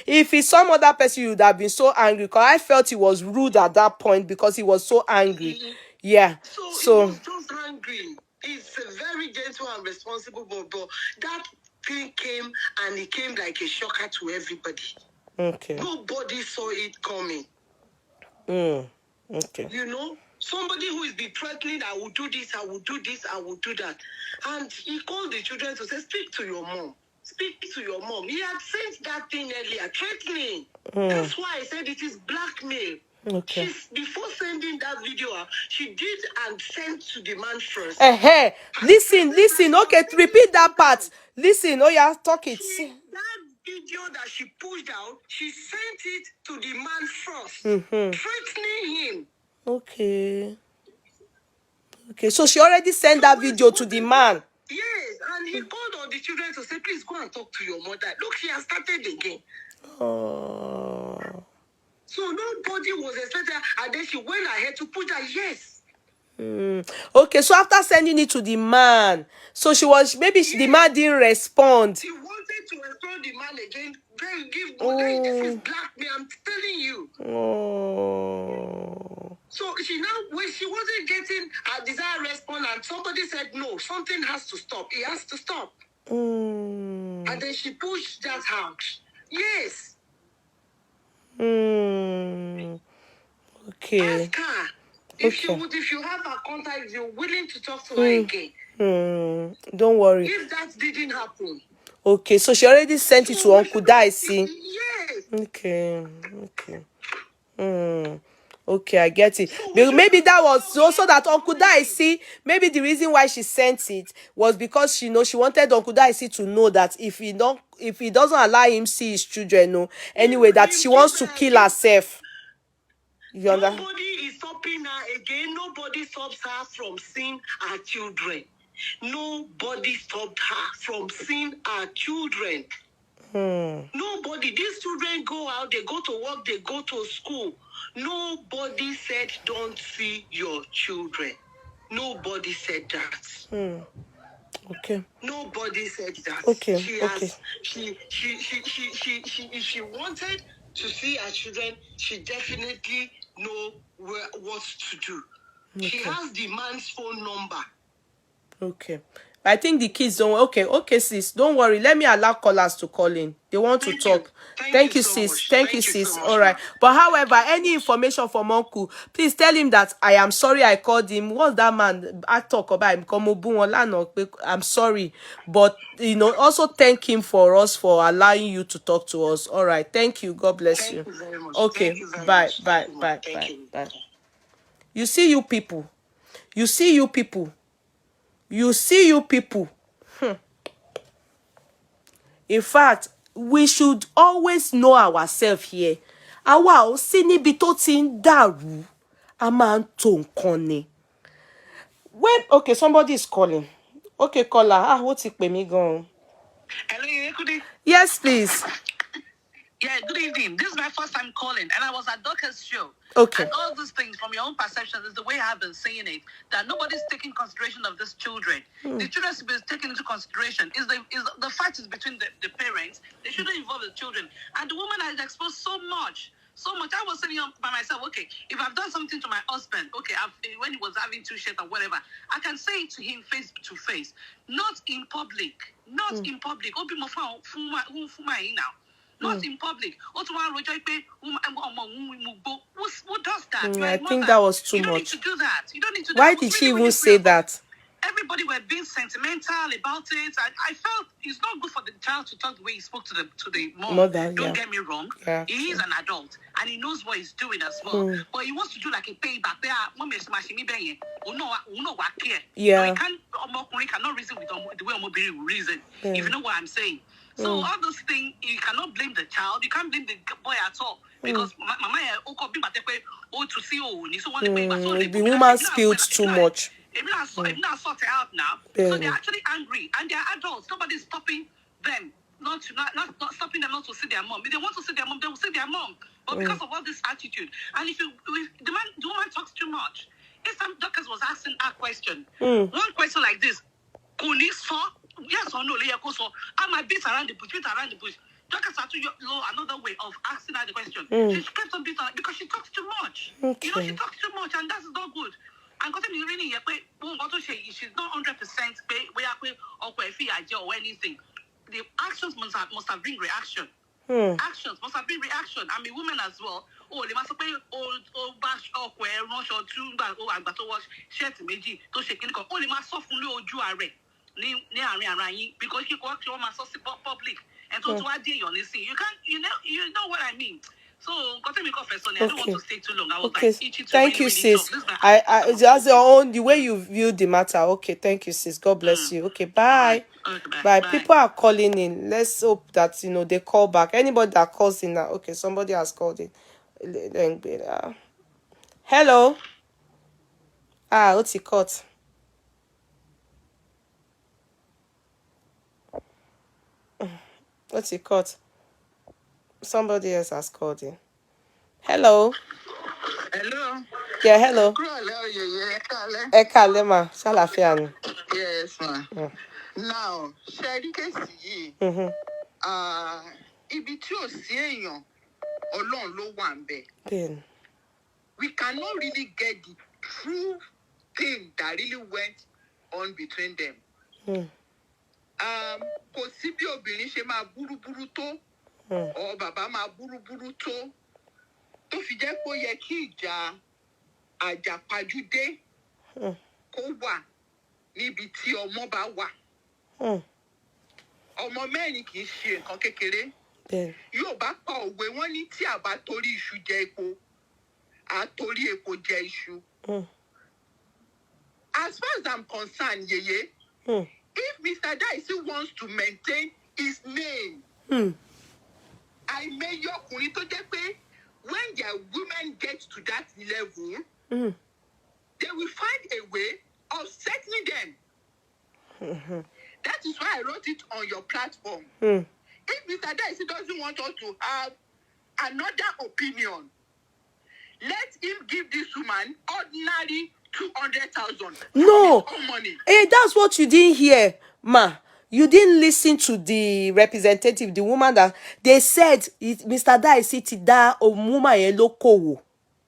If it's some other person, you would have been so angry. Because I felt he was rude at that point because he was so angry. Yeah. So he was just angry. He's very gentle and responsible, but that thing came and it came like a shocker to everybody. Okay. Nobody saw it coming. Okay. You know, somebody who is be threatening, I will do this, I will do this, I will do that. And he called the children to say, speak to your mom. Speak to your mom. He had sent that thing earlier, threatening. That's why I said it is blackmail. Okay. Before sending that video, she did and sent to the man first. Listen. Okay, repeat that part. Listen, yeah, talk it. That video that she pushed out, she sent it to the man first, threatening him. Okay, so she already sent that video to the man. Yes, and he called on the children to say, please go and talk to your mother. Look, she has started again. So nobody was expecting, and then she went ahead to put that, yes. Okay, so after sending it to the man, so the man didn't respond. She wanted to respond the man again. This is blackmail, I'm telling you. So when she wasn't getting a desired response, and somebody said no, something has to stop. It has to stop. And then she pushed that out. Yes. Okay. Ask her. If you have a contact, you're willing to talk to her again. Don't worry. If that didn't happen. Okay, so she already sent it to Uncle Daisi. Yes. Okay. Okay, I get it. Maybe that was also that Uncle Daisi, maybe the reason why she sent it was because she wanted Uncle Daisi to know that if he doesn't allow him see his children, no, anyway, that she wants to kill herself. You understand? Nobody is stopping her again. Nobody stops her from seeing her children. Nobody stopped her from seeing her children. Nobody. These children go out, they go to work, they go to school. Nobody said don't see your children. Nobody said that. Okay. Nobody said that. Okay. If she wanted to see her children, she definitely know what to do. Okay. She has the man's phone number. Okay. I think the kids don't. Okay, sis. Don't worry. Let me allow callers to call in. They want to talk. Thank you, sis. Thank you, sis. All right. But however, any information from Uncle, please tell him that I am sorry I called him. What's that man? I talk about him. I'm sorry. But, also thank him for allowing you to talk to us. All right. Thank you. God bless you. Thank you very much. Okay. Bye. You see you people. You see you people. In fact, we should always know ourselves here. Àwa ò sí níbi tó ti ń dàrú, a máa ń tò nǹkan ni. Okay, somebody is calling. Okay, caller. Ó ti pè mí gan. Hello, Yeye Kudi. Yes, please. Yeah, good evening. This is my first time calling, and I was at Docker's show. Okay. And all these things, from your own perception, is the way I have been saying it, that nobody's taking consideration of these children. The children should be taken into consideration. The fight is between the parents. They shouldn't involve the children. And the woman has exposed so much. I was sitting by myself, okay, if I've done something to my husband, okay, when he was having two shit or whatever, I can say it to him face to face, not in public. Not in public. Not in public. Who does that? I think that was too much. You don't need to do that. You don't need to do Why that. did she even say that? Everybody were being sentimental about it. I felt it's not good for the child to talk the way he spoke to the mom. Mother, don't get me wrong. Yeah, he is an adult and he knows what he's doing as well. But he wants to do like a payback. Yeah. He cannot reason with the way Omobiri will reason. If you know what I'm saying. So all those things, you cannot blame the child. You can't blame the boy at all. Because mama to see the woman spilled too much. If not sort it out now. So they're actually angry and they're adults. Nobody's stopping them. Not stopping them not to see their mom. If they want to see their mom, they will see their mom. But because of all this attitude, and if the woman talks too much, if some doctors was asking a question, one question like this, yes or no, I might beat around the bush. Doctors had to know another way of asking her the question. She kept on beating her because she talks too much. Okay. She talks too much, and that's not good. And because she's not 100% or anything. The actions must have been reaction. Actions must have been reaction. I mean, women as well. They must have been bash or rush or two and to wash shirt meji to shake in. They must soften oju because you go to public and to you know what I mean. So, I don't want to stay too long. I was like, thank you, sis. That's your own, the way you view the matter. Okay, thank you, sis. God bless you. Okay, bye. Bye. People are calling in. Let's hope that, they call back. Anybody that calls in now. Okay, somebody has called in. Hello. What's it called? What's it called? Somebody else has called in. Hello. Hello. Yeah, hello. Ekale ma, ṣàlàáfíà ni. Yes, ma. Now, Sherry Kesi, ibi tí ò sí èèyàn, Ọlọ́run ló wà ńbẹ̀. We cannot really get the true thing that really went on between them. Kò sí bí obìnrin ṣe máa búrúbúrú tó, or bàbá máa búrúbúrú tó fi jẹ́ kó yẹ kí ìjà àjàpájúdé kó wà níbi tí ọmọ bá wà. Ọmọ mẹ́rin kì í ṣe nǹkan kékeré. Yóò bá pa òwe wọ́n ní tí a bá torí iṣu jẹ epo, àtòrí epo jẹ iṣu. As far as I'm concerned, Yeye, if Mr. Daisi wants to maintain his name, I may ọkùnrin tó jẹ́ pé when their women get to that level, they will find a way of settling them. That is why I wrote it on your platform. If Mr. Daisi doesn't want us to have another opinion, let him give this woman ordinary 200,000. No. Money. Hey, that's what you didn't hear, ma. You didn't listen to the representative, the woman that they said Mr. Daisi ti dá woman yẹn lókòwò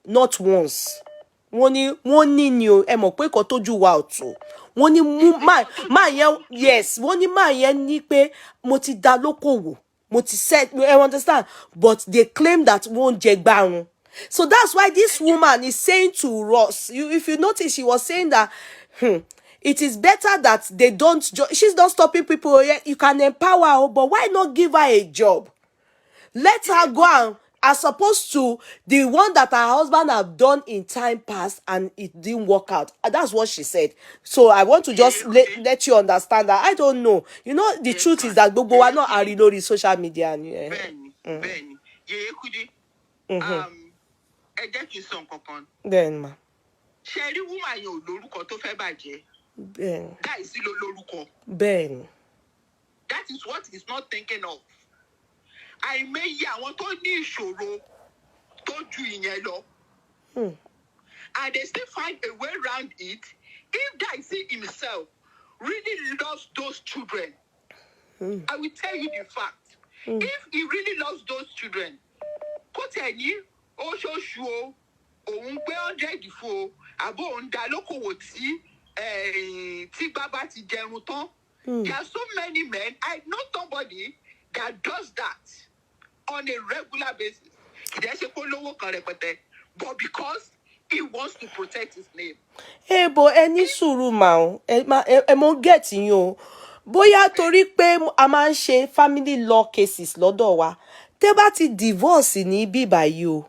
not once. Wọ́n ní ni o, ẹ mọ̀ pé kò tójú wa ọ̀tún. Wọ́n ní ma yẹn, yes, wọ́n ní ma yẹn ní pé mo ti dá lókòwò. Mo ti said, I understand, but they claim that wọ́n jẹ gbárùn. So that's why this woman is saying to us, if you notice, she was saying that it is better that they don't, she's not stopping people. You can empower her, but why not give her a job? Let her go and, as opposed to the one that her husband have done in time past and it didn't work out. That's what she said. So I want to just let you understand that. I don't know. You know, the truth is that gbogbo wa náà ari lórí social media. Bẹ́ẹ̀ni. Yeye Kudi. Ẹ jẹ́ kí n sọ nǹkan kan. Bẹ́ẹ̀ni ma. Ṣé rí woman yẹn ò lórúkọ tó fẹ́ bàjẹ́? Bẹ́ẹ̀ni. Daisi ló lórúkọ. Bẹ́ẹ̀ni. That is what he's not thinking of. Àìmọye àwọn tó ní ìṣòro tó ju ìyẹn lọ. And they still find a way around it. If Daisi himself really loves those children, I will tell you the fact. If he really loves those children, kó tẹ̀ ní oṣooṣù o, òun gbé 100 fún o, àbó òun dá lókòwò tí bàbá ti jẹun tán. There are so many men. I know somebody that does that on a regular basis. But because he wants to protect his name. Hey, but any sùúrù ma, ẹ mo get yín o. Bóyá torí pé a máa ń ṣe family law cases lọ́dọ̀ wa. Tẹ́ bá ti divorce ní bí báyìí o.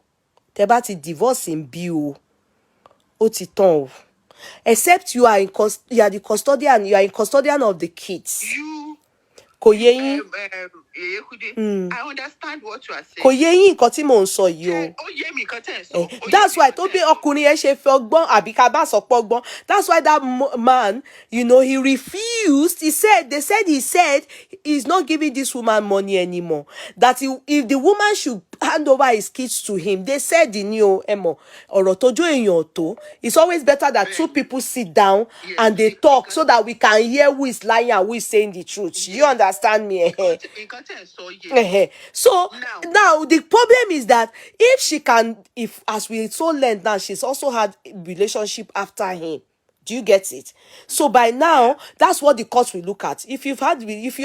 Tẹ́ bá ti divorce in bí o. Ó ti tán o. Except you are the custodian, you are in custodian of the kids. Kò yé yín. Yeye Kudi, I understand what you are saying. Kò yé yín nǹkan tí mò ń sọ yìí o. Ó yé mi nǹkan tẹ́ ẹ sọ. That's why tó bí ọkùnrin yẹn ṣe fẹ́ ọgbọ́n àbí ká bá sọ pé ọgbọ́n. That's why that man, you know, he refused. He said he's not giving this woman money anymore. That if the woman should hand over his kids to him, they said in you, Emo, ọ̀rọ̀ tójú èèyàn tó. It's always better that two people sit down and they talk so that we can hear who is lying and who is saying the truth. You understand me? So now the problem is that if as we so learned now, she's also had a relationship after him. Do you get it? So by now, that's what the court will look at. If you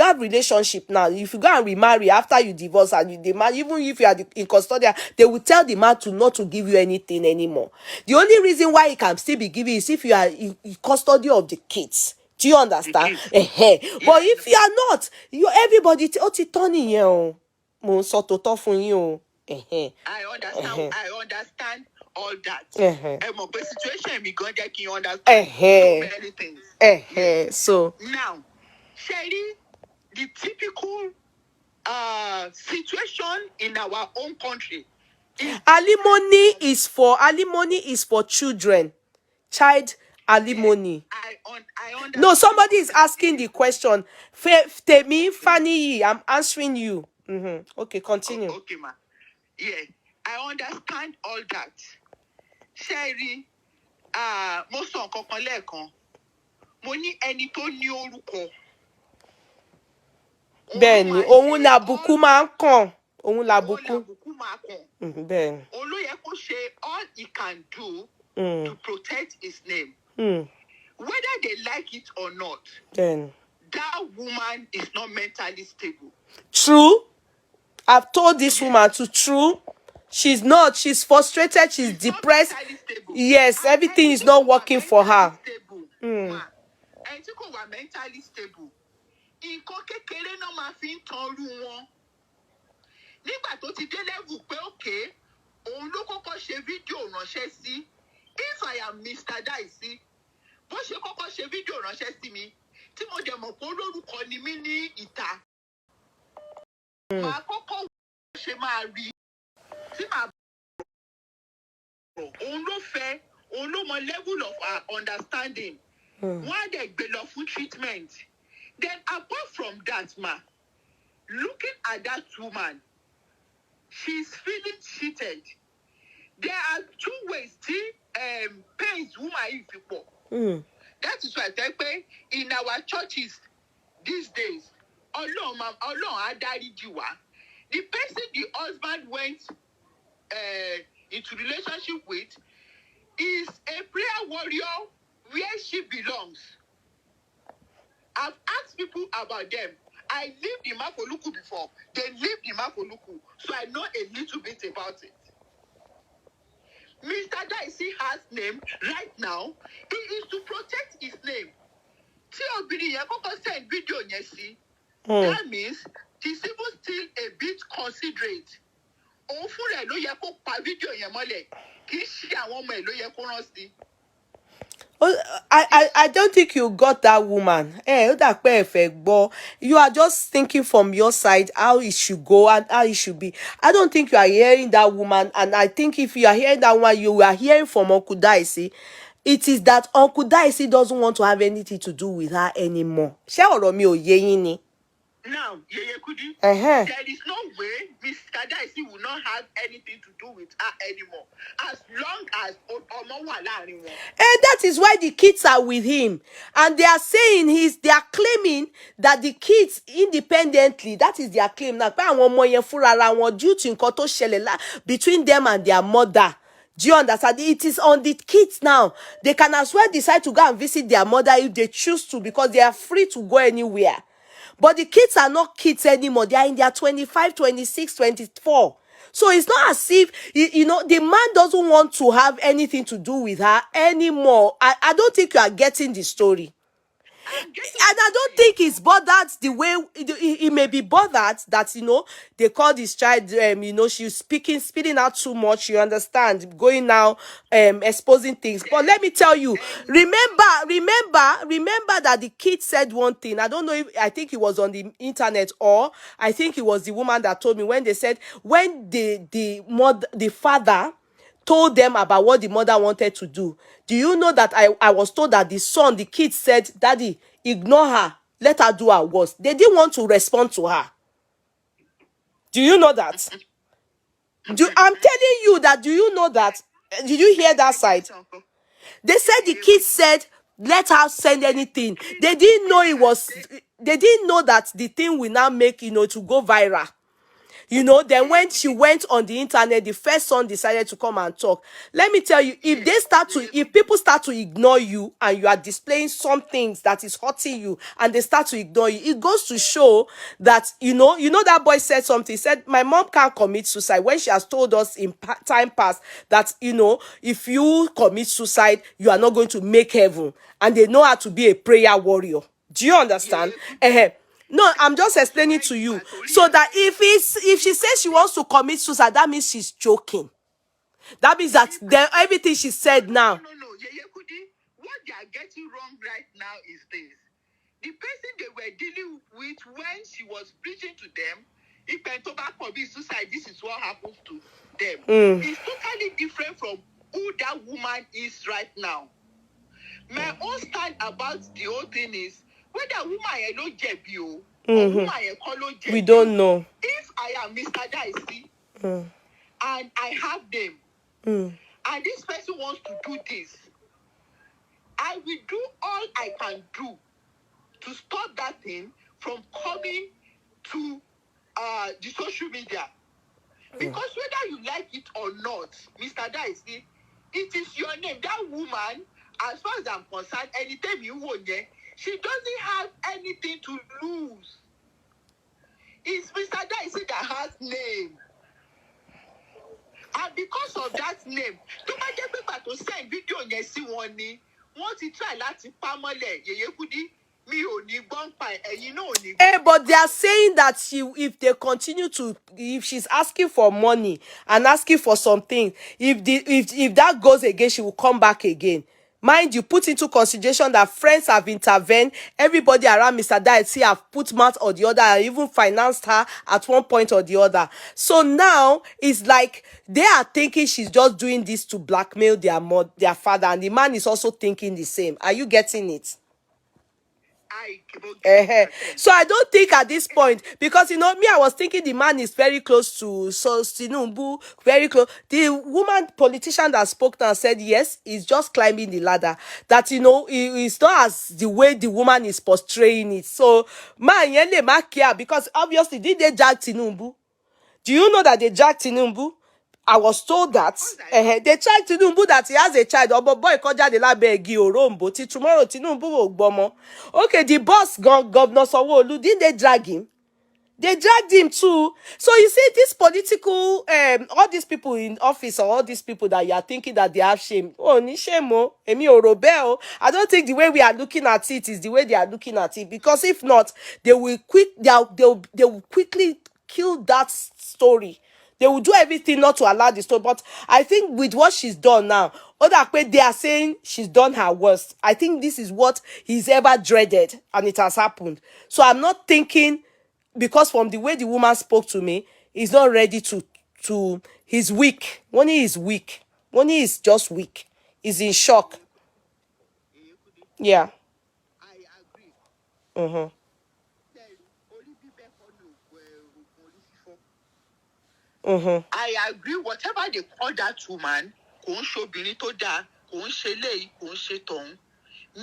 have relationship now, if you go and remarry after you divorce and the man, even if you are in custodian, they will tell the man not to give you anything anymore. The only reason why he can still be giving is if you are in custody of the kids. Do you understand? But if you are not, everybody turning you. I understand all that. Situation me going to understand so many things. So now, Sherry, the typical situation in our own country. Alimony is for children. Child alimony. I understand. No, somebody is asking the question. Temi, Fanny, I'm answering you. Okay, continue. Okay, ma. Yeah, I understand all that. Sherry, mo sọ nǹkan kan lẹ́ẹ̀kan. Mo ní ẹni tó ní orúkọ. Bẹ́ẹ̀ni, òun làbùkù máa ń kàn. Òun làbùkù máa kàn. Bẹ́ẹ̀ni. Òun ló yẹ kó ṣe all he can do to protect his name. Whether they like it or not, then that woman is not mentally stable. True. I've told this woman to true. She's not. She's frustrated. She's depressed. Yes, everything is not working for her. And she was mentally stable. Nǹkan kékeré náà máa fi ń tanrú wọn. Nígbà tó ti dé level pé okay, òun ló kọ́kọ́ ṣe fídíò ránṣẹ́ sí. If I am Mr Daisi, bó ṣe kọ́kọ́ ṣe fídíò ránṣẹ́ sí mi tí mo dẹ̀ mọ̀ pé olórúkọ ni mí ní ìta. Màá kọ́kọ́ ṣe máa rí tí màá bọ̀. Òun ló fẹ́, òun ló mọ level of our understanding. Wọ́n á dẹ̀ gbé lọ fún treatment. Then apart from that, looking at that woman, she's feeling cheated. There are two ways pains woman if people. That is why I say in our churches these days, Ọlọ́run á dáríjì wá. The person the husband went into relationship with is a prayer warrior where she belongs. I've asked people about them. I lived in Mafoluku before. They lived in Mafoluku, so I know a little bit about it. Mr. Daisi has name right now. He is to protect his name. Tí obìnrin yẹn kọ́kọ́ send video yẹn sí. That means he's even still a bit considerate. Òun fúnra ẹ̀ ló yẹ kó pa video yẹn mọ́lẹ̀. Kì í ṣe àwọn ọmọ ẹ̀ ló yẹ kó rán sí. I don't think you got that woman. You are just thinking from your side how it should go and how it should be. I don't think you are hearing that woman. And I think if you are hearing that one, you are hearing from Uncle Daisi. It is that Uncle Daisi doesn't want to have anything to do with her anymore. Now, Yeye Kudi, there is no way Mr. Daisi will not have anything to do with her anymore, as long as Omo wà láàrin wọn. And that is why the kids are with him. And they are saying they are claiming that the kids independently, that is their claim. Now, due to nǹkan tó ṣẹlẹ̀ between them and their mother. Do you understand? It is on the kids now. They can as well decide to go and visit their mother if they choose to, because they are free to go anywhere. But the kids are not kids anymore. They are in their 25, 26, 24. So it's not as if, the man doesn't want to have anything to do with her anymore. I don't think you are getting the story. And I don't think he's bothered the way he may be bothered that they call this child she's spitting out too much, you understand, going now exposing things. But let me tell you, remember that the kid said one thing. I don't know if I think it was on the internet, or I think it was the woman that told me, when they said when the father told them about what the mother wanted to do. Do you know that I was told that the kid said, Daddy, ignore her. Let her do her worst. They didn't want to respond to her. Do you know that? I'm telling you that. Do you know that? Did you hear that side? They said the kid said, let her send anything. They didn't know they didn't know that the thing will now make, to go viral. Then when she went on the internet, the first son decided to come and talk. Let me tell you, if people start to ignore you and you are displaying some things that is hurting you and they start to ignore you, it goes to show that, that boy said something. He said, my mom can't commit suicide, when she has told us in time past that, if you commit suicide, you are not going to make heaven. And they know how to be a prayer warrior. Do you understand? No, I'm just explaining to you. So that if she says she wants to commit suicide, that means she's joking. That means that everything she said now. No. Yeye Kudi, what they are getting wrong right now is this. The person they were dealing with when she was preaching to them, if they talk about commit suicide, this is what happens to them. It's totally different from who that woman is right now. My own stand about the whole thing is, whether woman no jẹ̀bi o, or woman kọ́ ló jẹ̀bi. We don't know. If I am Mr. Daisi and I have them, and this person wants to do this, I will do all I can do to stop that thing from coming to the social media. Because whether you like it or not, Mr. Daisi, it is your name. That woman, as far as I'm concerned, anytime you want it, she doesn't have anything to lose. It's Mr. Daisi that has name. And because of that name, tó bá jẹ́ pé pàtó send video yẹn sí wọn ni, wọ́n ti try láti pa mọ́lẹ̀. Yeye Kudi, But they are saying that if they continue to, if she's asking for money and asking for something, if that goes again, she will come back again. Mind you, put into consideration that friends have intervened, everybody around Mr. Daisi have put mouth or the other and even financed her at one point or the other. So now it's like they are thinking she's just doing this to blackmail their father, and the man is also thinking the same. Are you getting it? So I don't think at this point, because me, I was thinking the man is very close to Tinubu, very close. The woman politician that spoke now said yes, he's just climbing the ladder. That it's not as the way the woman is portraying it. So man, yele ma care, because obviously did they drag Tinubu? Do you know that they dragged Tinubu? I was told that they tried Tinubu that he has a child. Oh, boy, the labegi orombo. Till tomorrow, Tinubu will gbomo. Okay, the boss, Governor Sanwo-Olu, didn't they drag him? They dragged him too. So you see, this political, all these people in office, or all these people that you are thinking that they have shame. Oh, ni shame, oh, emi orobeo. I don't think the way we are looking at it is the way they are looking at it. Because if not, they will quickly kill that story. They will do everything not to allow the story. But I think with what she's done now, they are saying she's done her worst. I think this is what he's ever dreaded, and it has happened. So I'm not thinking, because from the way the woman spoke to me, he's not ready he's weak. Money is weak. Money is just weak. He's in shock. Yeah. Mm-hmm. Mm-hmm. I agree. Whatever they call that woman,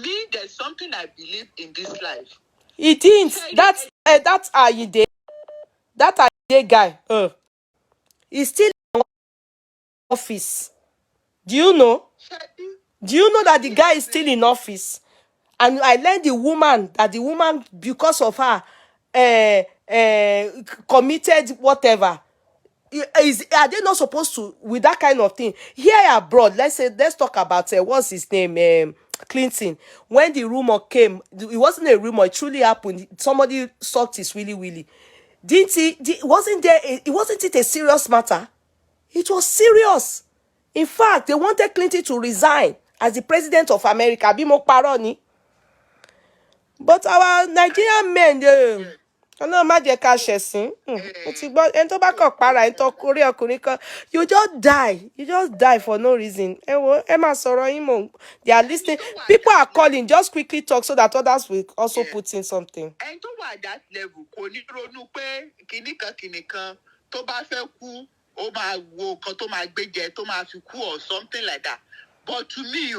me, there's something I believe in this life. He didn't. That's Aide. That Aide guy. He's still in office. Do you know? Do you know that the guy is still in office? And I learned that the woman, because of her, committed whatever. Are they not supposed to, with that kind of thing here abroad? Let's talk about what's his name, Clinton. When the rumor came, it wasn't a rumor, it truly happened. Somebody sucked his willy. Didn't he? Wasn't it a serious matter? It was serious. In fact, they wanted Clinton to resign as the president of America. Bimo Paroni. But our Nigerian men, Ọlọ́run má jẹ́ ká ṣẹ̀sín. Mo ti gbọ́, ẹni tó bá kàn para, ẹni tó kórè ọkùnrin kan, you just die for no reason. Ẹ wo, ẹ máa sọ̀rọ̀ yín mọ́. They are listening. People are calling. Just quickly talk so that others will also put in something. Ẹni tó wà that level kò ní ronú pé kìnìkan tó bá fẹ́ kú, ó máa wo nǹkan tó máa gbé jẹ tó máa fi kú or something like that. But to me,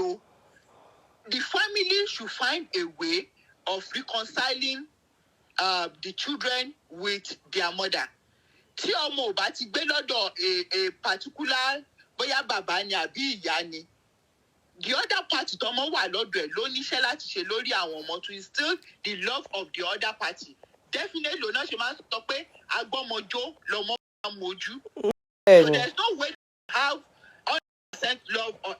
the family should find a way of reconciling the children with their mother. Tí ọmọ ò bá ti gbé lọ́dọ̀ a particular bóyá bàbá ni àbí ìyá ni, the other party tọ́mọ wà lọ́dọ̀ ẹ̀ ló níṣẹ́ láti ṣe lórí àwọn ọmọ to instill the love of the other party. Definitely lọ́nà ṣe máa sọ pé agbọ́mọjó lọ́mọ máa mojú. So there's no way to have 100% love or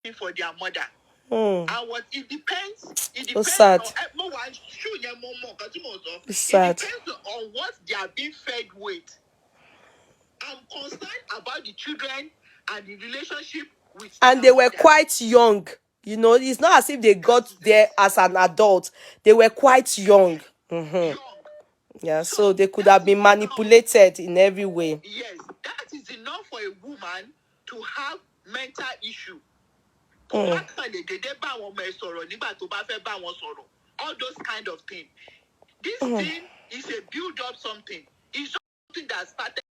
anything for their mother. And it depends. It depends sad. It depends on what they are being fed with. I'm concerned about the children and the relationship with. And they were quite young. It's not as if they got there as an adult. They were quite young. Mm-hmm. Yeah, so they could have been manipulated in every way. Yes, that is enough for a woman to have mental issue. All those kind of things. This thing is a build up something. It's not something that started.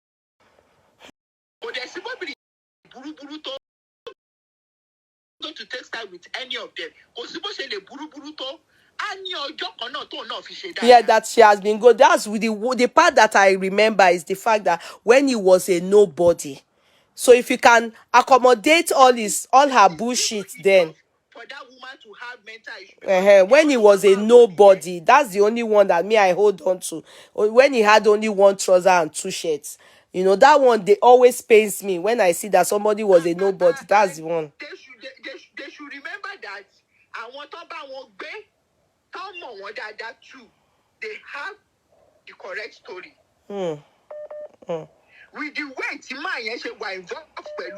But there's probably going to take time with any of them. Yeah, that she has been good. That's with the part that I remember is the fact that when he was a nobody. So if you can accommodate all her bullshit, then for that woman to have mental issues. When he was a nobody, that's the only one that I hold on to. When he had only one trouser and two shirts, that one, they always pains me when I see that somebody was a nobody. That's the one. They should remember that I want to buy one bay. Someone want that too. They have the correct story. With the way Tima Yeshe were involved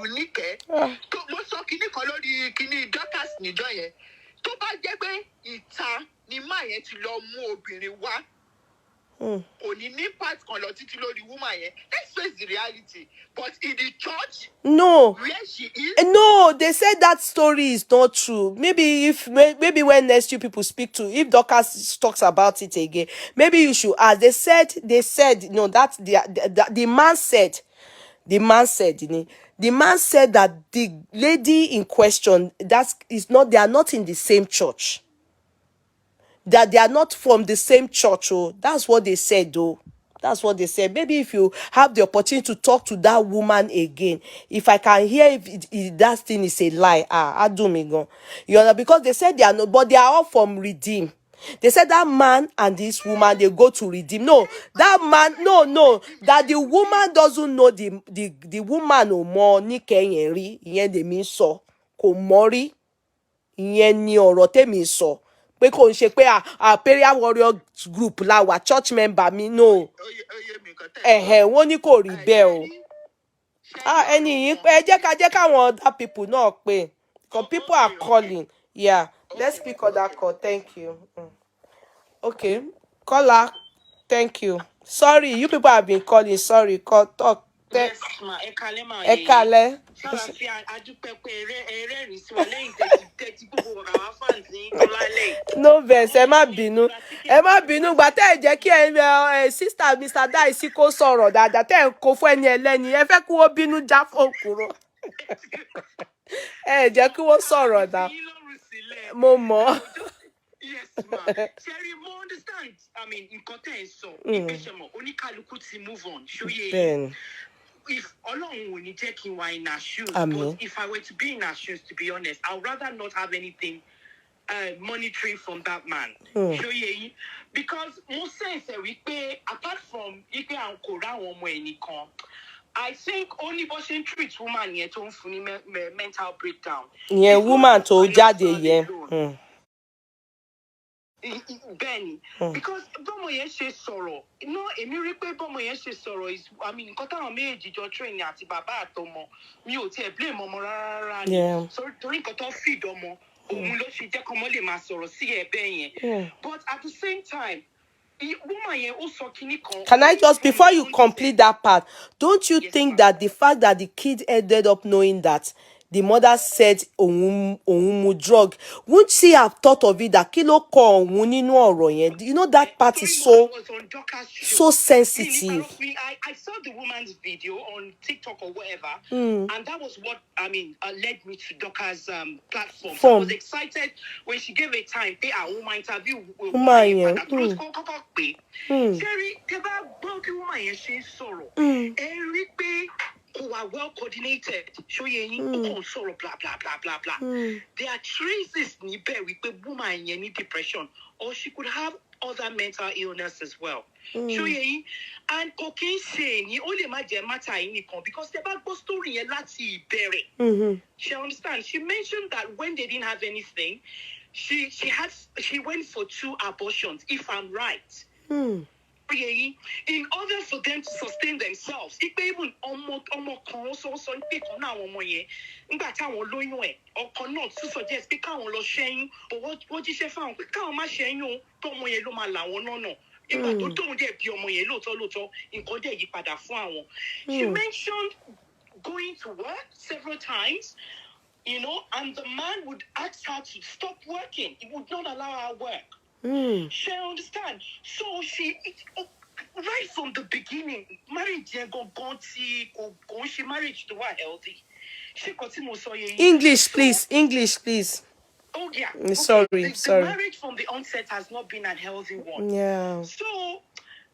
with Nike, to most of Kini Colori, Kini Doctors Nijoye, to Bagebe, Ita, Nima Yeti Lo Mo Biriwa. Only part the woman. Let's face the reality. But in the church, no, where she is, no, they said that story is not true. Maybe when next you people speak to, if Dorcas talks about it again, maybe you should ask. They said no. That the man said. The man said that the lady in question, that is not, they are not in the same church. That they are not from the same church. Oh, that's what they said, though. That's what they said. Maybe if you have the opportunity to talk to that woman again, if I can hear if that thing is a lie, I do me go. You know, because they said they are not, but they are all from Redeem. They said that man and this woman, they go to Redeem. No, that man, no, that the woman doesn't know the woman no more. Ni kenyeri, yen de mi so ko mori, yen ni ọ̀rọ̀ tèmi sọ. Pé kò ń ṣe pé prayer warrior group la wà, church member mi no. Wọ́n ní kò rí bẹ́ẹ̀ o. Ẹni yìí pé ẹ jẹ́ káwọn other people náà pé. Because people are calling. Yeah, let's speak on that call. Thank you. Okay, caller. Thank you. Sorry, you people have been calling. Sorry, call talk. Yes, ma. Ekale ma. Ekale. No vex, ẹ má bínú. Ẹ má bínú gba tẹ́ ẹ jẹ́ kí sister Mr Daisi kó sọ̀rọ̀ dáadáa tẹ́ ẹ kó fún ẹni ẹlẹ́ni. Ẹ fẹ́ kí wọ́n bínú já fún kúrò. Ẹ jẹ́ kí wọ́n sọ̀rọ̀ dá. Mo mọ̀. Yes, ma. Sherry, mo understand. I mean, in content, so only Kaluku to move on. Show ye. If Ọlọ́run ò ní jẹ́ kí n wà in her shoes, but if I were to be in her shoes, to be honest, I would rather not have anything monetary from that man. Show ye. Because most sense we pay apart from ipe and kora ọmọ ẹnìkan. I think only Boston treats woman yet on funny mental breakdown. Yeah, woman to jáde yeah. Benny, because bọ́mọ yẹn ṣe sọ̀rọ̀, no, èmi rí pé bọ́mọ yẹn ṣe sọ̀rọ̀ is, I mean, nǹkan táwọn méjì jọ train àti bàbá àtọmọ, mi ò tiẹ̀ blame ọmọ rárá ni. So torí nǹkan tó feed ọmọ, òun ló ṣe jẹ́ kọ́mọ lè máa sọ̀rọ̀ sí ẹ̀bẹ̀ yẹn. But at the same time, woman yẹn ó sọ kíní kan. Can I just, before you complete that part, don't you think that the fact that the kid ended up knowing that the mother said mu drug, wouldn't she have thought of it that kilo ko nínú ọ̀rọ̀ yẹn? You know that part is so sensitive. I saw the woman's video on TikTok or whatever, and that was what I mean led me to Dorcas platform. So I was excited when she gave a time. They are woman interview with woman. Jerry, woman she sorrow. Eric who are well coordinated, show you sorrow, blah blah blah blah blah. There are traces ni be with woman any depression, or she could have other mental illness as well. Show you, and okay, saying you only imagine matter because the bad story lati bury. She understands. She mentioned that when they didn't have anything, she went for 2 abortions, if I'm right. In order for them to sustain themselves, even almost also pick on our money. But I will loan you or cannot to suggest pick on lo sharing or what you say found. Pick on my sharing you, Tomo Yeloma la no. If I don't get your money, loto in Kode Yipada Fwan. She mentioned going to work several times, you know, and the man would ask her to stop working. He would not allow her work. She understand. So she right from the beginning, marriage she marriage to her healthy. She English, please. Oh yeah. Okay. Sorry. The marriage from the onset has not been a healthy one. Yeah. So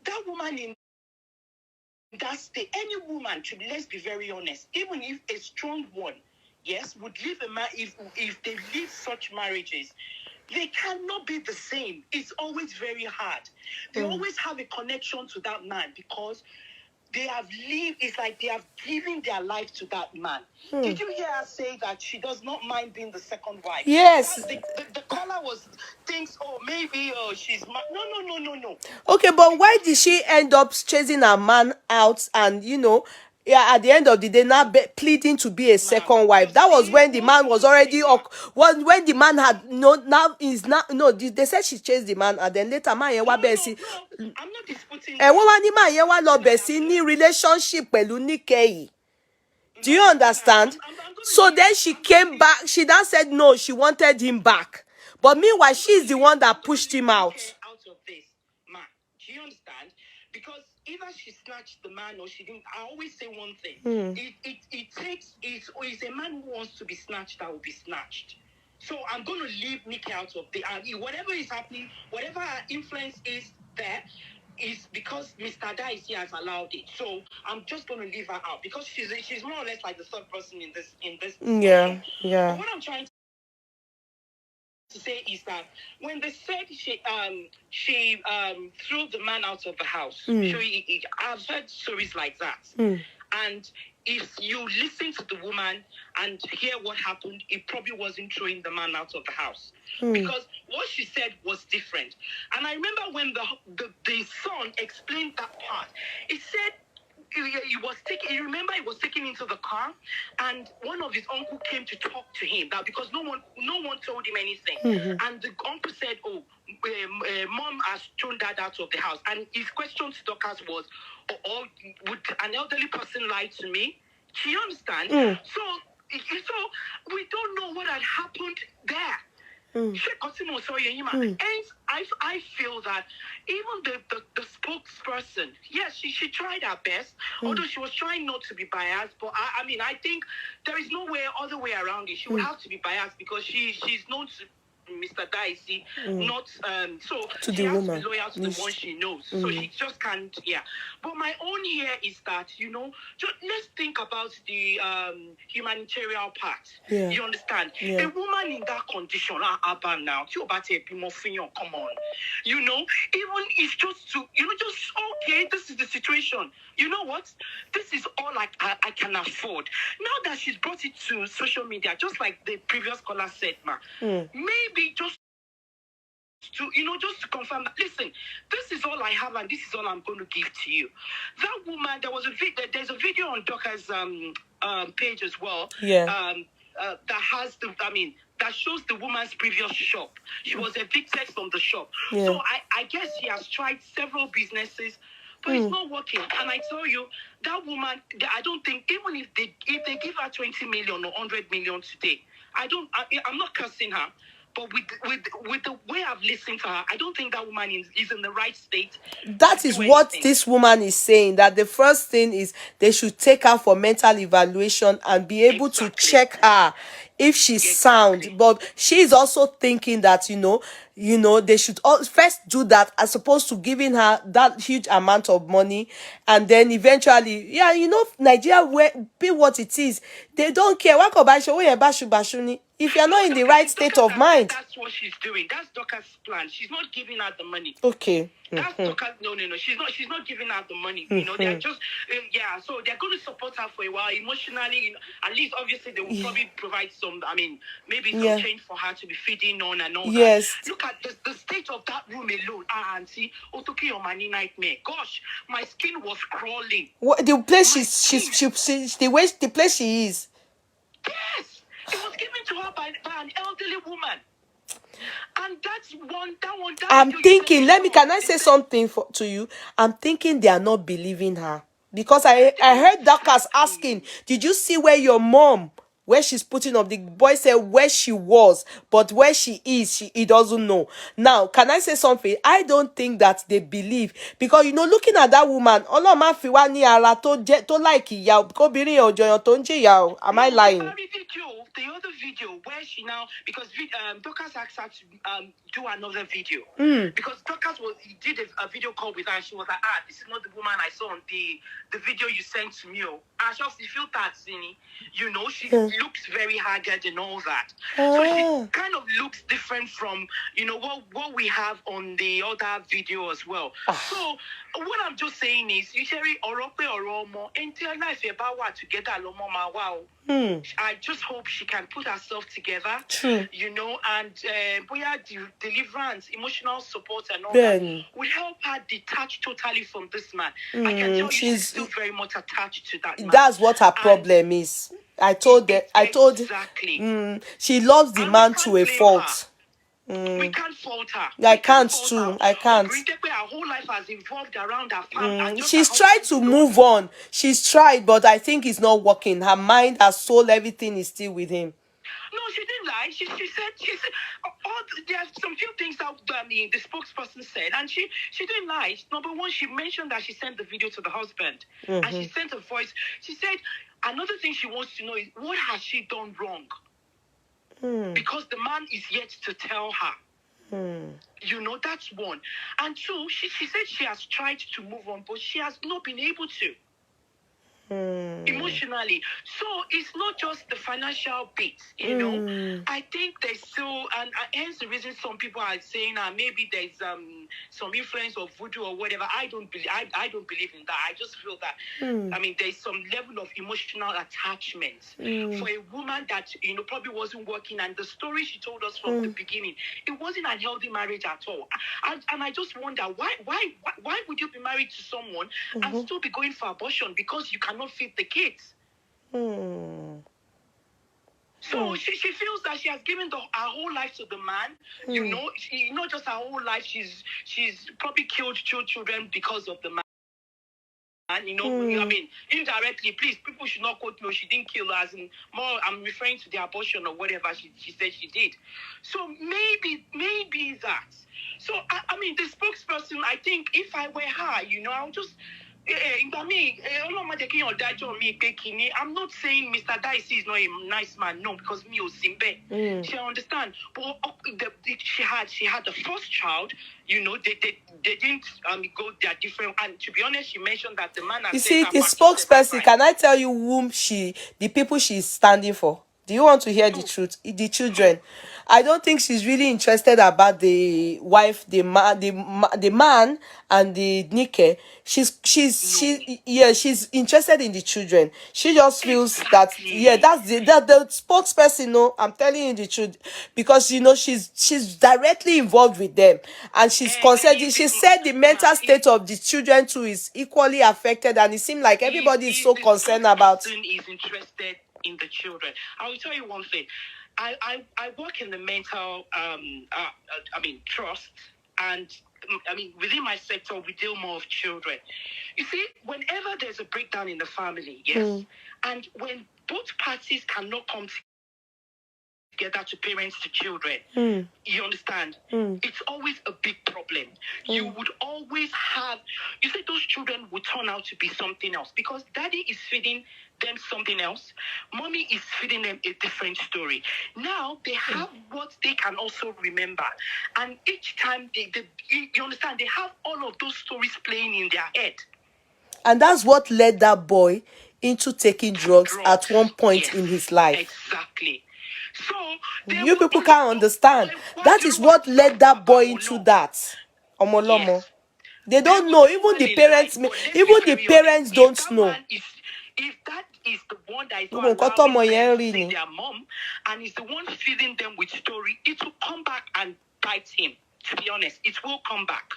that woman in that state, any woman should, let's be very honest, even if a strong one, yes, would leave a man if they leave such marriages. They cannot be the same. It's always very hard. They always have a connection to that man because they have lived, it's like they have given their life to that man. Did you hear her say that she does not mind being the second wife? Yes. The caller thinks, oh, maybe she's no. Okay, but why did she end up chasing her man out and, yeah, at the end of the day, now pleading to be a second wife? That was when the man was already, when the man had, now is not, no, they said she chased the man, and then later, man, No, I'm not disputing that. woman, the man, yeah, one of the relationship, pẹ̀lú Nikeyi. Do you understand? So then she came back. She then said no, she wanted him back. But meanwhile, she's the one that pushed him out. Out of this, man. Do you understand? Because either she snatched the man or she didn't. I always say one thing. It takes is a man who wants to be snatched that will be snatched. So I'm going to leave Nikki out of the whatever is happening, whatever her influence is there, is because Mr. Daisi has allowed it. So I'm just going to leave her out because she's more or less like the third person in this. Yeah. But what I'm trying to say is that when they said she threw the man out of the house, I've heard stories like that. And if you listen to the woman and hear what happened, it probably wasn't throwing the man out of the house. Because what she said was different. And I remember when the son explained that part, he said he was taken into the car, and one of his uncle came to talk to him that because no one told him anything. And the uncle said, oh, mom has thrown dad out of the house. And his question to Dorcas was, would an elderly person lie to me? Do you understand? So we don't know what had happened there. Hence, I feel that even the spokesperson, yes, she tried her best, although she was trying not to be biased. But I think there is no other way around it. She would have to be biased because she's known to Mr. Daisi, not so to she the has woman. to be loyal to the one she knows. So she just can't. Yeah. But my own here is that just let's think about the humanitarian part. Yeah. You understand? Yeah. A woman in that condition, Abba now, come on. Even it's just to just okay. This is the situation. You know what? This is all I can afford. Now that she's brought it to social media, just like the previous caller said, maybe just to confirm that, listen, this is all I have and this is all I'm going to give to you. That woman, there's a video on Dorcas page as well. Yeah. That has that shows the woman's previous shop. She was evicted from the shop. Yeah. So I guess she has tried several businesses, but it's not working. And I tell you, that woman, I don't think, even if they give her 20 million or 100 million today, I'm not cursing her, but with the way I've listened to her, I don't think that woman is in the right state. That is what this woman is saying, that the first thing is they should take her for mental evaluation and be able to check her if she's sound. But she's also thinking that, they should first do that as opposed to giving her that huge amount of money. And then eventually, Nigeria, be what it is. They don't care. If you're not in the right state of mind. That's what she's doing. That's Dorcas' plan. She's not giving her the money. Okay. That's Dorcas. No. She's not giving her the money. They're just so they're going to support her for a while emotionally. At least, obviously, they will probably provide some. Maybe some change for her to be feeding on and all that. Look at the state of that room alone. Auntie, Otoki your money nightmare. Gosh, my skin was crawling. What the place the place she is. Yes, it was given to her by an elderly woman. And that one. I'm thinking, can I say something to you? I'm thinking they are not believing her. Because I heard Dorcas asking, did you see where your mom, where she's putting up? The boy said where she was, but where she is, he doesn't know. Now, can I say something? I don't think that they believe. Because, looking at that woman, am I lying? The other video where she now, because Dorcas asked her to do another video. Because Dorcas did a video call with her and she was like, this is not the woman I saw on the video you sent to me. And she felt that, she looks very haggard and all that. So she kind of looks different from, what we have on the other video as well. So what I'm just saying is, you Orope Oromo, entire life about what together, Lomo wow. I just hope she can put herself together. True. You know, and where deliverance, emotional support, and all Then, that would help her detach totally from this man. I can tell you, she's still very much attached to that man. That's what her problem is. I told exactly. She loves the man to a fault. We can't fault her. I can't too. I can't. Her whole life has evolved around her family. She's tried to move on. She's tried, but I think it's not working. Her mind, her soul, everything is still with him. No, she didn't lie. She said there are some few things that the spokesperson said, and she didn't lie. Number one, she mentioned that she sent the video to the husband, and she sent a voice. She said another thing she wants to know is what has she done wrong? Because the man is yet to tell her. You know, that's one. And two, she said she has tried to move on, but she has not been able to. Emotionally. So it's not just the financial bit, you know. I think there's still, and hence the reason some people are saying maybe there's some influence of voodoo or whatever. I don't believe in that. I just feel that I mean there's some level of emotional attachment for a woman that, you know, probably wasn't working, and the story she told us from the beginning, it wasn't a healthy marriage at all. And I just wonder why would you be married to someone and still be going for abortion because you cannot feed the kids? So she feels that she has given her whole life to the man. You know, not just her whole life. She's probably killed 2 children because of the man. And you know, I mean, indirectly, please, people should not quote me. She didn't kill her, as in more. I'm referring to the abortion or whatever she said she did. So maybe that. So I mean, the spokesperson. I think if I were her, you know, I'll just. I'm not saying Mr. Daisi is not a nice man, no, because me or Simbe, she understand. But she had the first child, you know, they didn't go their different. And to be honest, she mentioned that the man. You see, the spokesperson. Can I tell you whom the people she's standing for? Do you want to hear the truth? The children. I don't think she's really interested about the wife, the man, and the Nike. She's interested in the children. She just feels that that's the spokesperson. No, I'm telling you the truth, because you know she's directly involved with them, and she's concerned. She said the mental state of the children too is equally affected, and it seems like everybody is so concerned about. Is interested in the children. I will tell you one thing. I work in the mental trust, and I mean within my sector we deal more with children. You see, whenever there's a breakdown in the family, yes, and when both parties cannot come together to parent the children, you understand, it's always a big problem. You would always have, you see, those children would turn out to be something else, because daddy is feeding them something else, mommy is feeding them a different story. Now they have what they can also remember, and each time they you understand, they have all of those stories playing in their head. And that's what led that boy into taking drugs at one point in his life. Exactly. So you people can't understand. That is what led that boy into that. Omolomo. They don't know. Even the parents don't know. If that is the one that is not allowing them to see their mom, and is the one feeding them with story, it will come back and bite him. To be honest, it will come back.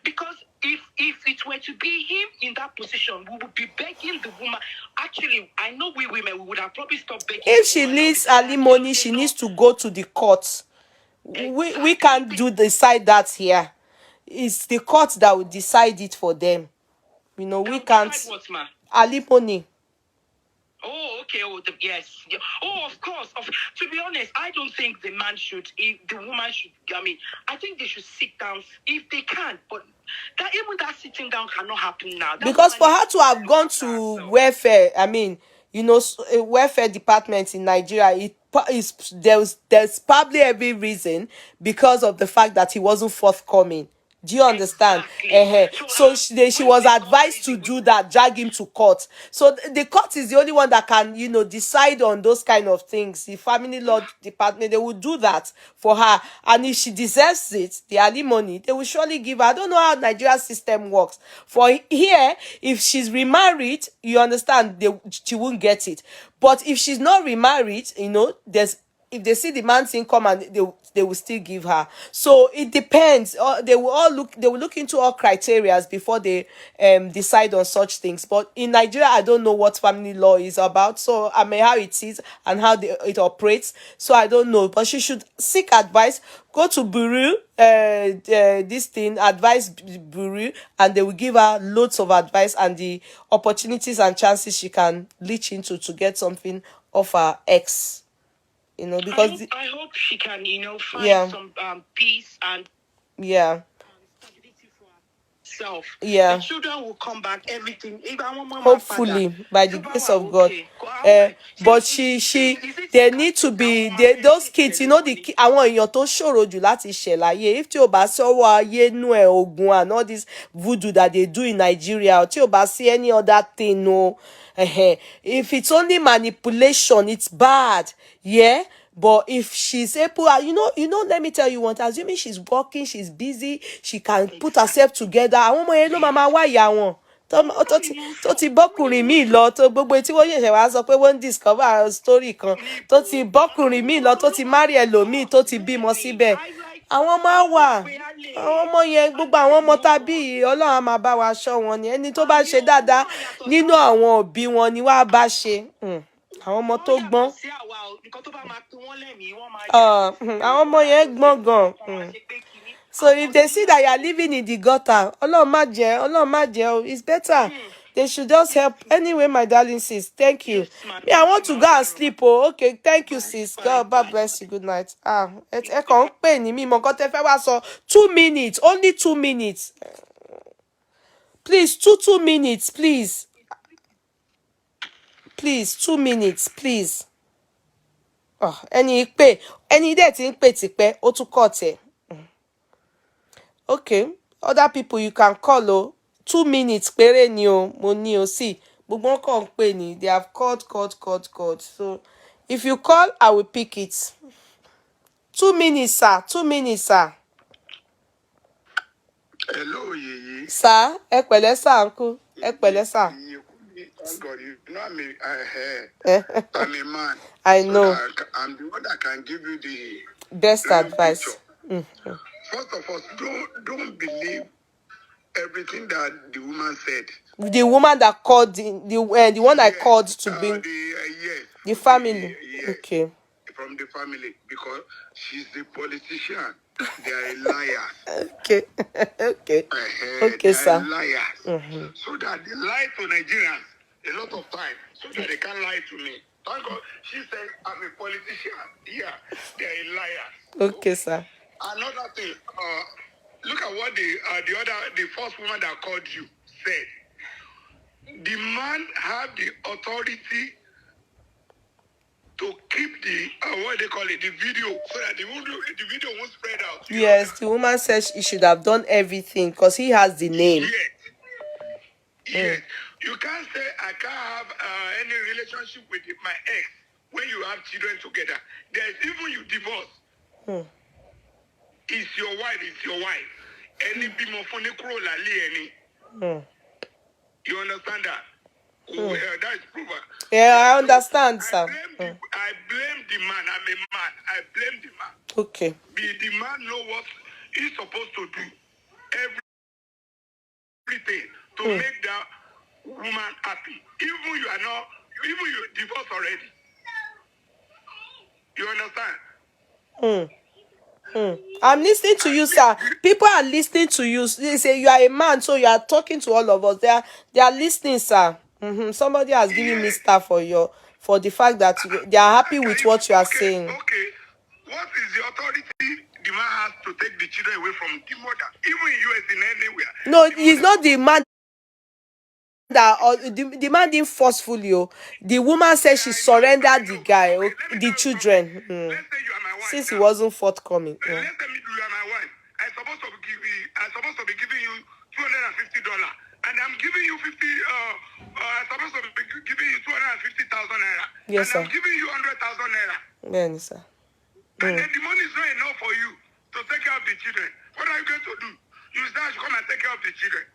Because if it were to be him in that position, we would be begging the woman. Actually, I know we women, we would have probably stopped begging. If she needs alimony, she needs to go to the court. Exactly. We can't decide that here. It's the court that will decide it for them. You know, we can't. Alimony. Oh, okay. Oh, yes. Oh, of course. To be honest, I don't think the man should. The woman should. I mean, I think they should sit down if they can. But even that sitting down cannot happen now. Because for her to have gone to welfare, I mean, you know, welfare department in Nigeria, there's probably every reason, because of the fact that he wasn't forthcoming. Do you understand? So she was advised to do that, drag him to court. So the court is the only one that can, decide on those kind of things. The family law department, they will do that for her. And if she deserves it, the alimony, they will surely give her. I don't know how Nigeria's system works. For here, if she's remarried, you understand, she won't get it. But if she's not remarried, if they see the man's income, and they will still give her. So it depends. They will look into all criteria before they decide on such things. But in Nigeria, I don't know what family law is about. So I mean, how it is and how it operates. So I don't know. But she should seek advice. Go to Bureau, this thing, advice Bureau, and they will give her loads of advice and the opportunities and chances she can reach into to get something off her ex. Because I hope she can, find some peace and stability for herself. Yeah. The children will come back, everything. Hopefully, by the grace of God. But they need to be those kids, àwọn èèyàn tó ṣòro jù láti ṣẹ̀ láyé. If tí o bá sọ́wọ́ ayé nú ẹ̀ ogun and all this voodoo that they do in Nigeria, tí o bá see any other thing, no. If it's only manipulation, it's bad. Yeah. But if she's able, let me tell you one thing, assuming she's working, she's busy, she can put herself together. Àwọn ọmọ yẹn ló máa wá ìyá wọn. Tó ti bọ́kùnrin míì lọ, tó gbogbo tí wọ́n yẹ̀ṣẹ̀ wá sọ pé wọ́n ń discover story kan, tó ti bọ́kùnrin míì lọ, tó ti marry ẹlòmíì, tó ti bímọ síbẹ̀. Àwọn ọmọ á wà, àwọn ọmọ yẹn, gbogbo àwọn ọmọ tàbí Ọlọ́run á máa bá wa ṣọ́ wọn ni. Ẹni tó bá ṣe dáadáa nínú àwọn òbí wọn ni wọ́n á bá ṣe. Àwọn ọmọ tó gbọ́n. Àwọn ọmọ yẹn gbọ́n gan. So if they see that you are living in the gutter, Ọlọ́run má jẹ́, it's better. They should just help. Anyway, my darling sis, thank you. Me, I want to go and sleep. Okay, thank you, sis. God bless you. Good night. Ẹ kàn ń pè ní mi mọ̀ nǹkan tẹ́ fẹ́ wá sọ. 2 minutes, only 2 minutes. Please, 2 minutes, please. Please, 2 minutes, please. Ẹni dẹ̀ tí ń pè tipẹ́, ó tún kọ̀ tẹ̀. Okay, other people you can call 2 minutes péré ni o, mo ní o, sí. Gbogbo wọn kàn ń pè ní, they have called. So if you call, I will pick it. 2 minutes, sir. 2 minutes, sir. Hello, Yeye. Sir, ẹ pẹ̀lẹ́ sir, uncle. Ẹ pẹ̀lẹ́ sir. Thank God, I'm a man. I know. I'm the one that can give you the best advice. First of all, don't believe everything that the woman said. The woman that called the one I called to bring the family. Yes, okay. From the family, because she's the politician. They are liars. Okay. Okay. They sir. are liars. So that they lie to Nigerians a lot of time, so that they can't lie to me. Thank God, she said I'm a politician. Yeah, they are liars. Okay, sir. Another thing, look at what the first woman that called you said. The man have the authority to keep the what they call it, the video, so that the video won't spread out. Yes, the woman says he should have done everything because he has the name. Yes. You can't say I can't have any relationship with my ex when you have children together. There's even you divorce. It's your wife. Any you understand that? That is proven. Yeah, I understand, sir. I blame the man. I'm a man. I blame the man. Okay. The man know what he's supposed to do. Everything to make that woman happy. Even you divorced already. You understand? I'm listening to you, sir. People are listening to you. They say you are a man, so you are talking to all of us. They are listening, sir. Somebody has given me star for the fact that they are happy with what you are saying. Okay. What is the authority the man has to take the children away from the mother? Even in US, in anywhere. No, he's not the man that the man didn't forcefully. The woman said she surrendered the guy, the children. Let's say you are my wife. Since he wasn't forthcoming. Let's say you are my wife. I'm supposed to I'm supposed to be giving you $250, and I'm giving you I'm supposed to be giving you 250,000 naira, Yes, and I'm sir. giving you 100,000 naira, Yes, sir. and then the money is not enough for you to take care of the children. What are you going to do? You say I should come and take care of the children.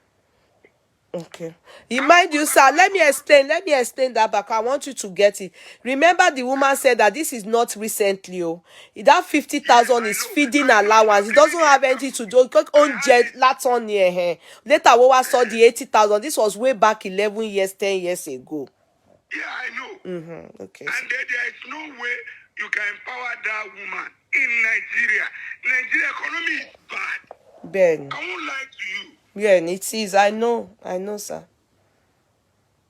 Okay. Mind you, sir, let me explain that back. I want you to get it. Remember, the woman said that this is not recently. Oh, that 50,000 is feeding allowance. It doesn't have anything to do. On jet laton near her. Later, we saw the 80,000. This was way back 11 years, 10 years ago. Yeah, I know. Okay. And there is no way you can empower that woman in Nigeria. Nigeria economy is bad. Ben. I won't lie to you. Yeah, it is. I know, sir.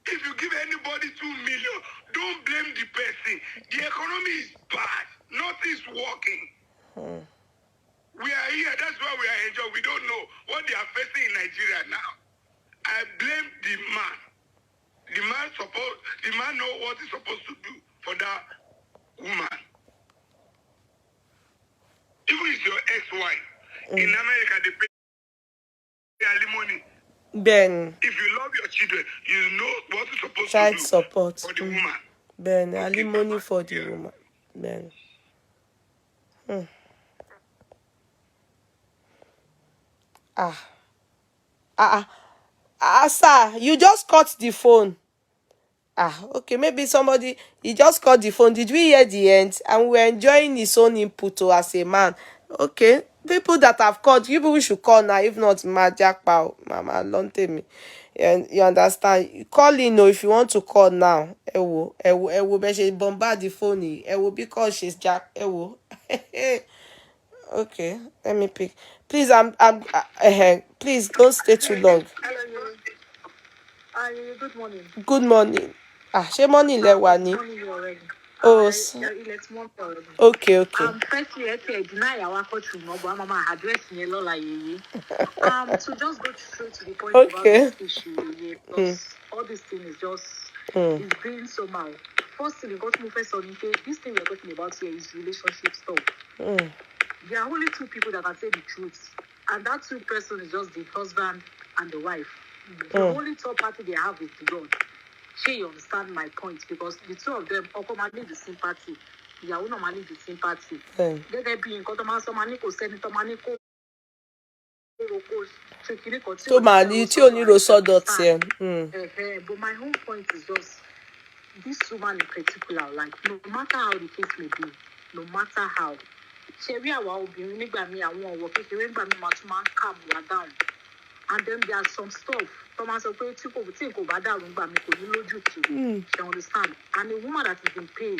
If you give anybody 2 million, don't blame the person. The economy is bad. Nothing's working. We are here. That's why we are enjoying. We don't know what they are facing in Nigeria now. I blame the man. The man know what he's supposed to do for that woman. Even if your ex-wife in America, they pay alimony. Ben. If you love your children, you know what you're supposed Child to do support for the woman. Ben, Okay, alimony for the yeah. woman. Ben. Sir, you just cut the phone. Okay, maybe somebody, he just cut the phone. Did we hear the end? And we're enjoying his own input as a man. Okay, people that have called, you people should call now. If not, Jackpot, Mama, don't tell me. And you understand? You call in, if you want to call now. Ewo, but she bombard the phone. Ewo, because she's Jack. Ewo. Okay, let me pick. Please, please don't stay too long. Good morning. Good morning. Ṣé morning lẹ wà ní? Morning already. Oh, It's morning already. okay. Firstly, I said, deny our courtroom, but I'm address in Lola Yeye. To just go straight to the point about Okay. this issue, Yeye, because all this thing is just it's being somehow. First thing, got me first on this thing we're talking about here is relationship stuff. There are only two people that can say the truth, and that two person is just the husband and the wife. The only third party they have is the God. Sure, you understand my point, because the two of them normally the sympathy. They are normally the sympathy. They be in Kotoman, Senator Maniko. tó máa ní tí ò ní ro sọ́dọ̀ tiẹ̀. But my own point is just this woman in particular, like no matter how the case may be, no matter how, ṣebí àwa obìnrin nígbà míì àwọn ọ̀wọ̀ kékeré nígbà míì máa tún máa ń calm wa down, and then there are some stuff tó máa sọ pé tí kò bá dàrú nígbà míì kò ní lójútùú. She understand, and a woman that is in pain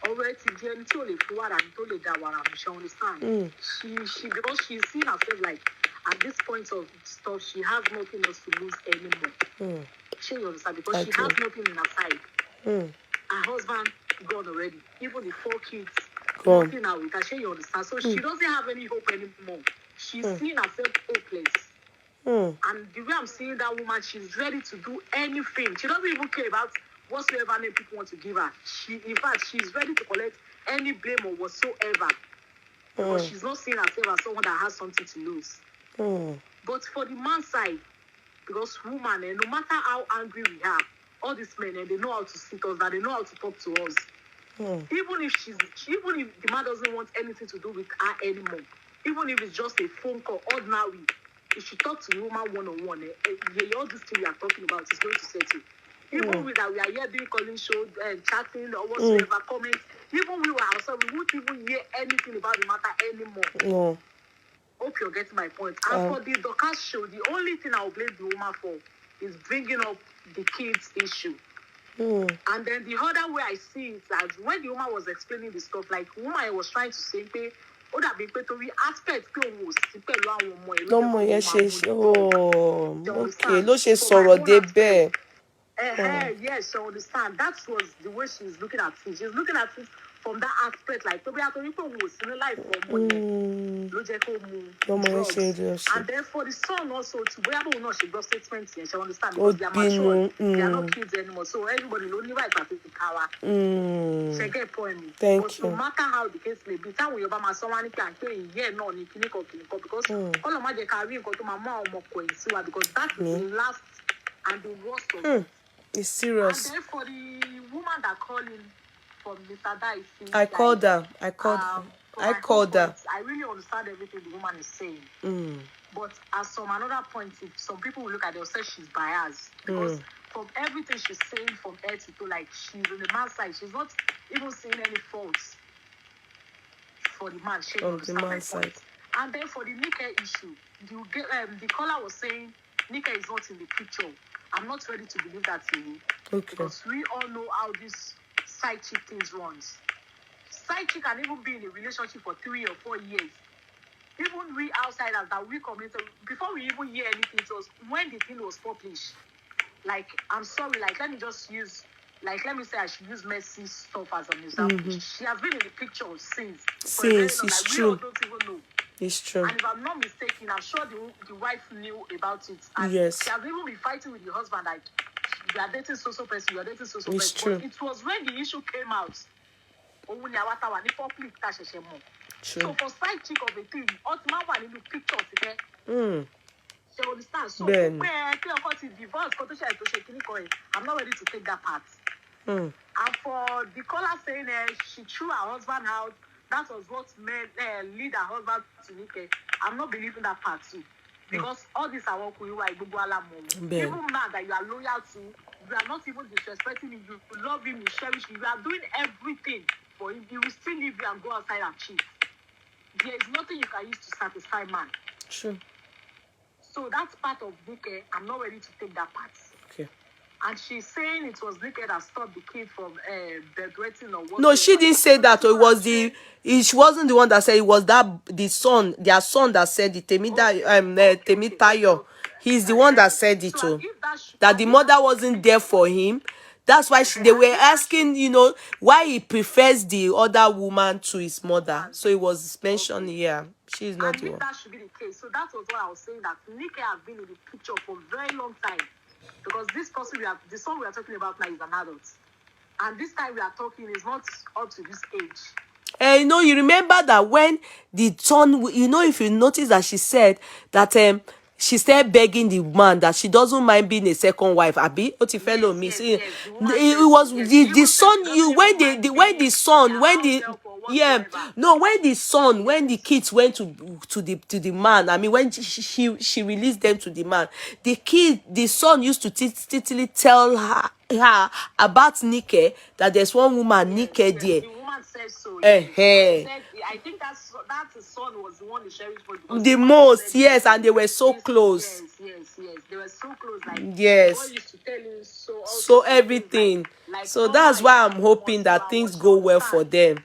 already di ẹni tí ò lè fún wàrà ní tó lè dá wàrà mi. She understand. She because she's seen herself like at this point of stuff she has nothing else to lose anymore. She understand, because she has nothing in her side. Her husband gone already. Even the 4 kids, nothing now with her. She understand. So she doesn't have any hope anymore. She's seeing herself hopeless. And the way I'm seeing that woman, she's ready to do anything. She doesn't even care about whatsoever name people want to give her. In fact, she's ready to collect any blame or whatsoever. Because she's not seeing herself as someone that has something to lose. But for the man's side, because woman, no matter how angry we are, all these men, they know how to sit us, that they know how to talk to us. Even if the man doesn't want anything to do with her anymore, even if it's just a phone call, ordinary, if she talks to the woman one-on-one, all this thing we are talking about is going to settle. Even with that, we are here doing calling show, chatting or whatsoever, comments. Even we were ourselves, we won't even hear anything about the matter anymore. Hope you're getting my point. And for the Dorcas show, the only thing I will blame the woman for is bringing up the kids issue. And then the other way I see it, that when the woman was explaining the stuff, like the woman was trying to say, ó dàbí pé torí aspect pé òun ò sí pẹ̀lú àwọn ọmọ ẹ̀ lọ́mọ yẹn ṣe okay ló ṣe sọ̀rọ̀ dé bẹ́ẹ̀. Yes, I understand. That was the way she's looking at it. She's looking at it from that aspect, like to be able to was in life for money, drugs. And then for the son also to be able to know she got statements and she understand because they are mature, they are not kids anymore. So everybody only right to take the power. She get point. But no matter how the case may be, time when your mama someone can say yeah no ni kiniko because all of my they carry go to my mom or because that is the last and the worst of it. It's serious. And then for the woman that called in from Mr. Daisi, I called her. I called her. I really understand everything the woman is saying. But at some another point, if some people will look at her and say she's biased. Because from everything she's saying from head to toe, like she's on the man's side, she's not even seeing any faults for the man. She on the man's side. And then for the Nika issue, the caller was saying Nika is not in the picture. I'm not ready to believe that thing. Okay. Because we all know how this side chick things runs. Side chick can even be in a relationship for 3 or 4 years. Even we outsiders that we commented, before we even hear anything, it was when the thing was published. Like, I'm sorry, like, let me just use, like, let me say I should use Mercy's stuff as an example. She has been in the picture since. Since, it's like, true. We all don't even know. It's true. And if I'm not mistaken, I'm sure the wife knew about it. And yes. She has even been fighting with the husband, like, you are dating so person, you are dating so it's person. True. But it was when the issue came out. True. So for side chick of a thing, one in the picture today. She understand. So I'm not ready to take that part. And for the caller saying she threw her husband out, that was what made lead her husband to Nike. I'm not believing that part too. Because all this I work with you, even now that you are loyal to, you are not even disrespecting him, you love him, you cherish him, you are doing everything for him, he will still leave you and go outside and cheat. There is nothing you can use to satisfy man. True. So that's part of Nike. I'm not ready to take that part. Okay. And she's saying it was Nike that stopped the kid from bedwetting or what. No, she didn't say that. It was she wasn't the one that said it. Was that their son that said it. Temitayo. He's the one that said it too. That the mother wasn't there for him. That's why they were asking, why he prefers the other woman to his mother. So it was mentioned here. She's not the one. That should be the case. So that was what I was saying, that Nike has been in the picture for a very long time. Because this person the son we are talking about now is an adult. And this time we are talking is not up to this age. You remember that when the son, if you notice that she said that she started begging the man that she doesn't mind being a second wife. Abi, fellow me. It was the son. When the kids went to the man. I mean, when she released them to the man, the son used to titily tell her about Nike, that there's one woman Nike there. The woman said so. Said, I think that the son was the one the sheriff was the most, yes, and they were so close. Yes. They were so close. Like, yes. Used to tell him so everything. Like so that's why I'm hoping that things go well for them.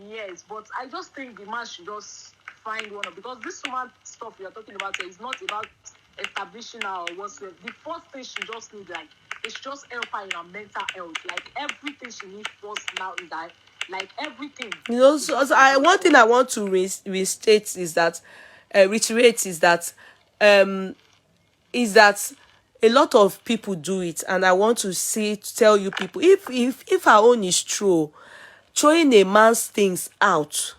Yes, but I just think the man should just find one, because this woman stuff we are talking about here is not about establishing her or whatsoever. The first thing she just needs, like, it's just help her in her mental health. Like, everything she needs first now is that, like, everything. So one thing I want to restate is that, reiterate is that a lot of people do it, and I want to tell you people, if our own is true, throwing a man's things out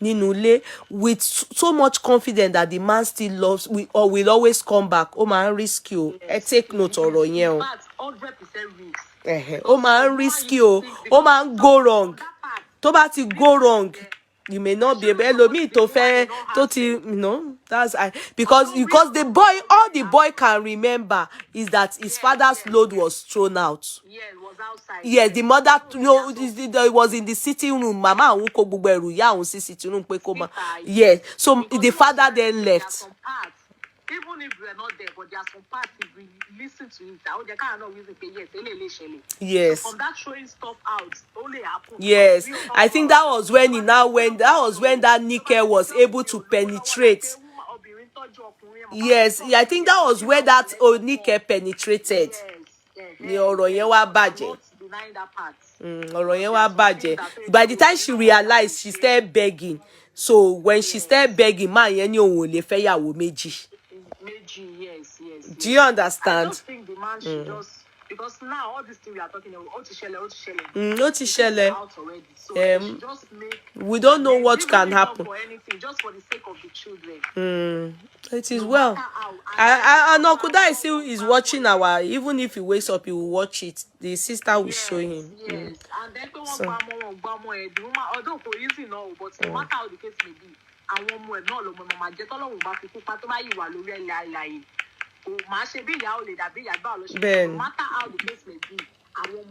Ninule with so much confidence that the man still loves or will always come back. Oh man, risk you. Take note ọ̀rọ̀ yẹn o. 100% Oh man, risk you. Oh man, go wrong. Tó bá ti go wrong, you may not be able to that's because the all the boy can remember is that his father's load was thrown out. Yeah, it was outside. Yes, the mother it was in the sitting room. Mama àwọn kó gbogbo ẹrù ìyá àwọn sí sitting room pé kó má. Yes, so the father then left. Even if we are not there, but there are some parts if we listen to it, they can't know reason say yes. So from that showing stuff out, only happened. Yes, I think that was when that Nike was able to penetrate. Yes, I think that was where that Nike penetrated. Yes. denying that part. Ọ̀rọ̀ yẹn wá bàjẹ́. By the time she realized, she started begging. So when she started begging, man yẹn ní òun ò lè fẹ́ yàwó méjì. Yes. Do you understand? I just think the man should just, because now all this thing we are talking about, ó ti ṣẹlẹ̀. Out already. So they should just make, we don't know what can happen. For anything, just for the sake of the children. It is well. I know Uncle Daisi is watching our, even if he wakes up, he will watch it. The sister will show him. Yes. And then although for easy now, but no matter how the case may be, and one more no lo mama je tolorun ba fi pupa to ba yi wa lórí ilayi. O ma se bi ìyá o le dàbí ìyá ba lo se. No matter how the case may be. Àwọn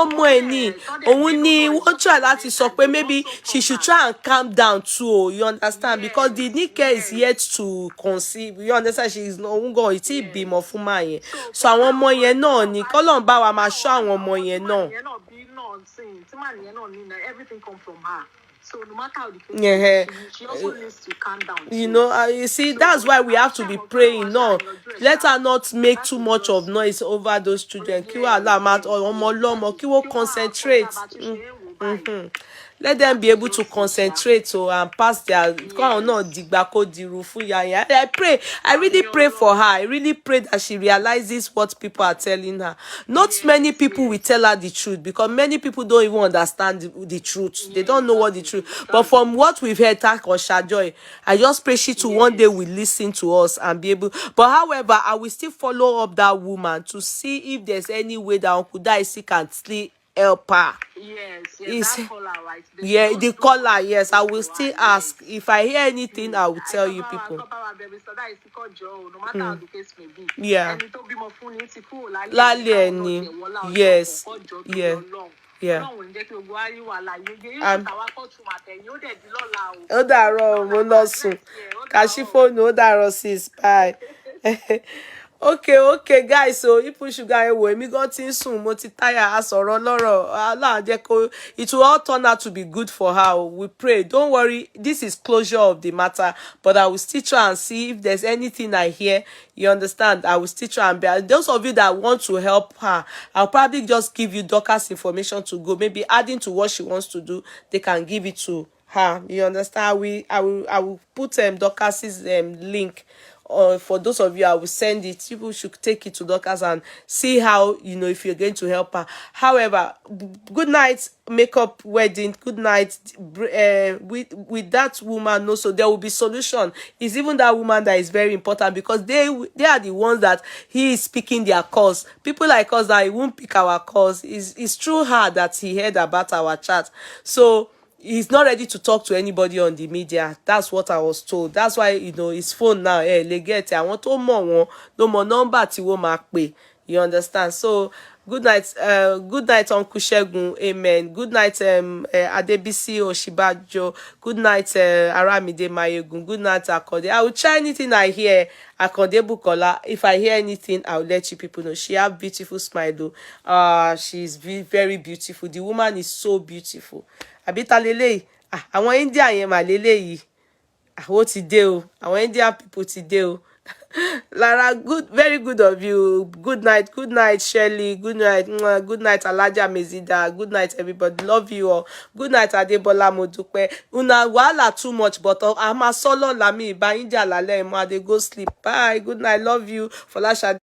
ọmọ ẹ̀ ni òun ni wọ́n try láti sọ pé maybe she should try and calm down too, you understand, because the Nike is yet to conceive, you understand, she is not òun gan iti bímọ fún ma yẹn, so àwọn ọmọ yẹn náà ni kọ́lọ́n bá wa máa ṣọ́ àwọn ọmọ yẹn náà. Everything come from her. So no matter how the case, she also needs to calm down. You know, you see, that's why we have to be praying. No, let her not make too much of noise over those children. Kí wọ́n allow ọmọ ọlọ́mọ, kí wọ́n concentrate. Let them be able to concentrate and pass their I pray. I really pray for her. I really pray that she realizes what people are telling her. Not many people will tell her the truth, because many people don't even understand the truth. They don't know what the truth. But from what we've heard, I just pray she too one day will listen to us and be able. But however, I will still follow up that woman to see if there's any way that Uncle Daisi can still help her. Yes, that caller, right? The caller, yes. I will still ask. If I hear anything, I will tell you people. No matter how the case may be. Yeah. Yes. Yeah. Ó dàárọ̀, mo lọ sùn. Kashifonu, ó dàárọ̀ sis. Bye. Okay, guys. So if we should go away, me got in soon. Mo ti tire asọ̀rọ̀ lọ́rọ̀. Allah jẹ́ kó, it will all turn out to be good for her. We pray. Don't worry. This is closure of the matter. But I will still try and see if there's anything I hear. You understand? I will still try and bear. Those of you that want to help her, I'll probably just give you Dorcas information to go. Maybe adding to what she wants to do, they can give it to her. You understand? I will put Dorcas's link. For those of you, I will send it. People should take it to Dorcas and see how, if you're going to help her. However, good night, makeup wedding. Good night. With that woman also, there will be solution. It's even that woman that is very important, because they are the ones that he is speaking their cause. People like us that he won't pick our cause. It's through her that he heard about our chat. So he's not ready to talk to anybody on the media. That's what I was told. That's why, his phone now, legate. I want to more no more number tí wọ́n máa pè. You understand? So good night, Uncle Shegun. Amen. Good night, Adebisi Oshibajo. Good night, Aramide Mayegun. Good night, Akode. I will try anything I hear. Akode Bukola. If I hear anything, I will let you people know. She have beautiful smile though. She is very beautiful. The woman is so beautiful. Àbíta lélẹ́yìí, àwọn India yẹn mà lélẹ́yìí, ó ti dé o, àwọn India people ti dé o. Lara, very good of you. Good night, Shirley. Good night, Alaja Mezida. Good night, everybody. Love you all. Good night, Adebola Modupe. Una wala too much, but I'm a solo lami. Ba India lale, ma dey go sleep. Bye. Good night. Love you. Folasha.